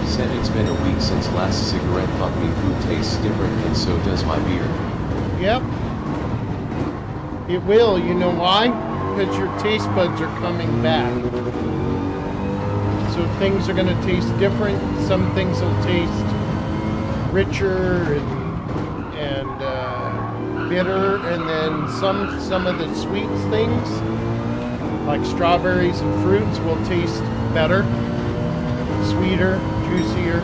Said it's been a week since last cigarette. Fuck me, food tastes different and so does my beer. Yep. It will, you know why? Because your taste buds are coming back. So things are going to taste different. Some things will taste richer and bitter, and then some of the sweet things, like strawberries and fruits, will taste better, sweeter, juicier.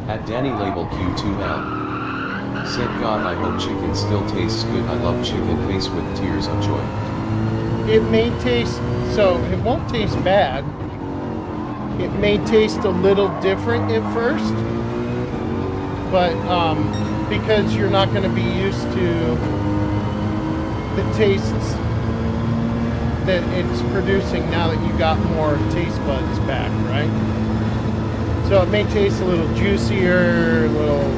At Danny Label Q2L. Said God, I hope chicken still tastes good. I love chicken face with tears of joy. It may taste, so it won't taste bad. It may taste a little different at first, but because you're not going to be used to the tastes that it's producing now that you got more taste buds back, right? So it may taste a little juicier, a little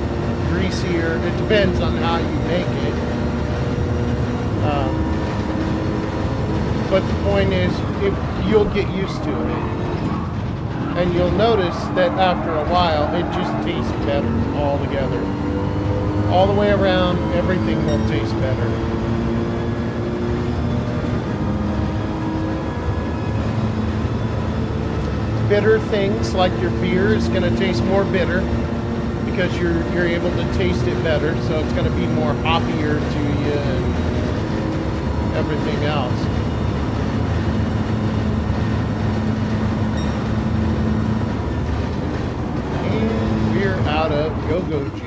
greasier. It depends on how you make it. But the point is, you'll get used to it. And you'll notice that after a while, it just tastes better altogether. All the way around, everything will taste better. Bitter things like your beer is going to taste more bitter because you're able to taste it better, so it's going to be more hoppier to you and everything else. And we're out of go-go juice.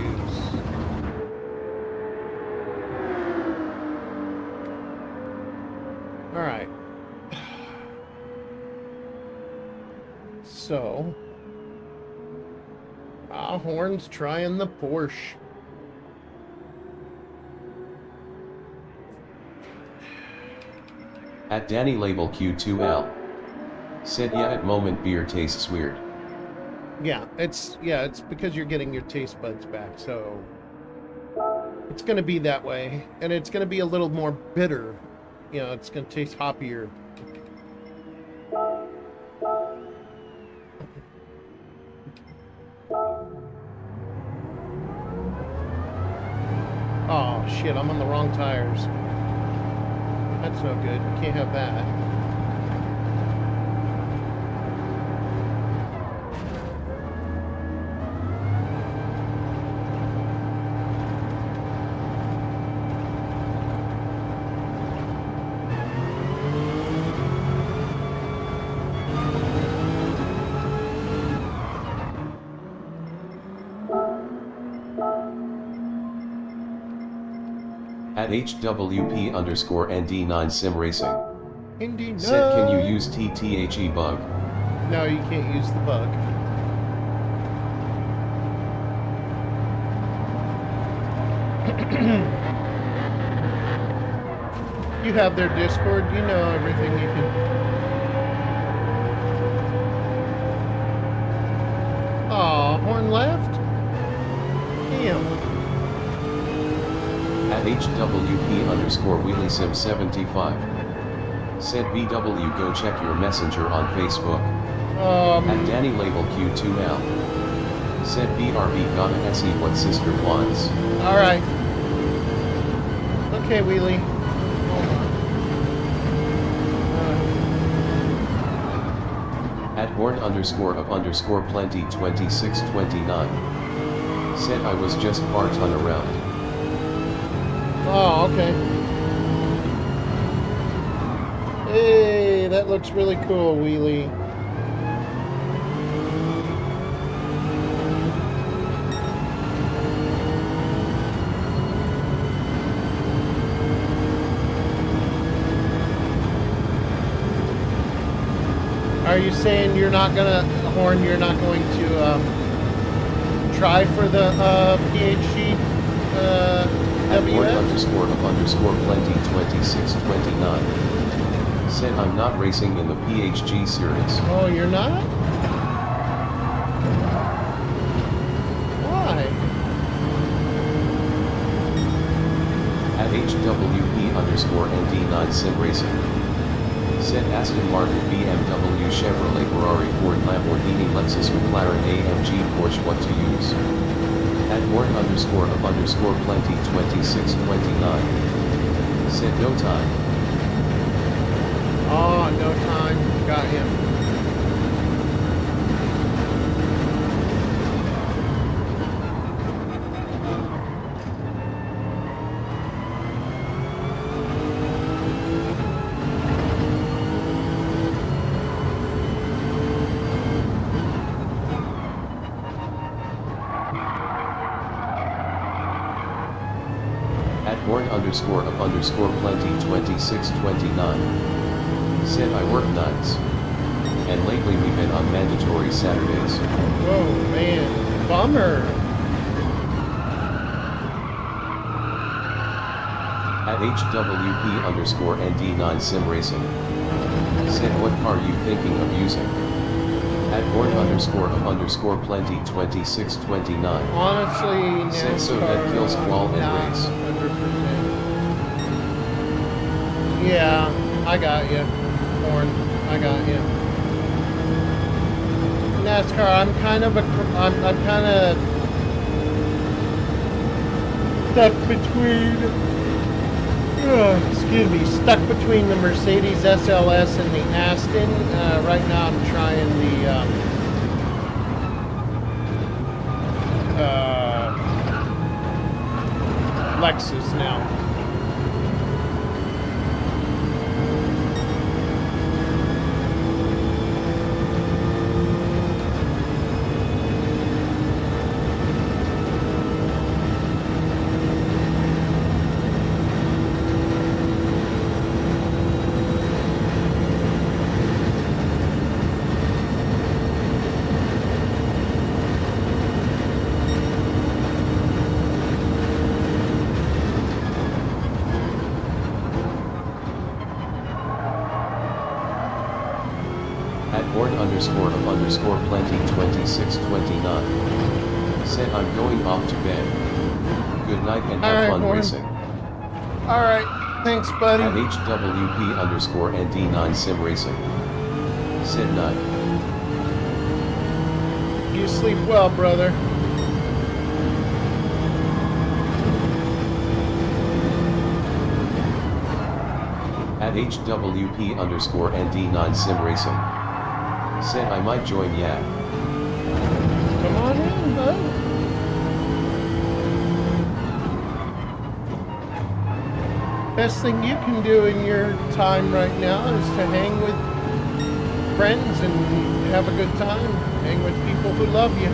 All right. So, Horn's trying the Porsche. At Danny Label Q2L. Said yeah, at moment beer tastes weird. Yeah, it's because you're getting your taste buds back, so it's going to be that way, and it's going to be a little more bitter. You know, it's going to taste hoppier. Oh shit, I'm on the wrong tires. That's no good. Can't have that. At HWP_ND9 Sim Racing. Indy, Said can you use TTHE bug? No, you can't use the bug. You have their Discord, you know everything you can. Aw, Horn left? Damn. At HWP_WheelieSim75. Said BW go check your messenger on Facebook. At Danny Label Q2L. Said BRB gotta see what sister wants. Alright. Okay, Wheelie. At Horn_of_plenty2629. Said I was just part-ton around. Oh, okay. Hey, that looks really cool, Wheelie. Are you saying you're not gonna, Horn, you're not going to try for the PhD At WS? Horn_of_plenty2629. Said I'm not racing in the PHG series. Oh, you're not? Why? At HWP_ND9 Sim Racing. Said Aston Martin, BMW, Chevrolet, Ferrari, Ford, Lamborghini, Lexus, McLaren, AMG, Porsche, what to use. At Horn_of_plenty2629. Said no time. Oh, no time. Got him. At Horn_of_plenty2629. Said I work nights. And lately we've been on mandatory Saturdays. Whoa, man. Bummer. At HWP_ND9 Sim Racing. Said what car you thinking of using? At Horn_of_plenty2629. Honestly, Said so that kills qual and not race. 100%. Yeah, I got you. Horn, I got you. NASCAR. I'm kind of stuck between. Excuse me, stuck between the Mercedes SLS and the Aston. Right now, I'm trying the Lexus now. _of_plenty 2629 said I'm going off to bed. Good night and have fun racing. Alright, thanks buddy. At HWP_ND9 Sim Racing said night. You sleep well, brother. At HWP_ND9 Sim Racing said I might join ya. Come on in, bud. Best thing you can do in your time right now is to hang with friends and have a good time. Hang with people who love you.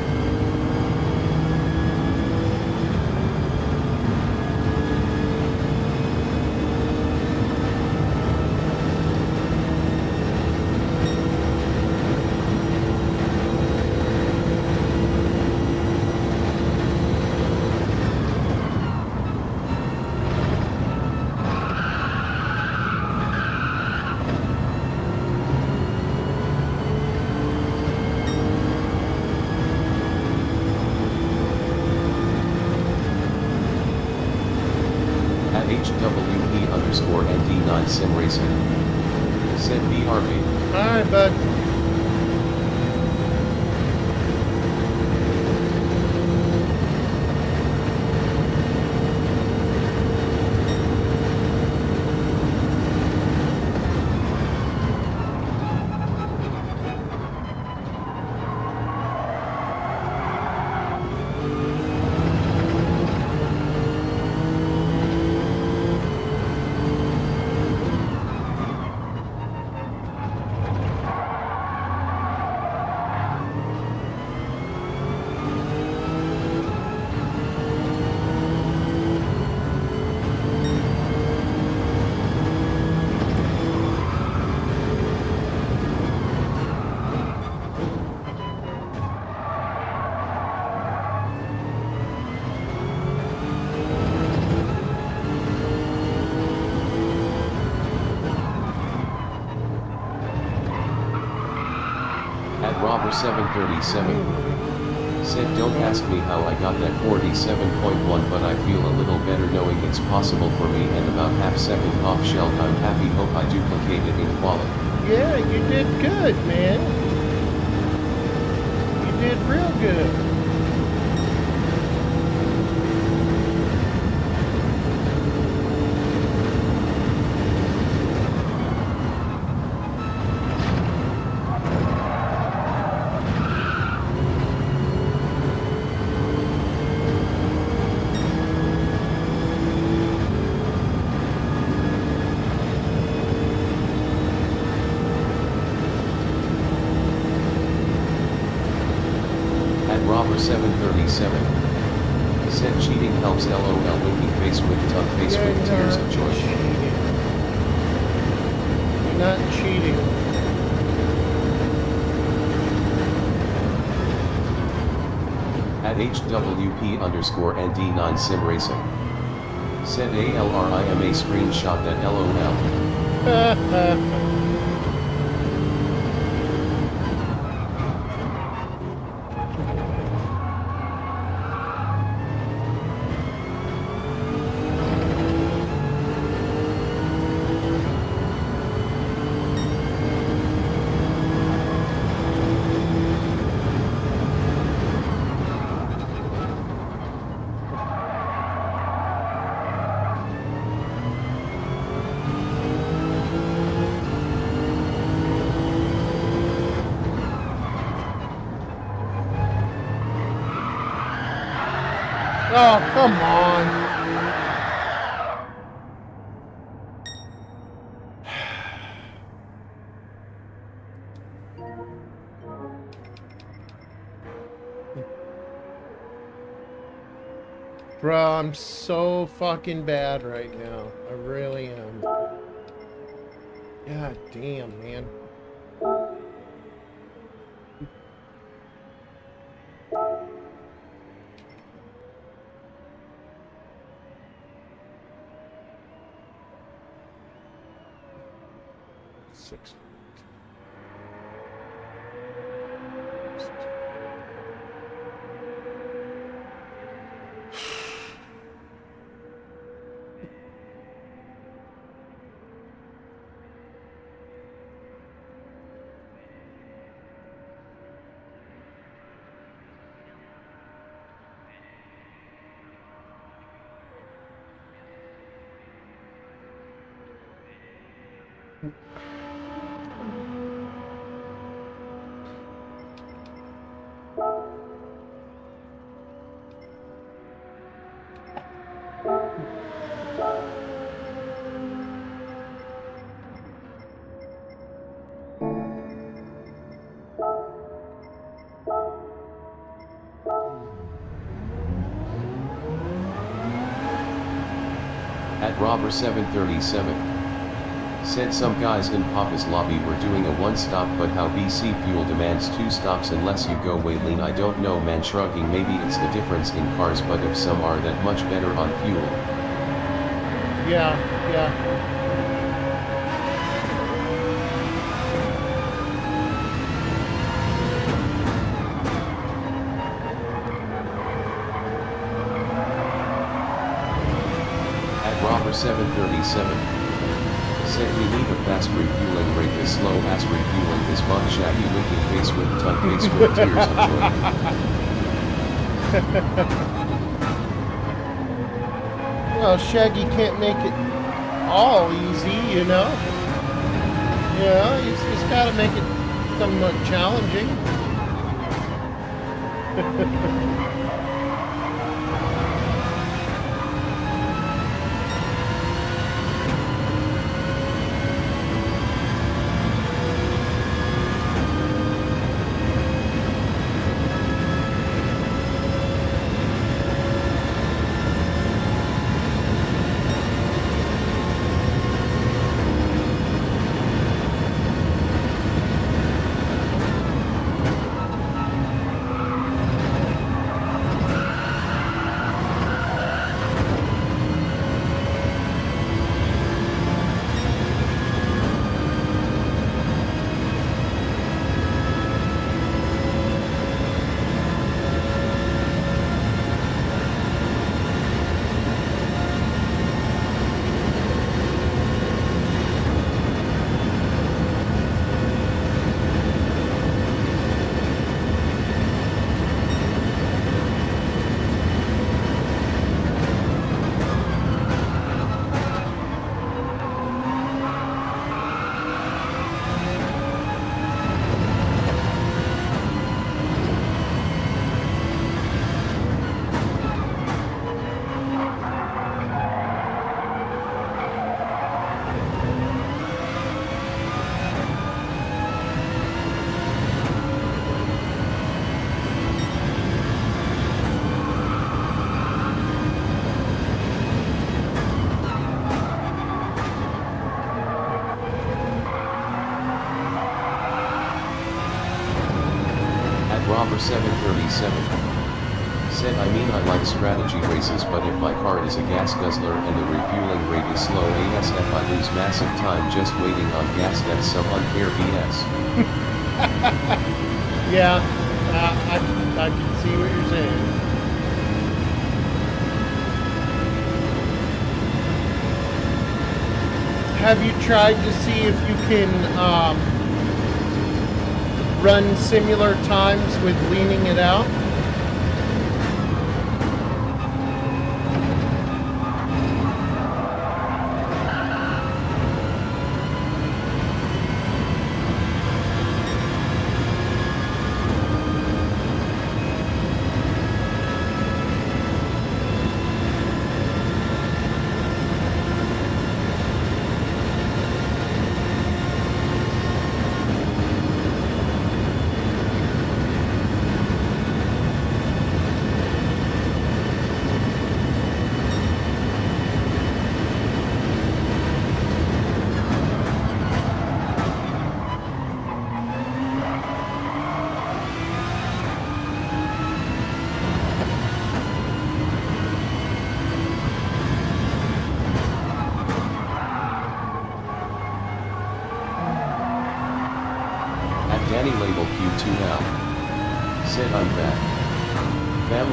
HWP_ND9 Sim Racing said BRB. Alright, bud. Robber 737 said don't ask me how I got that 47.1 but I feel a little better knowing it's possible for me and about half second off shell I'm happy hope I duplicate it in quality. Yeah, you did good, man. You did real good. Robber 737 said cheating helps LOL winky face with tongue face with tears of joy. You're not cheating. At HWP_ND9 Sim Racing said ALRIMA screenshot that LOL. Oh, come on. Bro, I'm so fucking bad right now. I really am. God damn, man. Six. At Robber 737. Said some guys in Papa's lobby were doing a one stop, but how BC fuel demands 2 stops unless you go way lean. I don't know, man. Shrugging, maybe it's the difference in cars, but if some are that much better on fuel. Yeah. Robber 737. Said we need a fast refueling rate. This slow ass refueling this bug. Shaggy winking face with tongue face with tears of joy. Well, Shaggy can't make it all easy, you know? Yeah, he's got to make it somewhat challenging. Robber 737. Said I mean I like strategy races, but if my car is a gas guzzler and the refueling rate is slow ASF, I lose massive time just waiting on gas. That's some unfair BS. Yeah, I can see what you're saying. Have you tried to see if you can run similar times with leaning it out?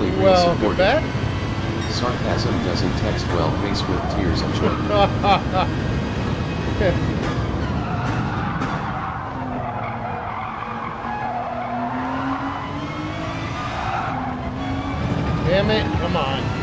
Family race Well, supported. bad. Sarcasm doesn't text well, face with tears of joy. Damn it, come on.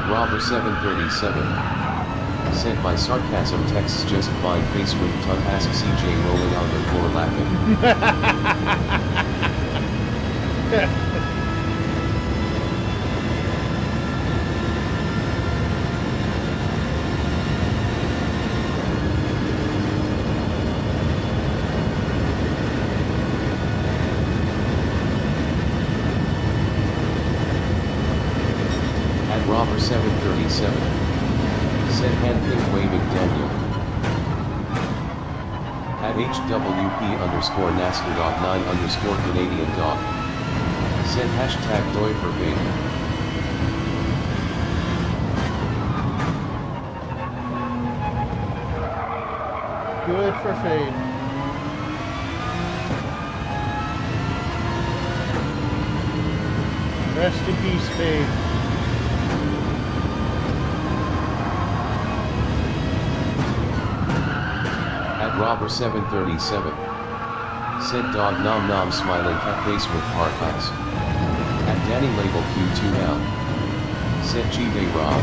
Robber 737 sent my sarcasm texts just fine, face with tongue, ask CJ rolling on the floor laughing. Robber 737 said handpick waving Daniel. At HWP_NASCAR.9_Canadian dog said hashtag doi for baby. Good for Fade. Rest in peace, Fade. Robber 737 said dog nom nom smiling cat face with heart eyes. At Danny label Q2 now said G-Day Rob.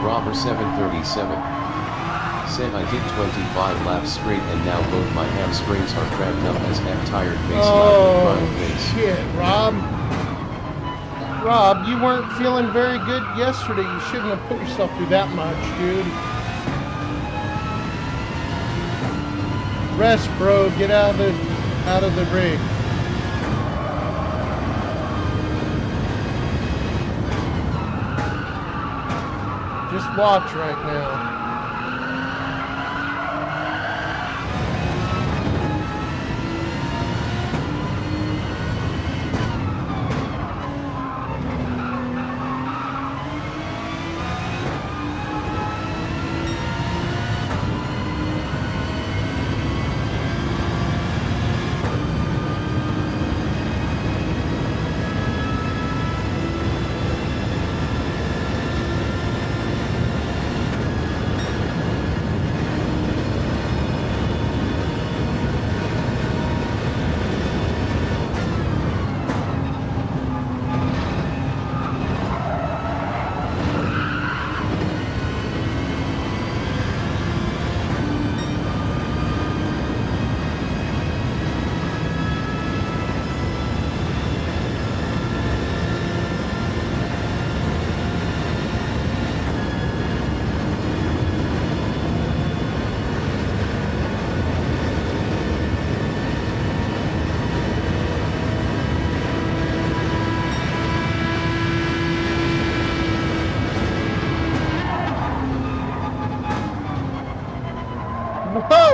Robber 737 said I did 25 laps straight and now both my hamstrings are cramped up as F tired face crying face. Shit, Rob. Rob, you weren't feeling very good yesterday. You shouldn't have put yourself through that much, dude. Rest, bro. Get out of the rig. Just watch right now.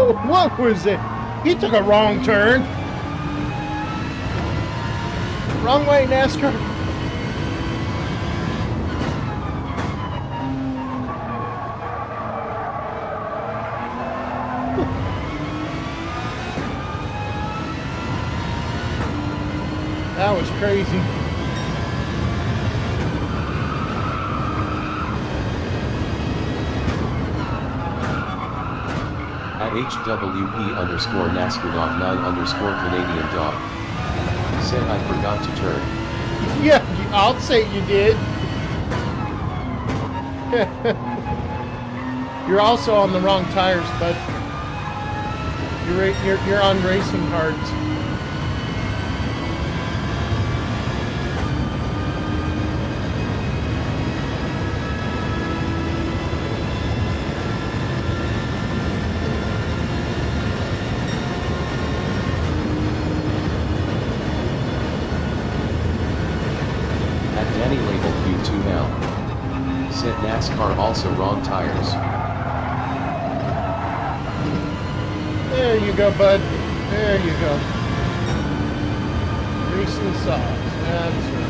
What was it? He took a wrong turn. Wrong way, NASCAR. That was crazy. At HWP_NASCAR.9_Canadian dog. Said I forgot to turn. Yeah, I'll say you did. You're also on the wrong tires, bud. You're on racing cards. Said NASCAR also wrong tires. There you go, bud. There you go. Racing sauce. That's right.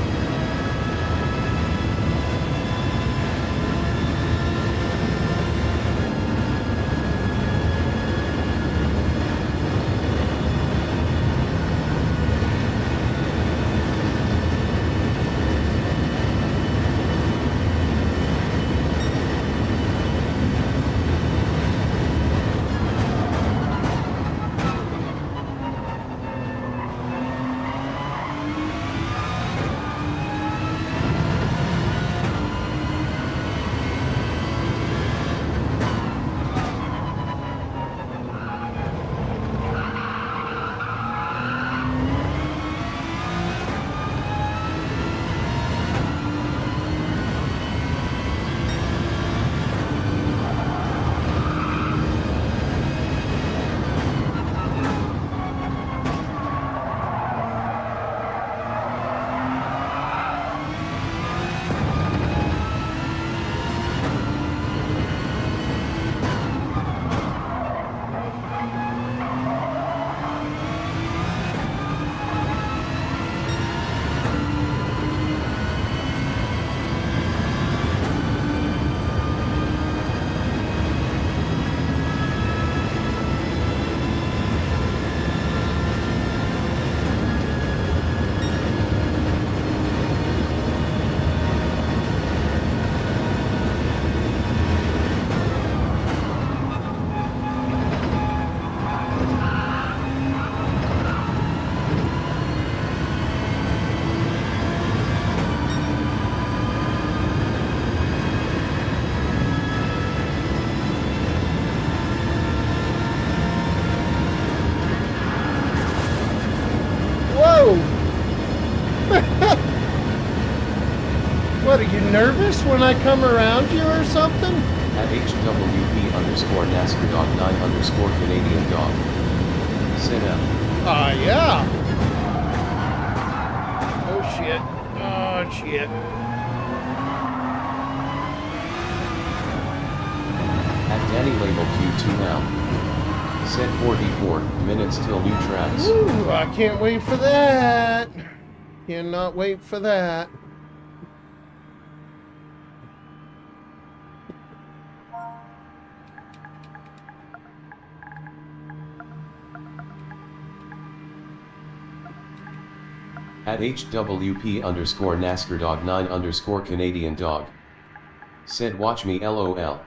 What, are you nervous when I come around you or something? At HWP_NASCAR.9_Canadian dog. Sit up. Ah, yeah. Oh, shit. Oh, shit. At Danny Label Q2 now. Set 44 minutes till new tracks. Ooh, I can't wait for that. Cannot wait for that. At HWP_NASCAR.9_Canadian dog. Said watch me LOL.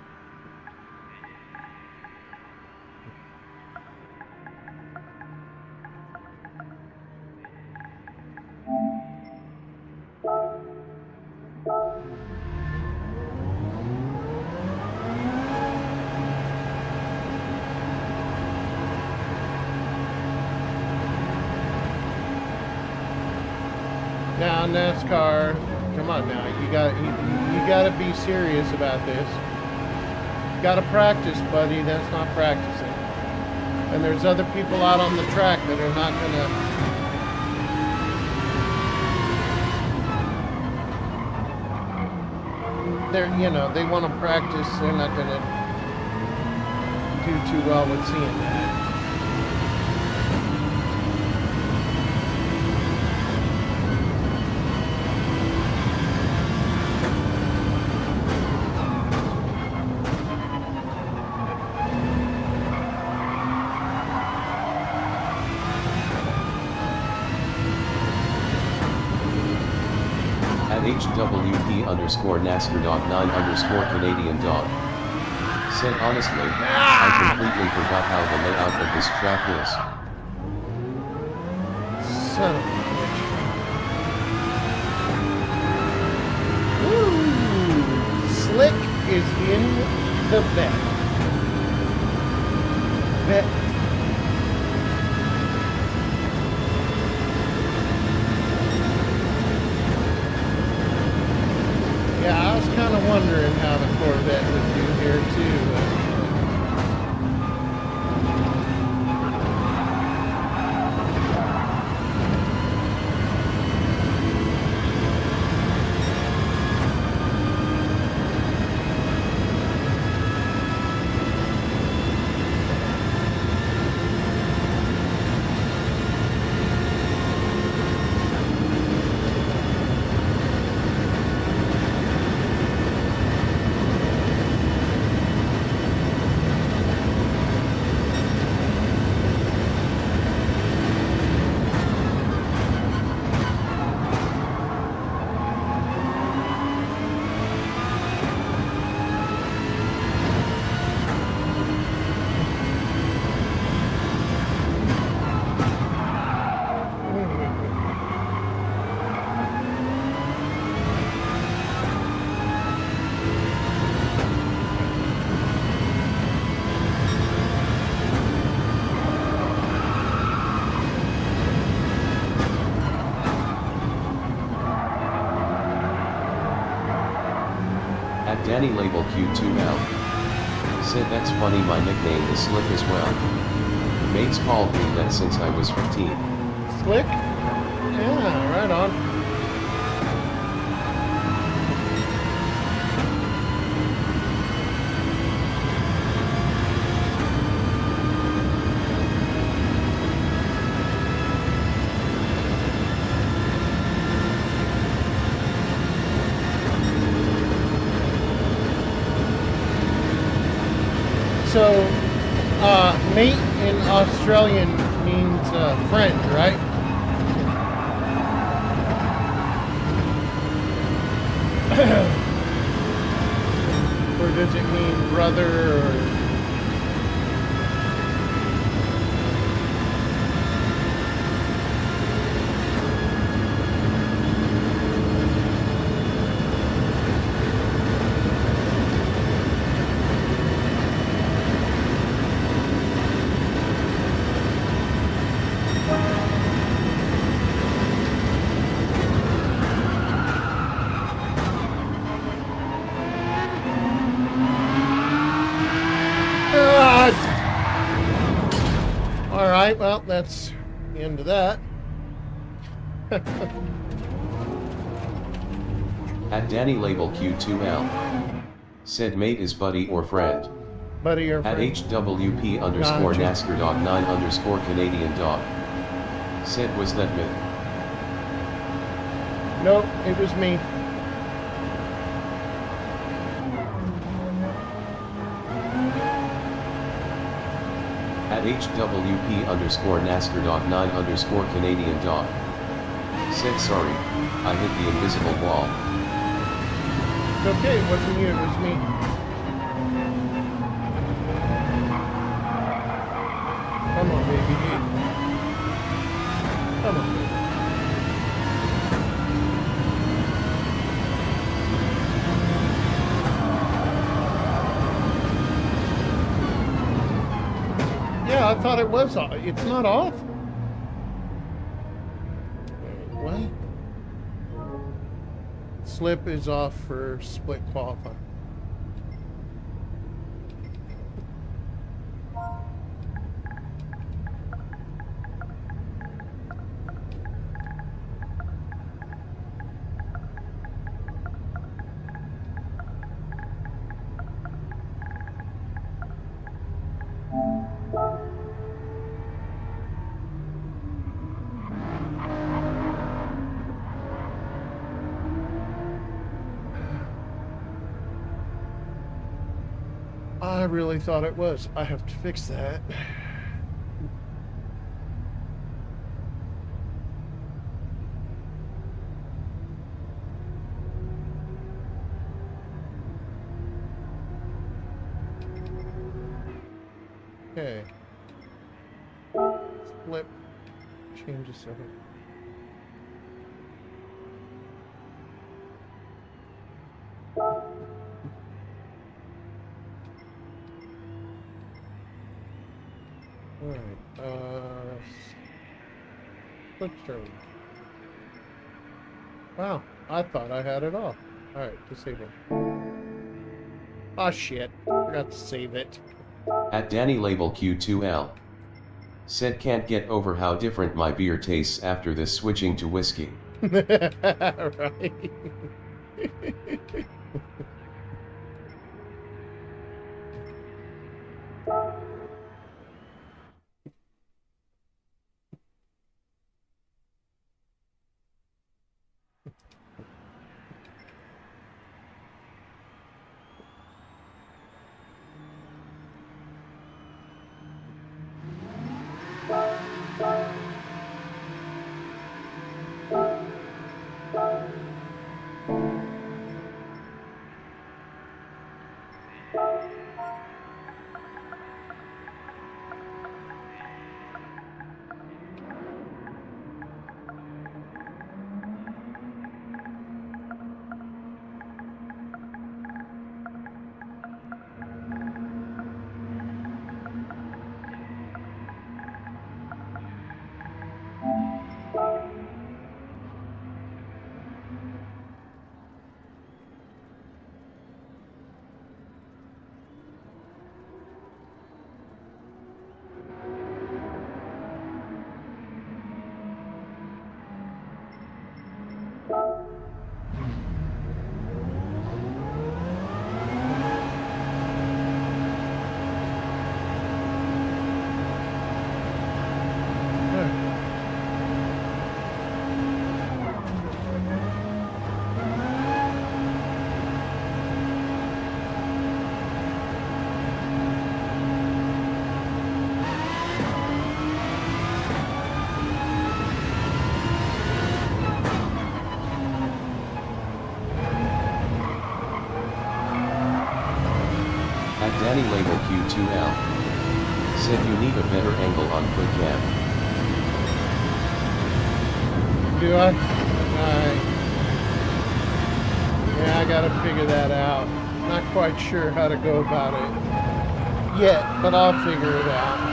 Now, NASCAR, come on now. You got to be serious about this. You got to practice, buddy. That's not practicing. And there's other people out on the track that are not gonna. They want to practice. They're not gonna. do too well with seeing that. HWP underscore NASCAR dog 9 underscore Canadian dog. Said honestly, I completely forgot how the layout of this track is. Son of a bitch. Woo! Slick is in the vet. Yeah, I was kind of wondering how the Corvette would do here too. Danny Label Q2L. Said that's funny, my nickname is Slick as well. Mates called me that since I was 15. Slick? Yeah, right on. So, mate in Australian means friend, right? Or does it mean brother or... Alright, well, that's the end of that. At Danny Label Q2L. Said mate is buddy or friend. Buddy or friend. At HWP underscore NASCAR dog 9 underscore Canadian dog. Said was that myth? Nope, it was me. At HWP underscore NASCAR dog 9 underscore Canadian dog. Said sorry, I hit the invisible wall. It's okay, it wasn't you, it was me. Come on, baby. Come on. Yeah, I thought it was off. It's not off? What? Slip is off for split qualifying. I really thought it was. I have to fix that. Okay. Flip. Change a second. Alright, quick turn. Wow, I thought I had it all. Alright, disable. Oh shit, forgot to save it. At Danny Label Q2L. Said can't get over how different my beer tastes after this switching to whiskey. Right. Danny Label Q2L. Said you need a better angle on foot cam. Do I? Alright. Yeah, I gotta figure that out. Not quite sure how to go about it yet, but I'll figure it out.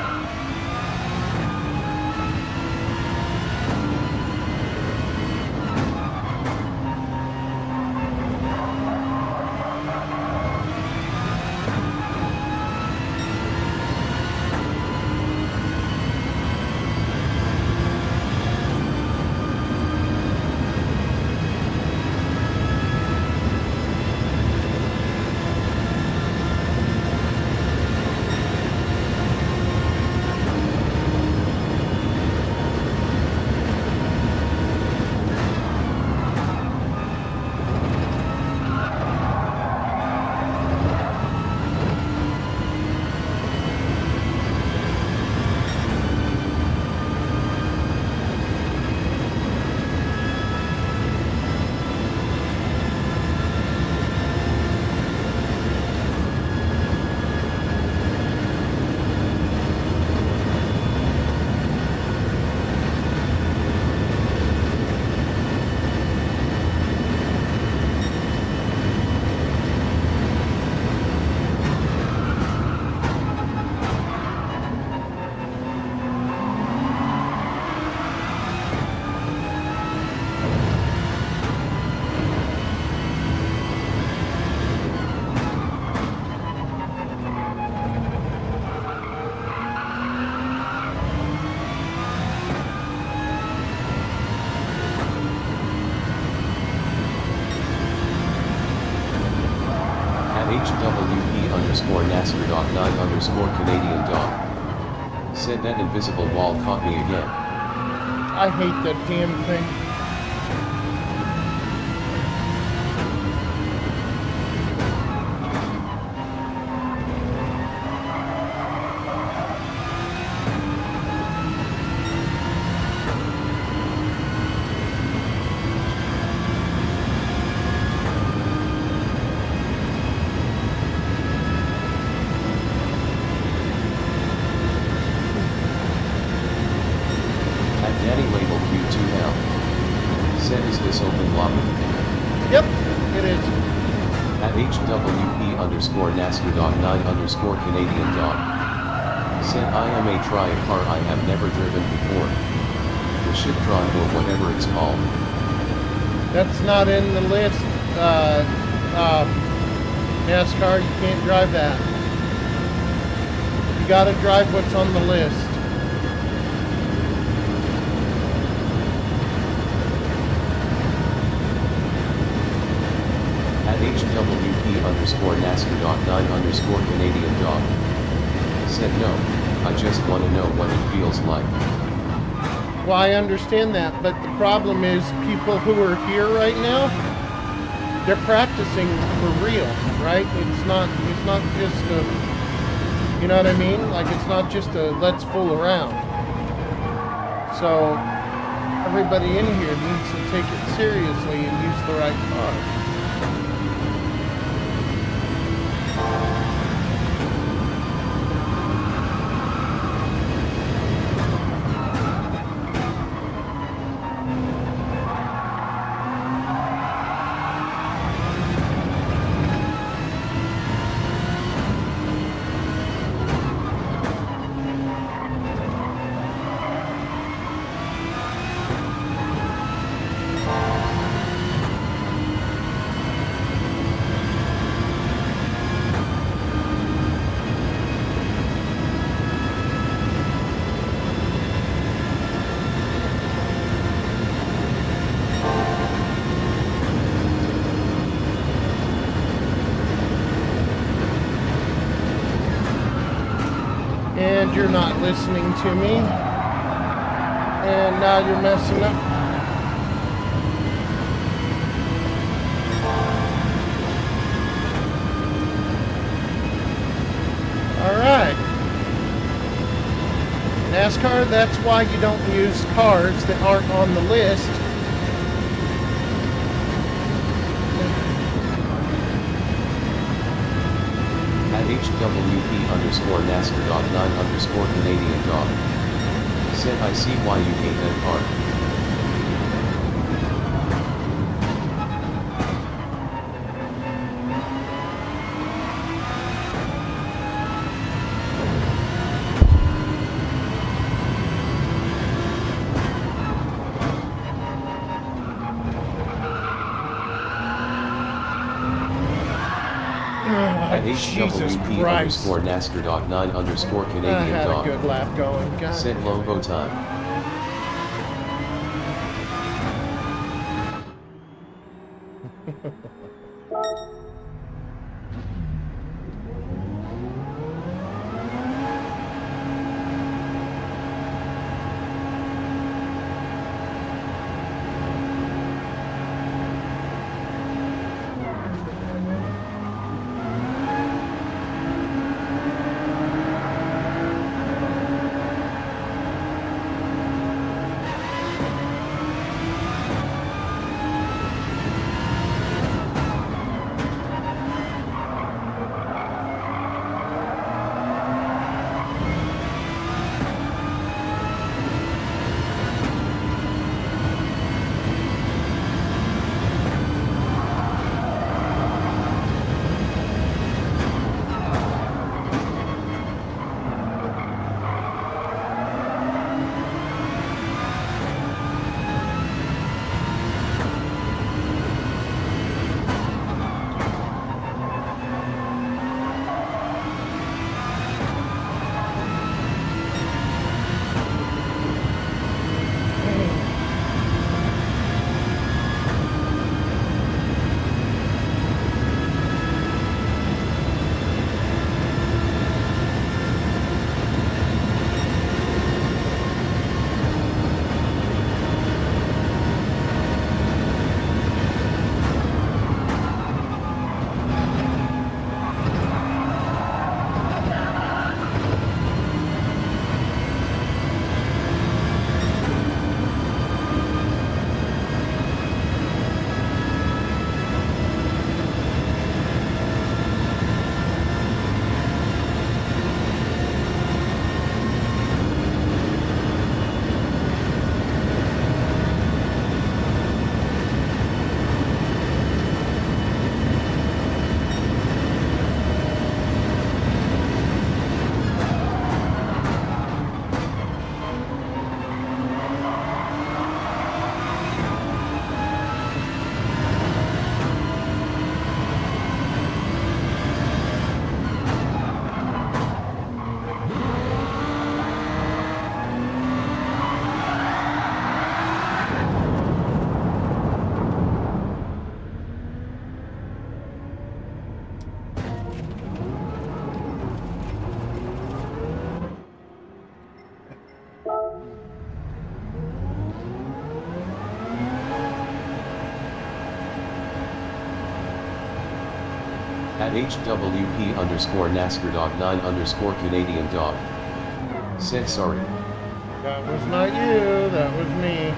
HWP_NASCAR.9_Canadian dog. Said that invisible wall caught me again. I hate that damn thing. HWP underscore NASCAR dog 9 underscore Canadian dog. Said I am a try a car I have never driven before. The Shiptron or whatever it's called. That's not in the list. NASCAR, you can't drive that. You gotta drive what's on the list. HWP underscore NASCAR dog 9 underscore Canadian dog. Said no, I just want to know what it feels like. Well, I understand that, but the problem is people who are here right now, they're practicing for real, right? It's not just a, you know what I mean? Like, it's not just a let's fool around. So everybody in here needs to take it seriously and use the right car. And you're not listening to me. And now you're messing up. Alright. NASCAR, that's why you don't use cars that aren't on the list. HWP underscore NASCAR dog 9 underscore Canadian dog. Said I see why you hate that car. HWP underscore NASCAR dog 9 underscore Canadian I had dog. A good lap going. God. Said logo time. At HWP underscore NASCAR dog 9 underscore Canadian dog. Said sorry. That was not you, that was me.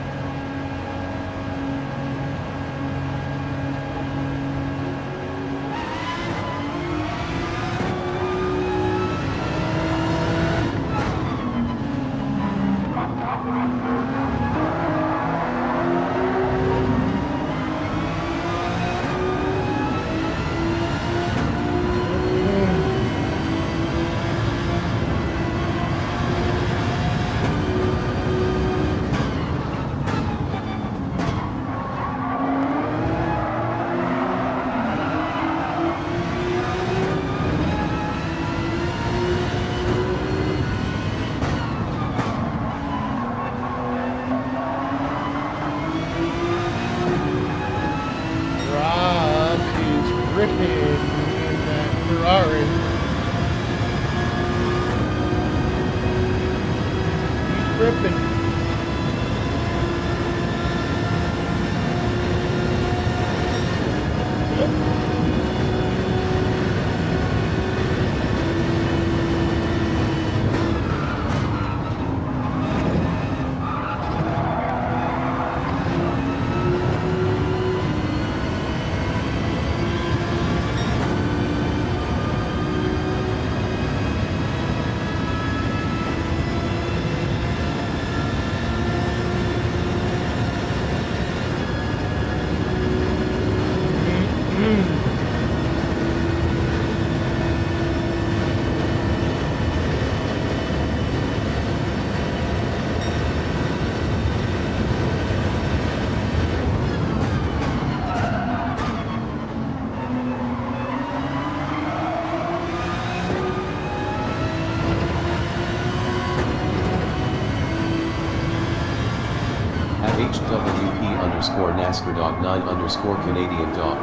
HWP underscore NASCAR dog 9 underscore Canadian dog.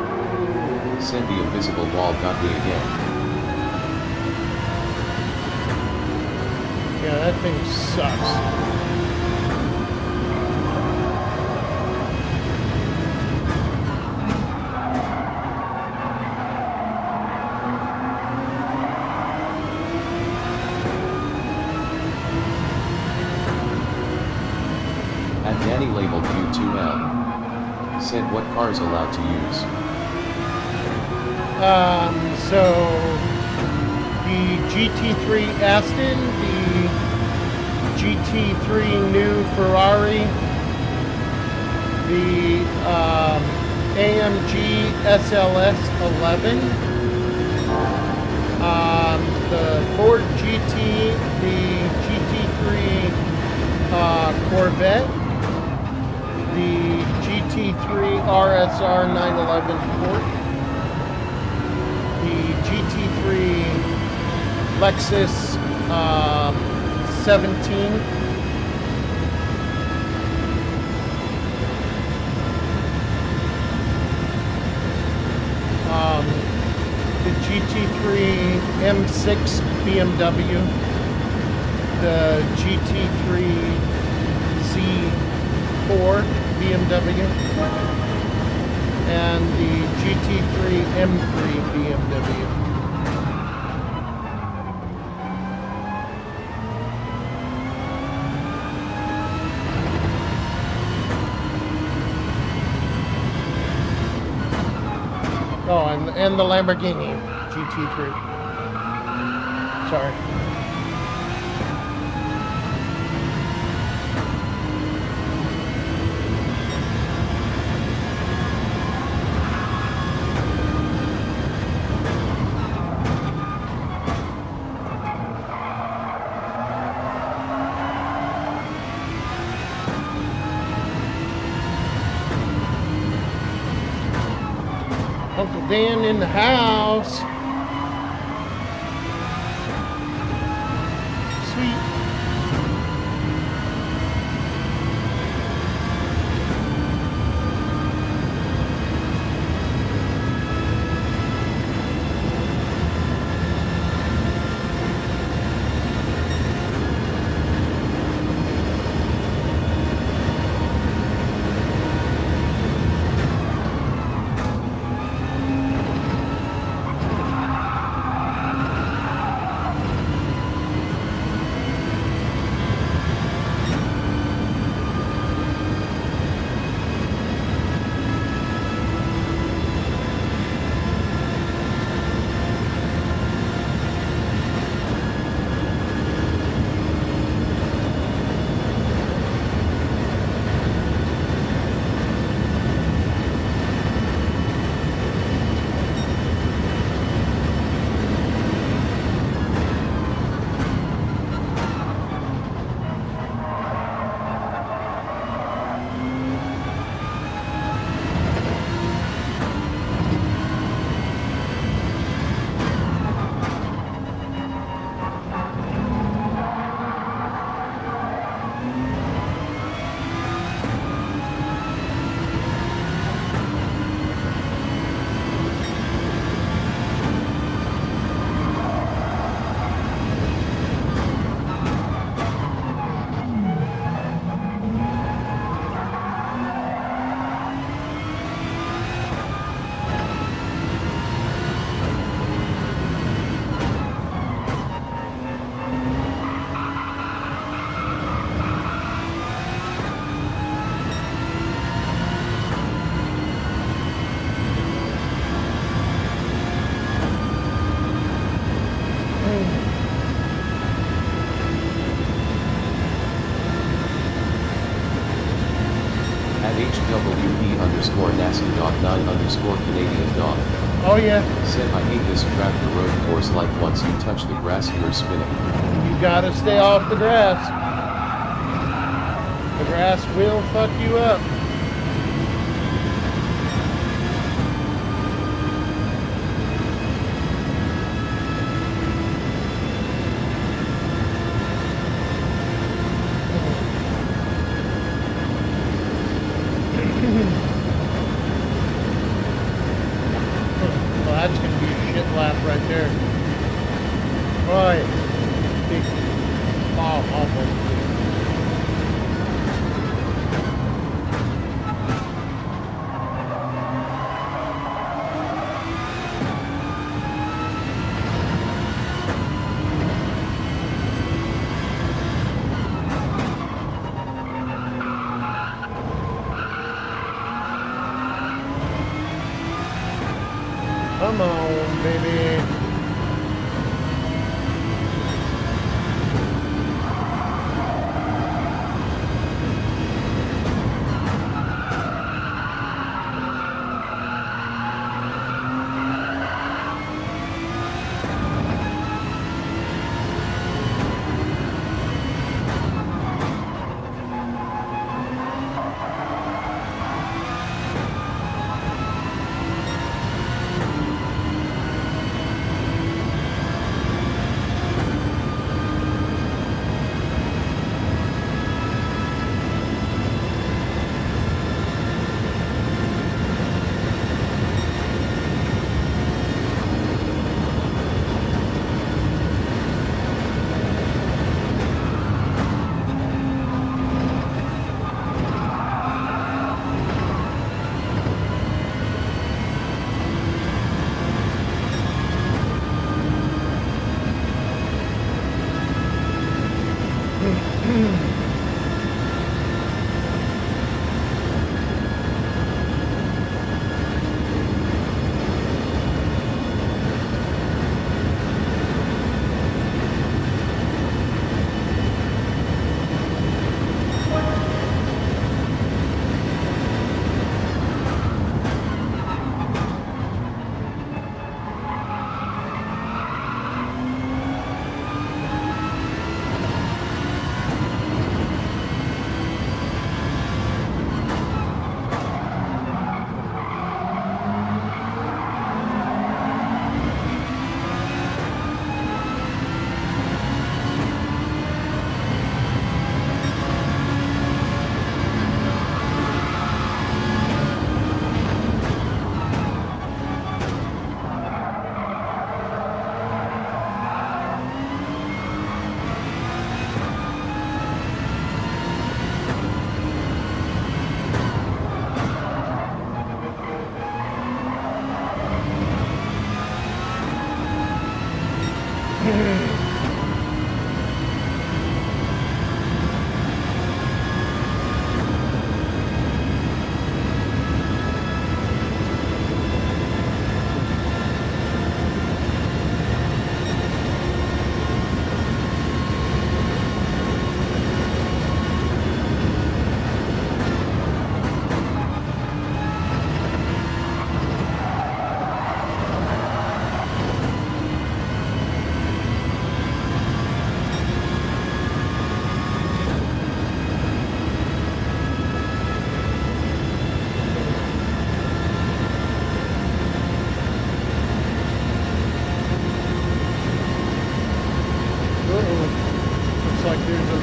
Said the invisible wall got me again. Yeah, that thing sucks. Danny labeled U2L. Said what cars allowed to use. So the GT3 Aston, the GT3 new Ferrari, the AMG SLS 11, the Ford GT, the GT3 Corvette, the GT3 RSR 911 Sport, the GT3 Lexus 17, the GT3 M6 BMW, the GT3 Z4 BMW, and the GT3 M3 BMW. Oh, and the Lamborghini GT3. Sorry. Uncle Dan in the house. Sweet. underscore nasty dog 9 underscore Canadian dog. Oh yeah. Said I hate this crap, the road course, like once you touch the grass you're spinning. You gotta stay off the grass. The grass will fuck you up. Well, that's gonna be a shit lap right there. Boy, big fall almost. Come on, baby.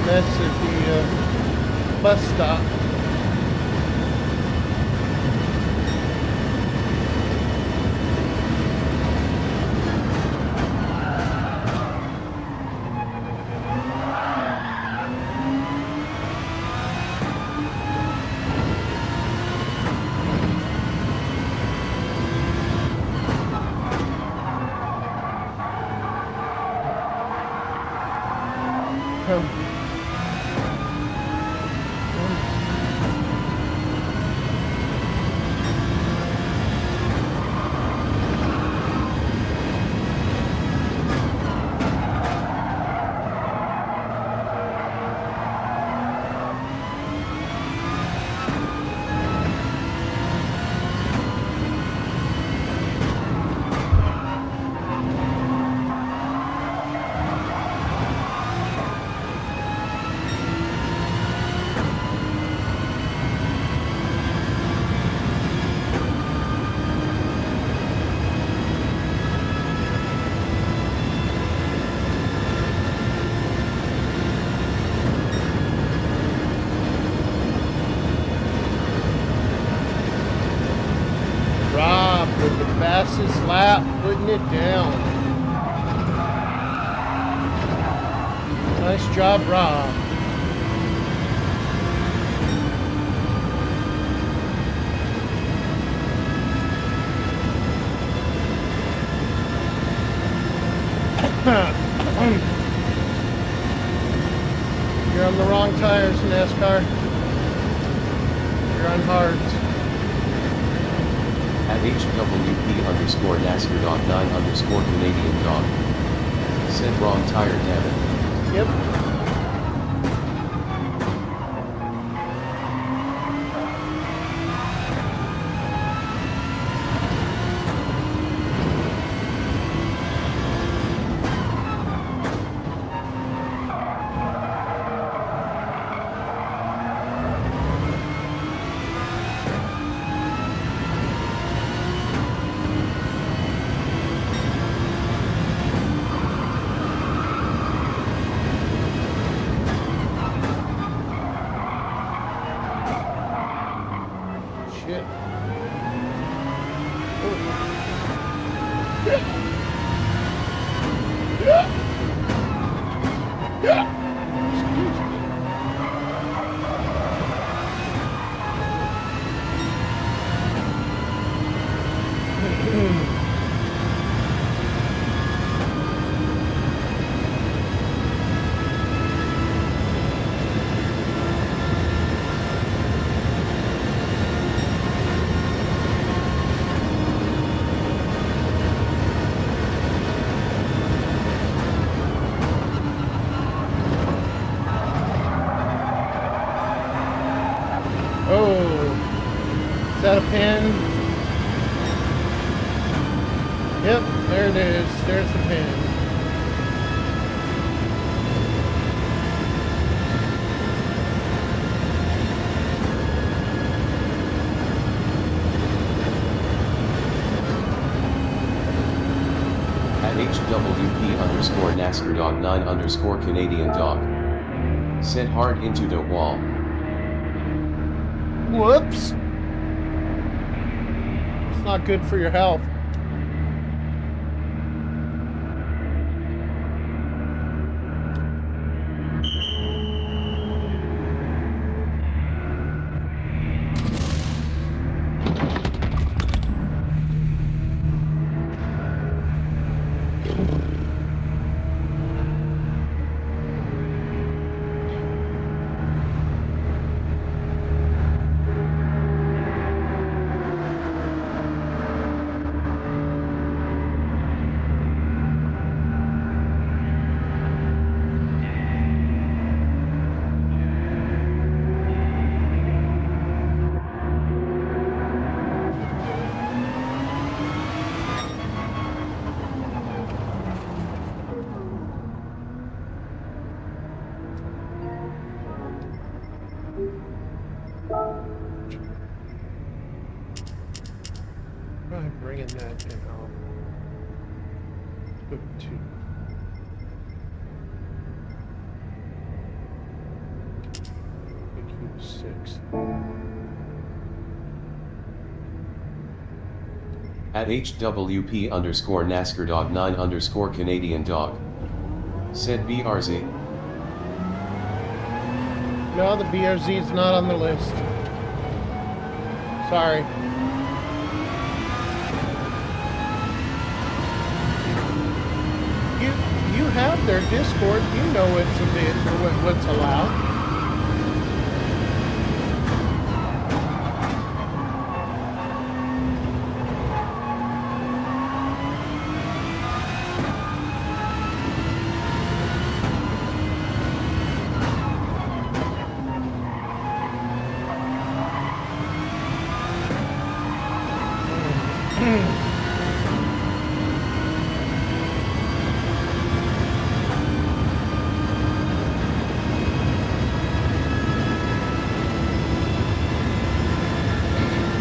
That's at the bus stop. Get down. Nice job, Rob. You're on the wrong tires, NASCAR. You're on hards. At HWP_NASCAR.9_Canadian dog. Said wrong tire, damn it. Yep. Is that a pin? Yep, there it is. There's the pin. At HWP_NASCAR.9_Canadian dog. Said hard into the wall. Whoops. It's not good for your health. Try bringing that in home. Go to 2. Make you 6. At HWP_NASCAR.9_Canadian dog. Said BRZ. No, the BRZ is not on the list. Sorry. You have their Discord. You know what's a bit or what's allowed.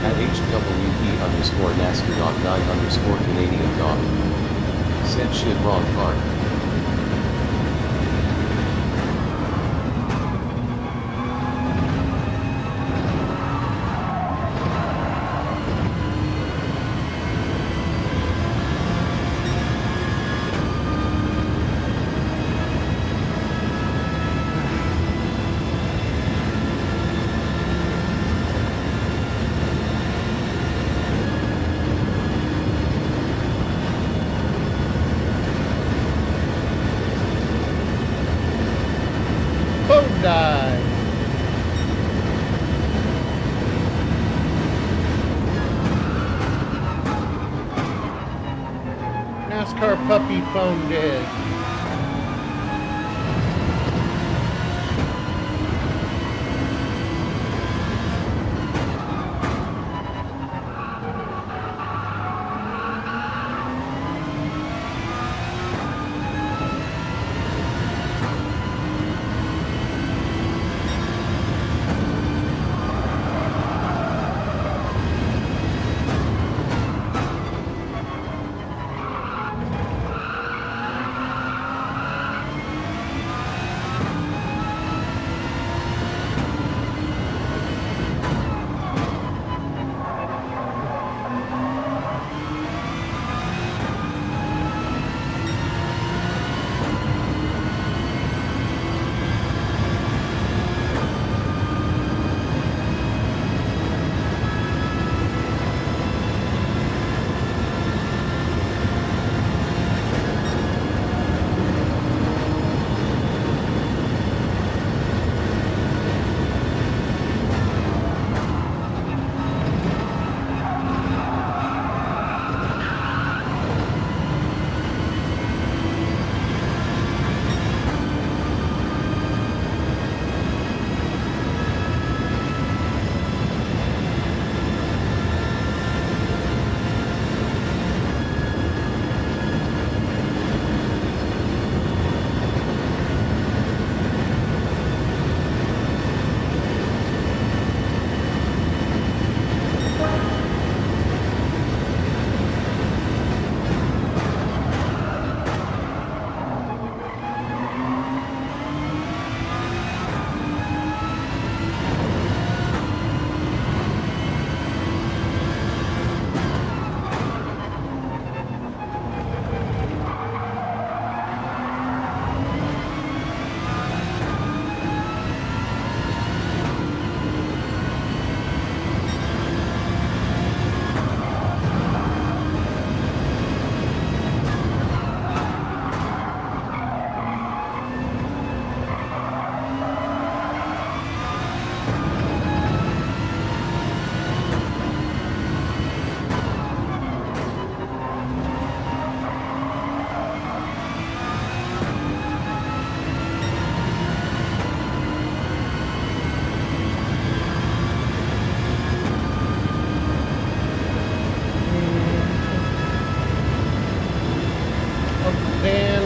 At HWP_NASCAR.9_Canadian dog. Said shit wrong card. puppy phone dead.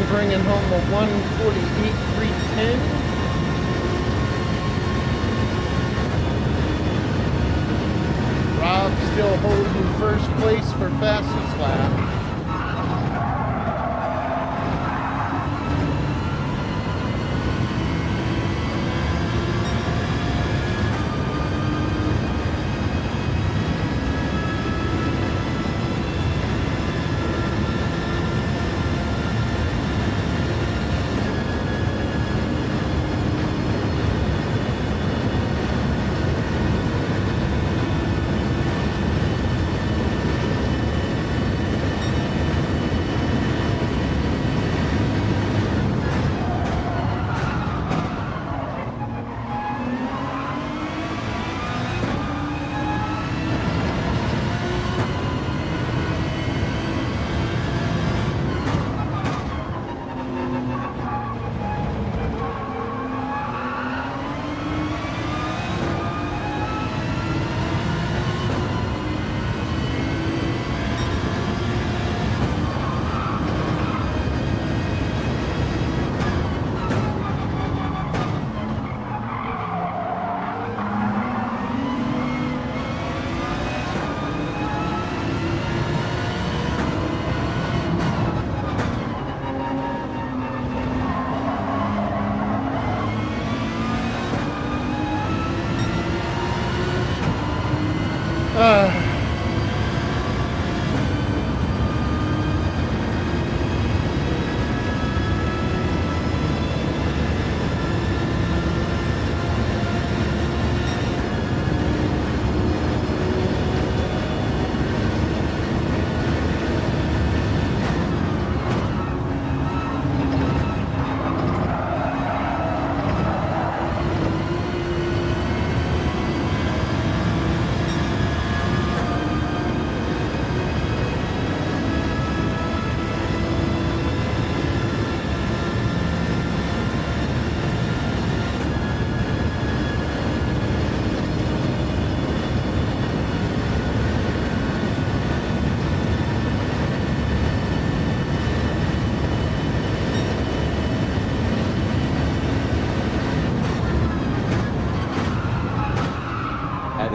Bringing home a 148.310. Rob still holding first place for fastest lap.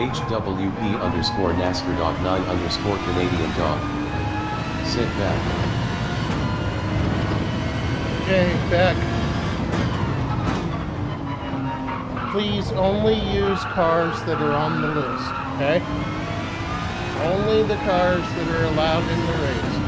HWP underscore NASCAR dog 9 underscore Canadian dog. Sit back. Okay, back. Please only use cars that are on the list, okay? Only the cars that are allowed in the race.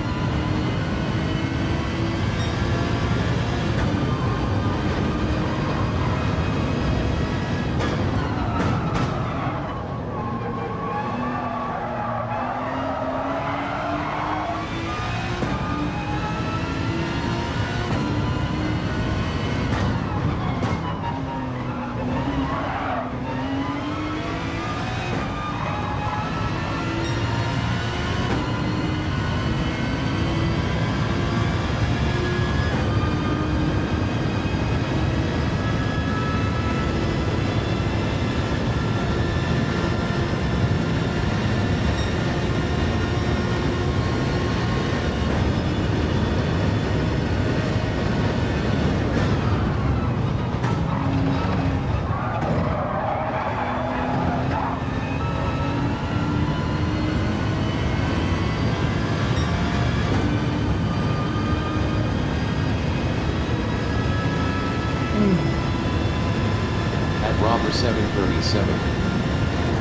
Robber 737.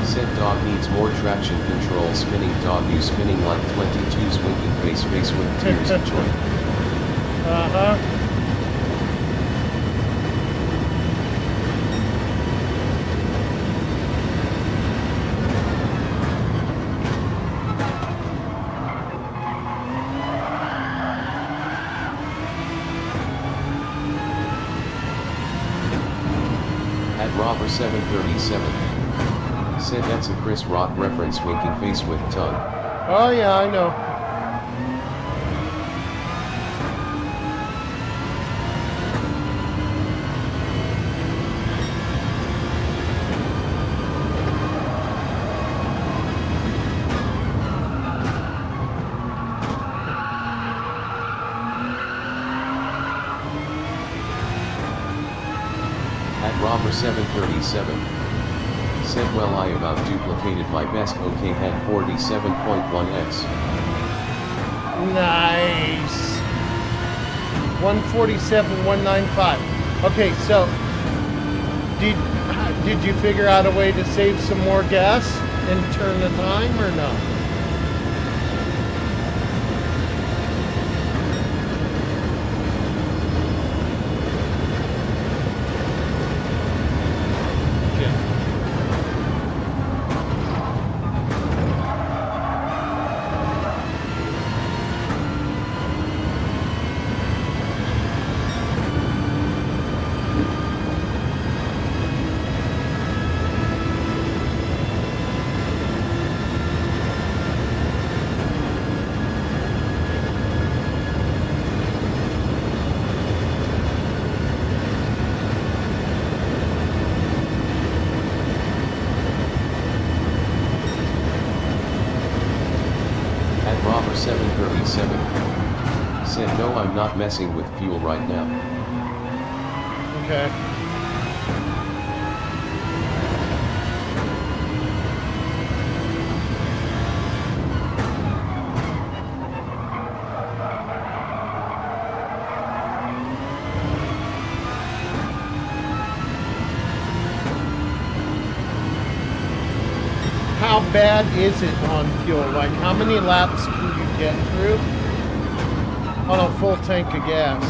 Said dog needs more traction control. Spinning dog, you spinning like 22's winking face with tears of joy. Robber 737. Said that's a Chris Rock reference, winking face with tongue. Oh yeah, I know. Robber 737. Said well I about duplicated my best OK head 47.1x. Nice. 147.195. Okay, so did you figure out a way to save some more gas and turn the time or no? Robber 737. Said no, I'm not messing with fuel right now. Okay. How bad is it on fuel? Like, how many laps can you get through on a full tank of gas?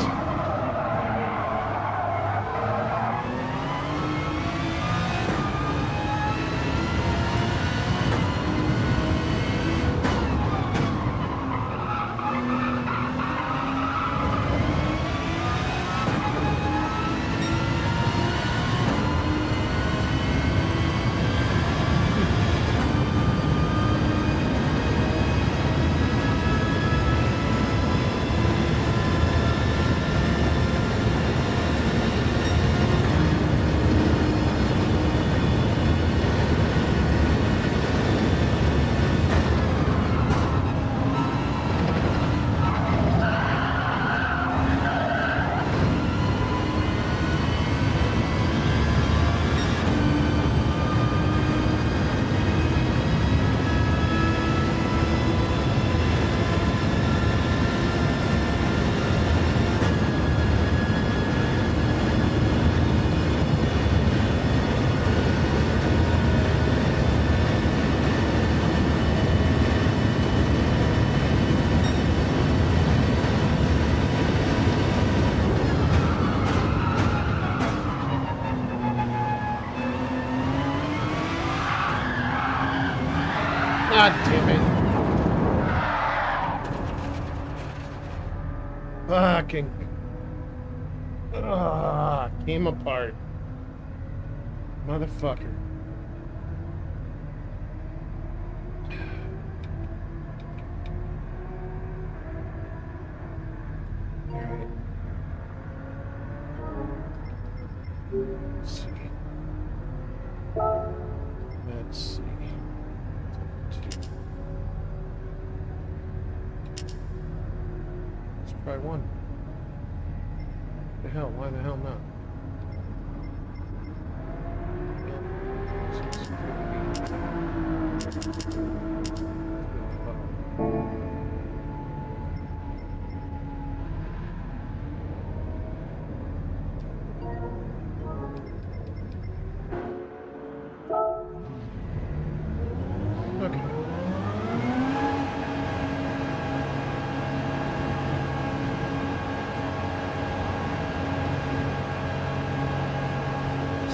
God damn it. Fucking. Came apart. Motherfucker. Alright. Let's see. Let's see. Let's try one. The hell? Why the hell not? Okay.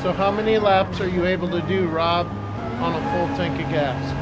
So how many laps are you able to do, Rob, on a full tank of gas?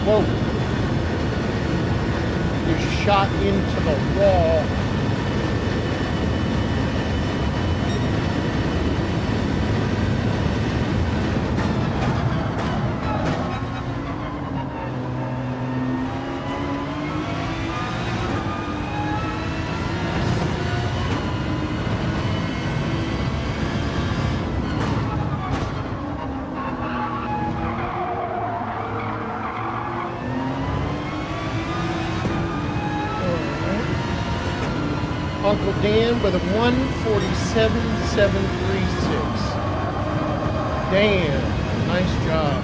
Whoa. You're shot into the wall. Uncle Dan with a 147.736. Damn, nice job.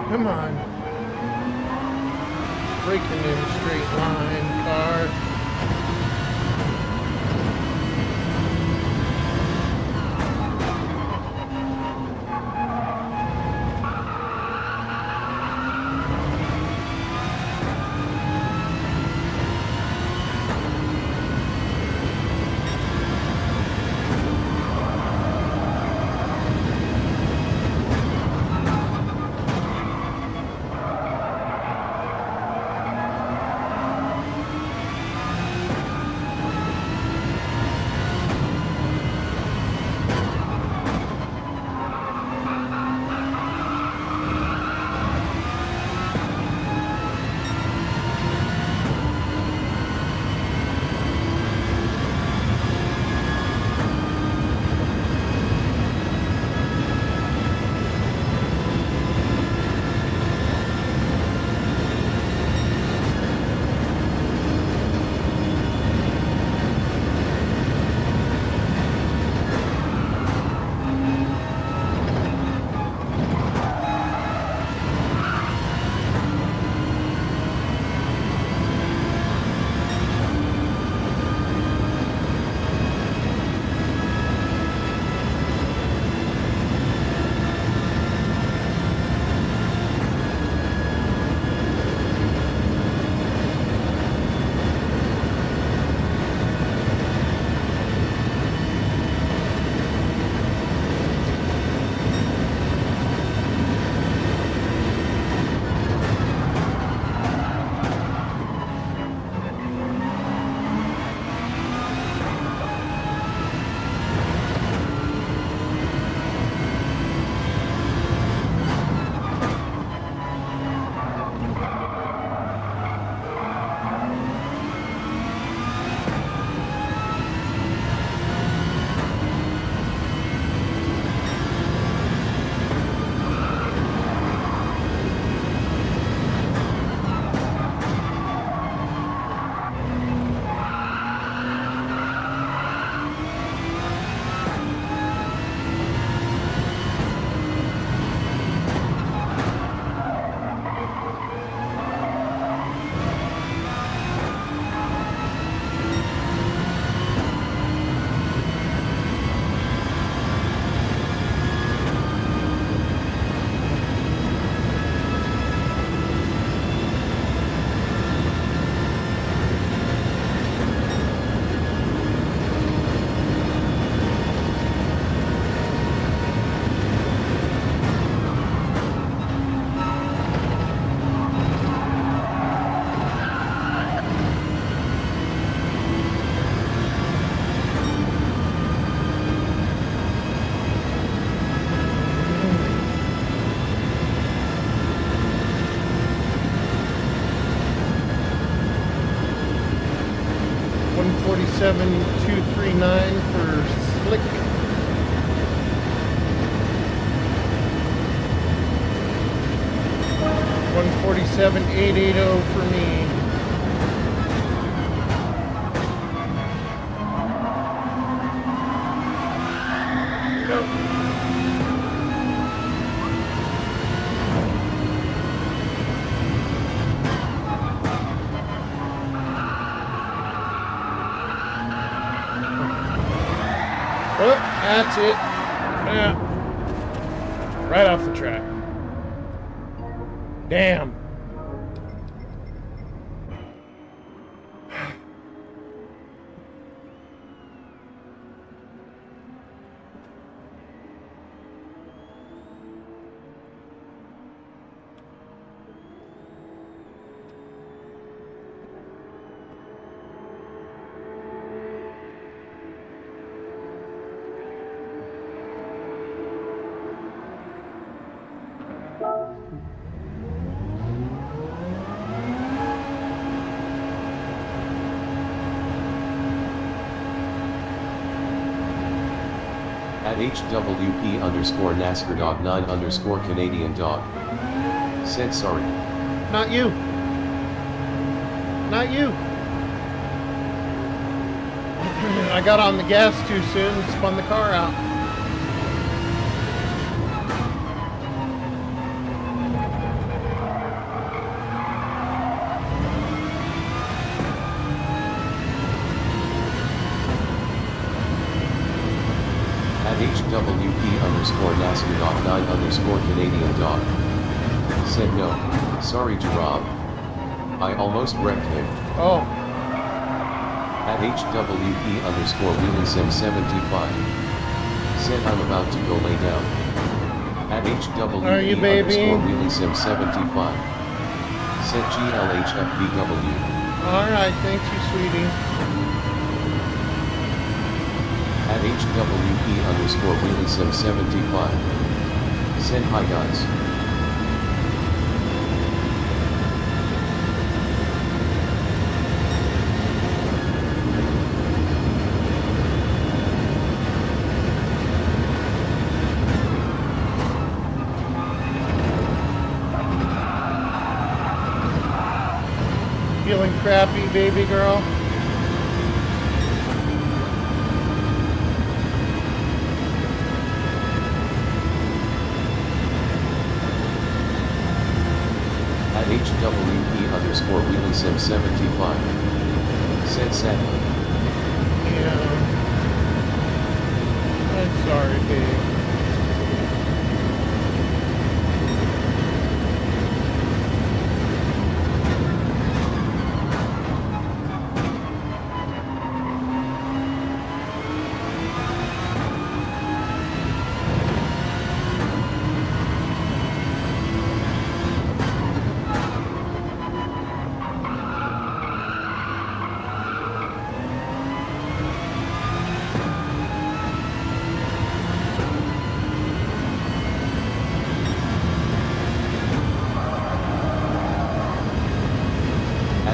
Come on. Breaking in a straight line, car. 147,239 for Slick. 147,880 for me. Oh, that's it. Yeah. Right off the track. Damn. At HWP underscore NASCAR dog 9 underscore Canadian dog. Said sorry. Not you. Not you. I got on the gas too soon and spun the car out. HWP underscore NASCAR dog 9 underscore Canadian dog. Said no, sorry to Rob. I almost wrecked him. Oh. At HWP underscore WheelieSim75. Said I'm about to go lay down. At HWP Are you, baby? underscore WheelieSim75. Said GLHFBW. Alright, thank you, sweetie. At HWP underscore WheelieSim75. Said hi guys. Feeling crappy, baby girl? HWP underscore WheelieSim75. Said sadly. Yeah. I'm sorry, babe.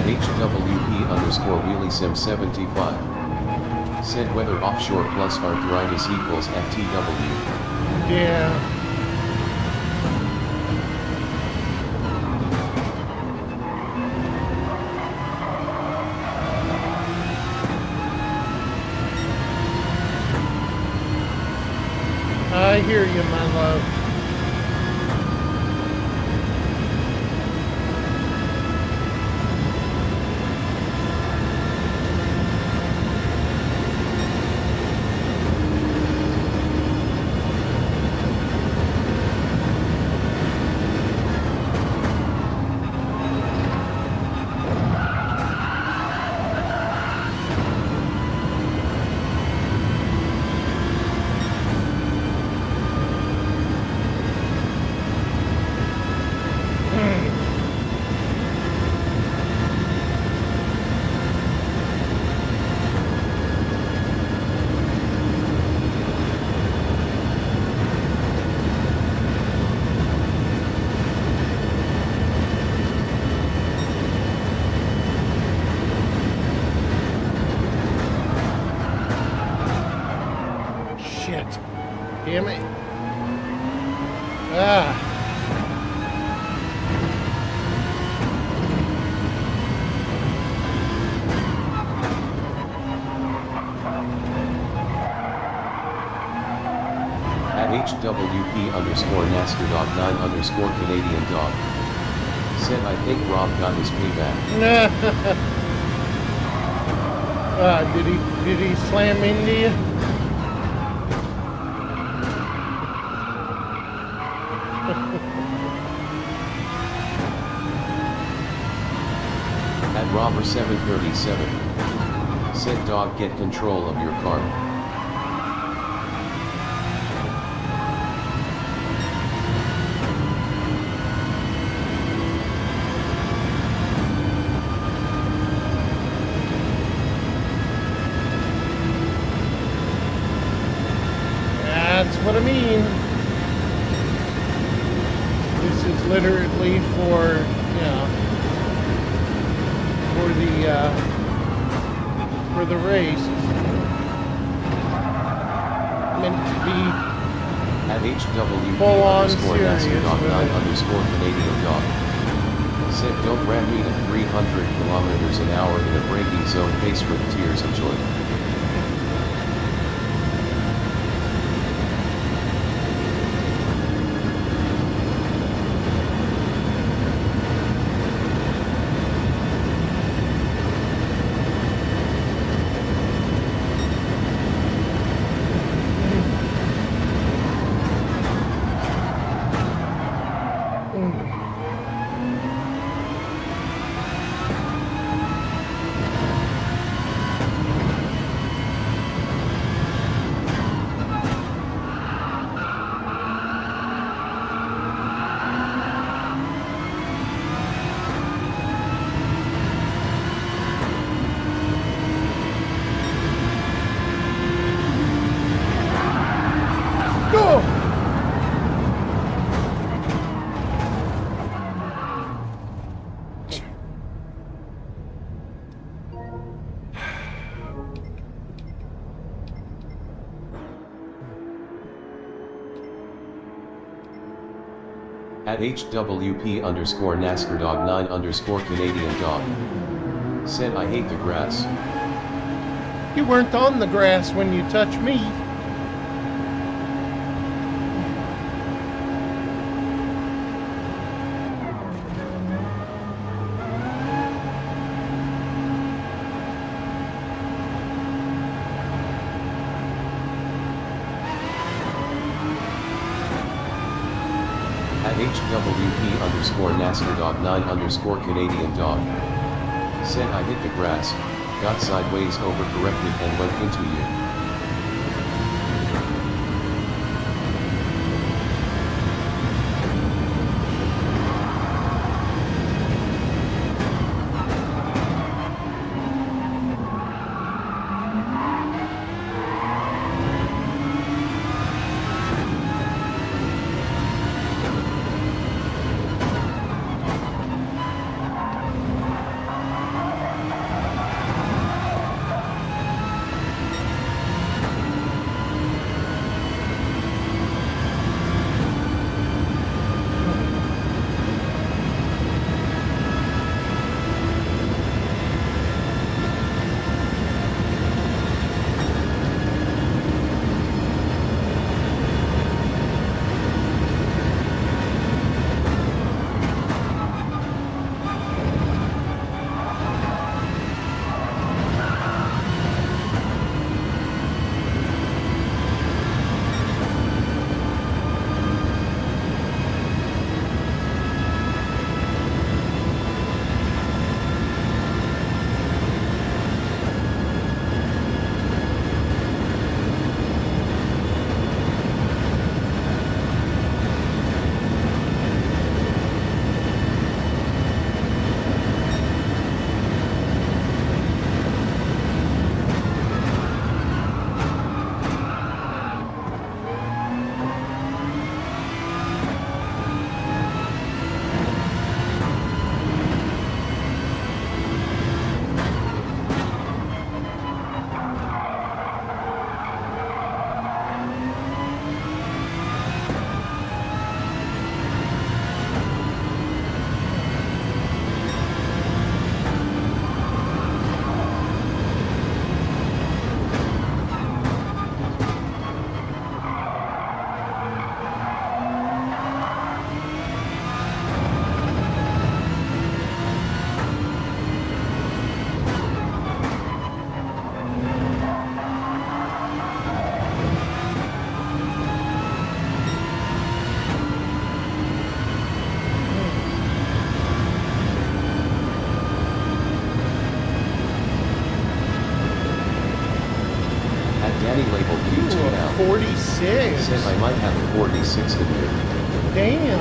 HWP underscore WheelieSim75. Said weather offshore plus arthritis equals FTW. Yeah. I hear you, my love. HWP underscore NASCAR dog 9 underscore Canadian dog. Said I think Rob got his payback. Did he slam into you? At Robber 737. Said dog get control of your car. That's what I mean. This is literally for, for the race. Meant to be at HWP full-on underscore serious, NASCAR dog 9 right? underscore Canadian dog. Said don't ram me at 300 kilometers an hour in a braking zone pace with tears of joy. At HWP underscore NASCAR dog 9 underscore Canadian dog. Said I hate the grass. You weren't on the grass when you touched me. At HWP underscore NASCAR dog 9 underscore Canadian dog. Said I hit the grass, got sideways overcorrected and went into you. Said I might have a 46 in here. Damn.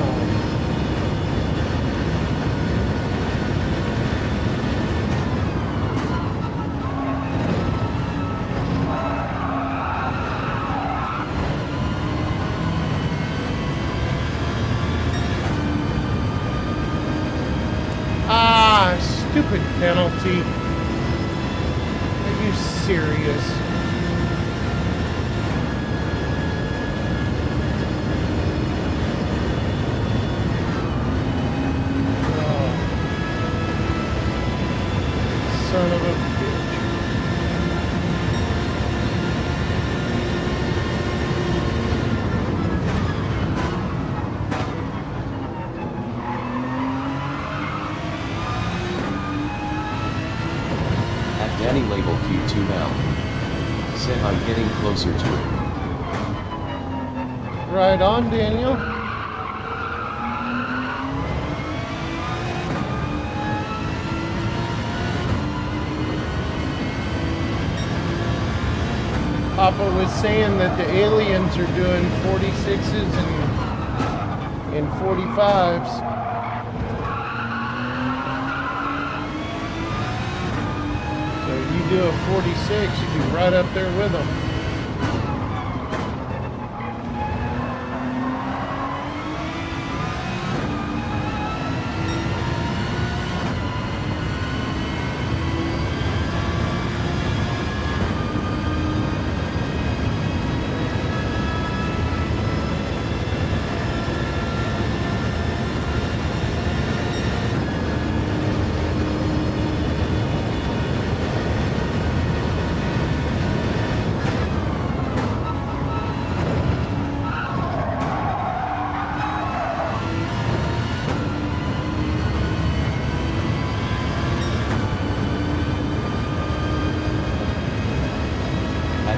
Ah, stupid penalty. Are you serious? Son of a bitch. At Danny label Q2 now. Said I'm getting closer to it. Right on, Daniel. Papa was saying that the aliens are doing 46s and 45s. So you do a 46, you'd be right up there with them.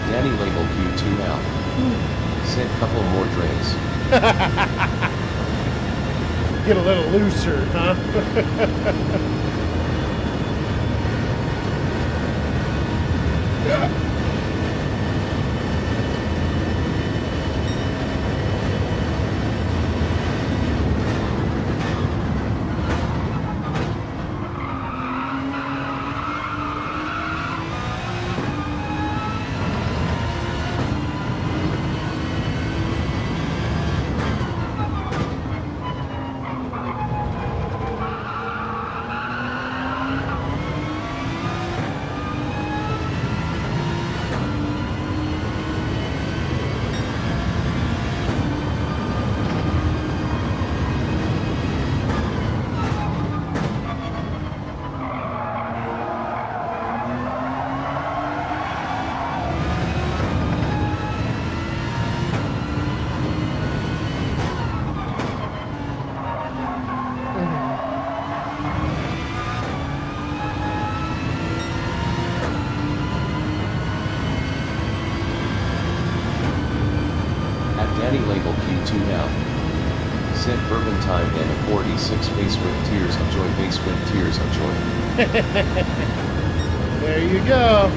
Danny label Q2 now. Said couple more drinks. Get a little looser, huh? Danny label Q2 now. Said bourbon time and a 46 base with tears of joy, base with tears of joy. There you go.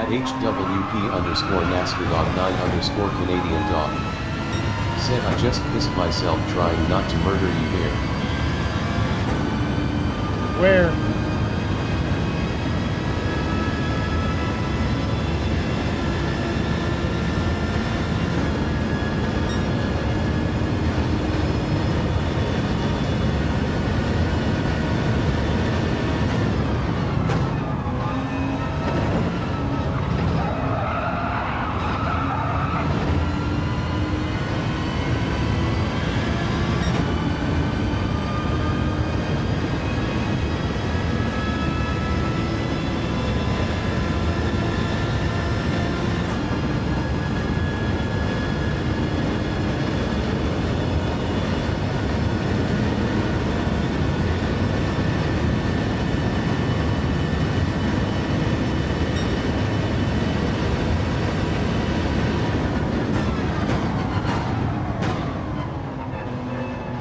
At HWP underscore NASCAR dog 9 underscore Canadian dog. Said I just pissed myself trying not to murder you there. Where?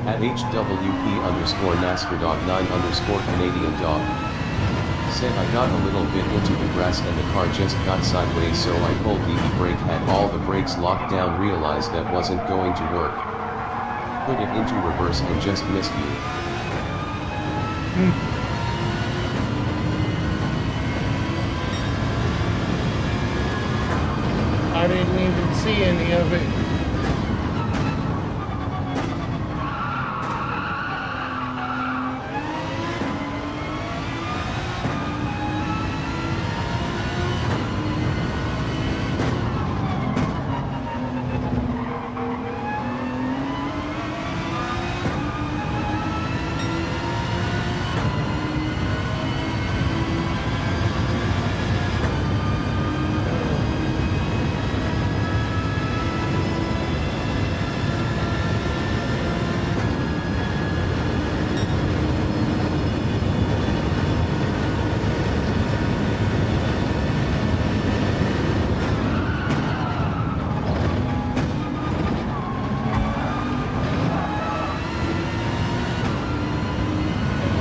At HWP underscore NASCAR dog 9 underscore Canadian dog. Said I got a little bit into the grass and the car just got sideways, so I pulled the e-brake, had all the brakes locked down, realized that wasn't going to work. Put it into reverse and just missed you. I didn't even see any of it.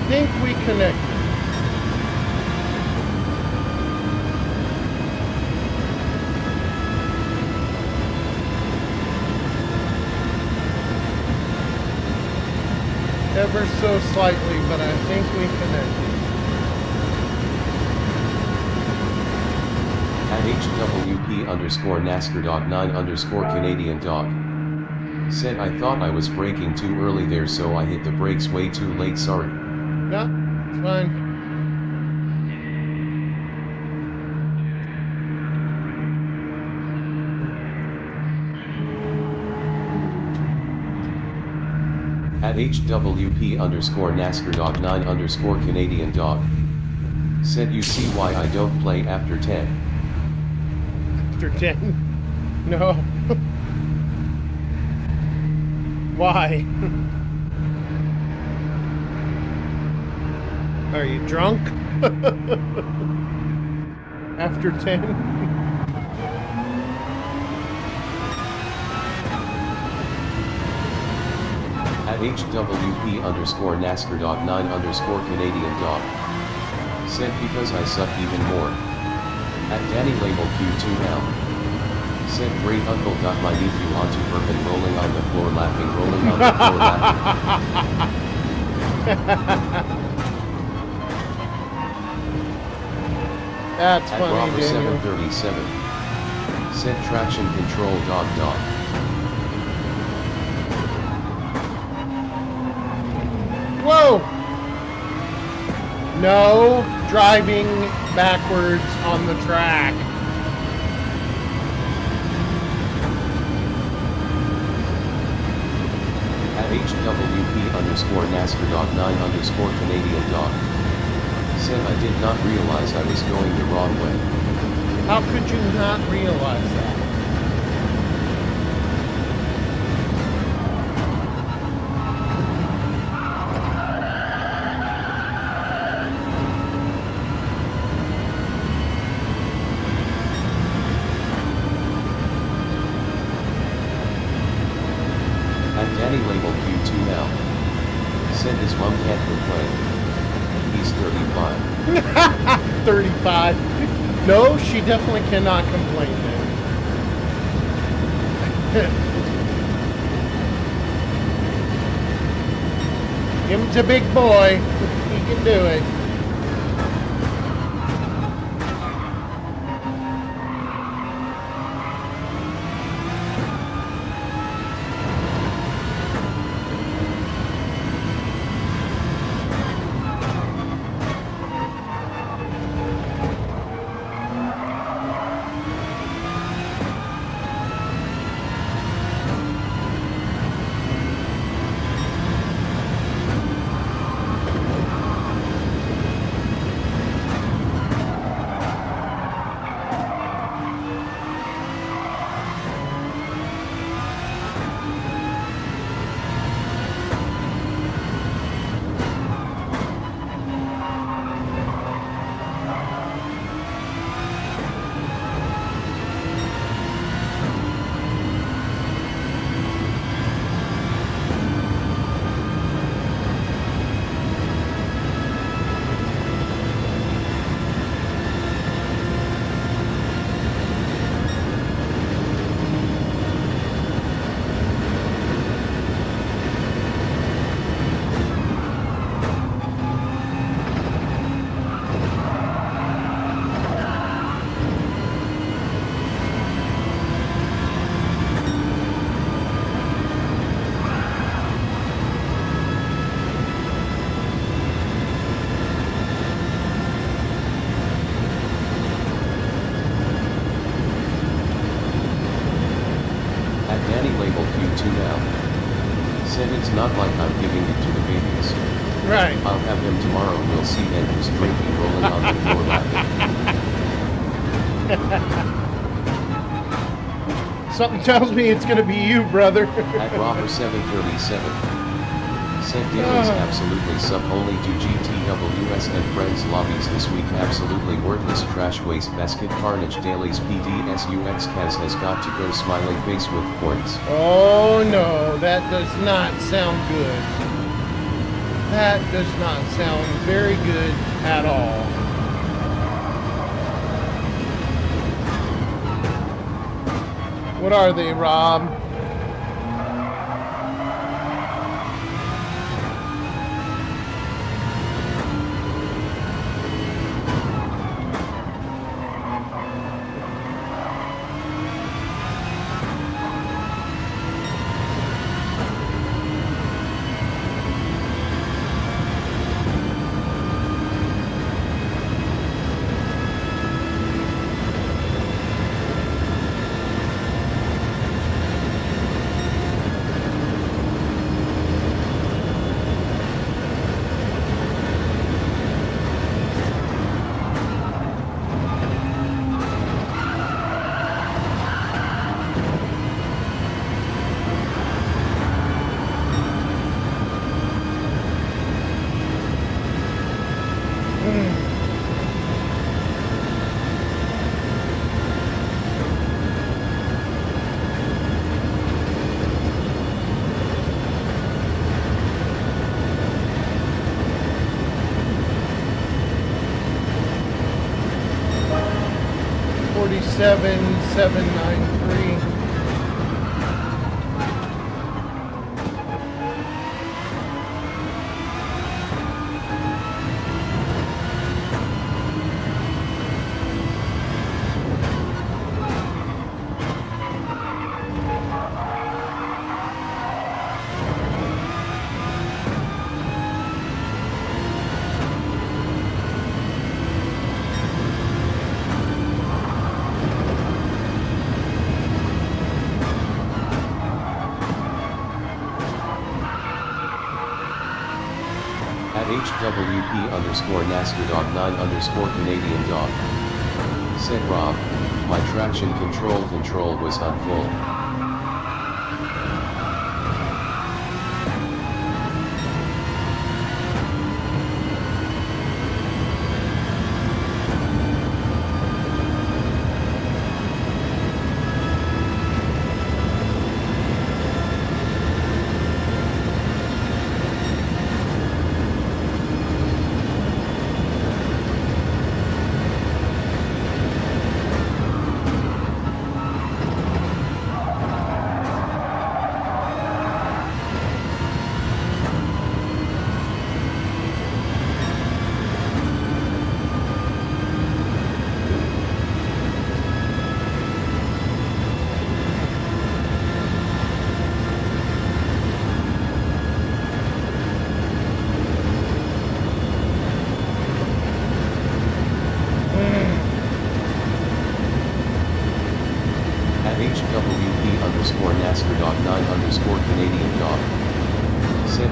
I think we connected. Ever so slightly, but I think we connected. At HWP underscore NASCAR dog 9 underscore Canadian dog. Said I thought I was braking too early there, so I hit the brakes way too late, sorry. No, it's fine. At HWP underscore NASCAR dog 9 underscore Canadian dog. Said you see why I don't play after 10. After 10? No. Why? Are you drunk? After 10? At HWP underscore NASCAR dog 9 underscore Canadian dog. Said because I suck even more. At Danny label Q2 now. Said great uncle got my nephew onto bourbon, rolling on the floor laughing, rolling on the floor laughing. That's At funny, Bravo Daniel. 737. Said traction control dog dog. Whoa! No driving backwards on the track. At HWP underscore NASCAR dog 9 underscore Canadian dog. Said I did not realize I was going the wrong way. How could you not realize that? At Danny label Q2 now. Said his mom can't complain. He's 35. 35. No, she definitely cannot complain then. Him's a big boy. He can do it. Said it's not like I'm giving it to the babies. Right. I'll have them tomorrow, we'll see then who's drinking rolling on the floor laughing. Something tells me it's gonna be you, brother. At Robber 737. Said Dailies absolutely suck, only do GTWS and friends lobbies this week, absolutely worthless trash waste basket carnage. Dailies PDSUX Kaz has got to go, smiley face with points. Oh no, that does not sound good. That does not sound very good at all. What are they, Rob? Seven 793. HWP_NASCAR_9_Canadian dog. Said Rob, my traction control was on full.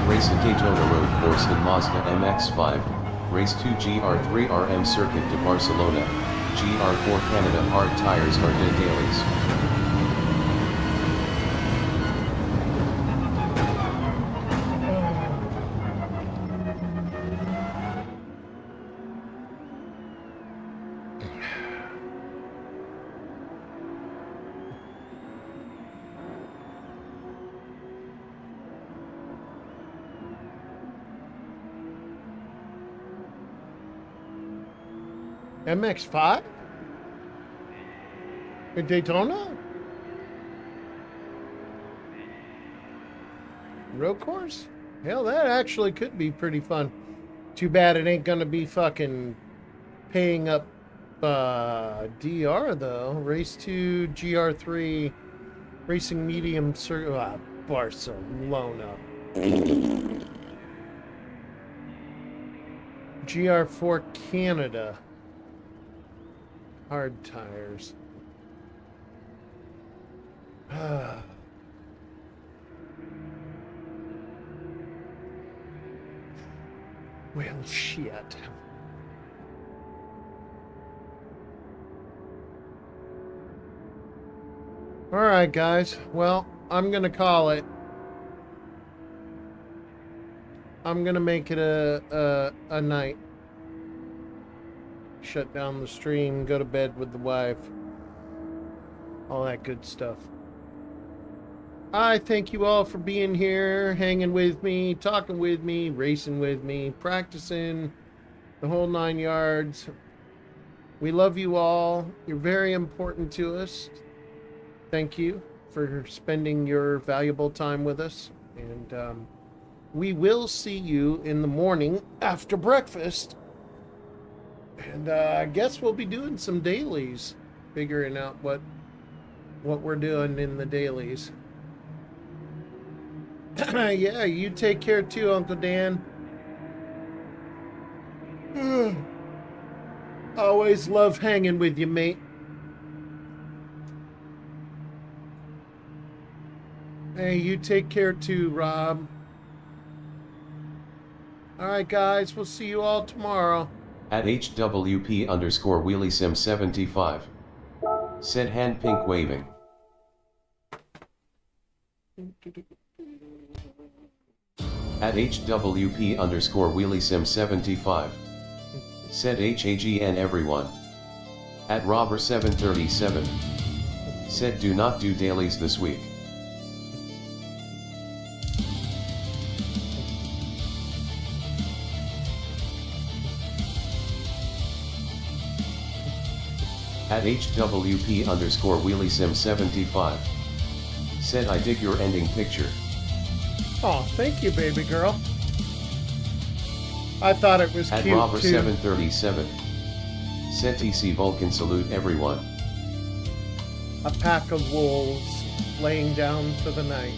Race a Daytona road course in Mazda MX-5, Race 2 GR3 RM Circuit to Barcelona, GR4 Canada hard tires are de Dailies. MX-5? In Daytona? Road course? Hell, that actually could be pretty fun. Too bad it ain't gonna be fucking paying up DR though. Race 2 GR3 Racing Medium Barcelona. GR4 Canada. Hard tires. Well, shit. All right, guys. Well, I'm going to call it. I'm going to make it a night. Shut down the stream, go to bed with the wife. All that good stuff. I thank you all for being here, hanging with me, talking with me, racing with me, practicing the whole 9 yards. We love you all. You're very important to us. Thank you for spending your valuable time with us. And we will see you in the morning after breakfast. And I guess we'll be doing some dailies, figuring out what we're doing in the dailies. Yeah, you take care too, Uncle Dan. Always love hanging with you, mate. Hey, you take care too, Rob. All right, guys, we'll see you all tomorrow. At HWP_WheelieSim75. Said hand pink waving. At HWP_WheelieSim75. Said HAGN everyone. At Robber737. Said do not do dailies this week. At HWP_WheelieSim75. Said I dig your ending picture. Oh, thank you, baby girl. I thought it was at cute Robber too. 737. Said TC Vulcan salute everyone. A pack of wolves laying down for the night.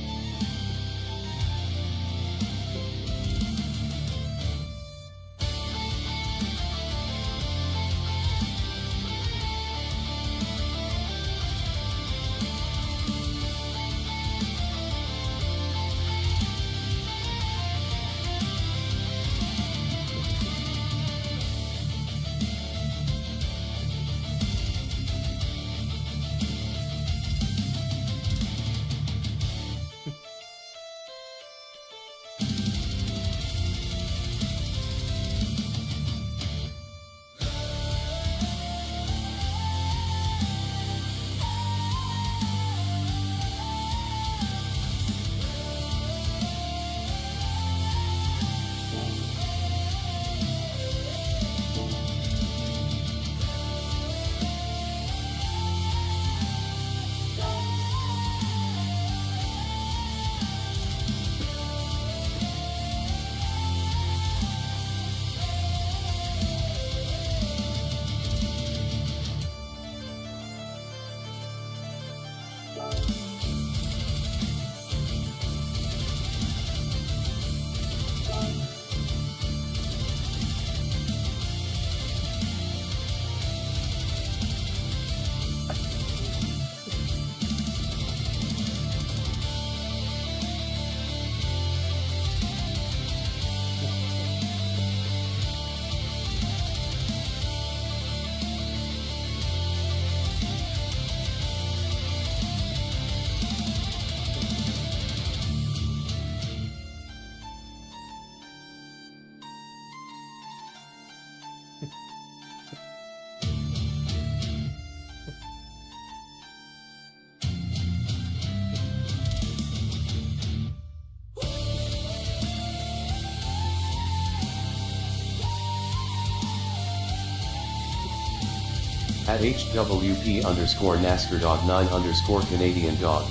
At HWP underscore NASCAR dog 9 underscore Canadian dog.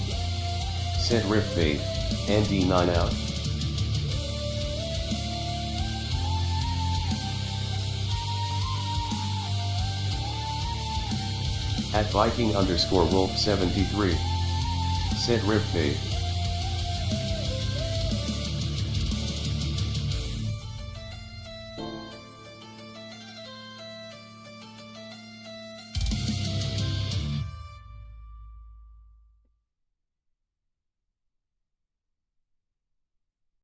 Said Rip Fade, and D9 out. At Viking underscore Wolf 73. Said Rip Fade.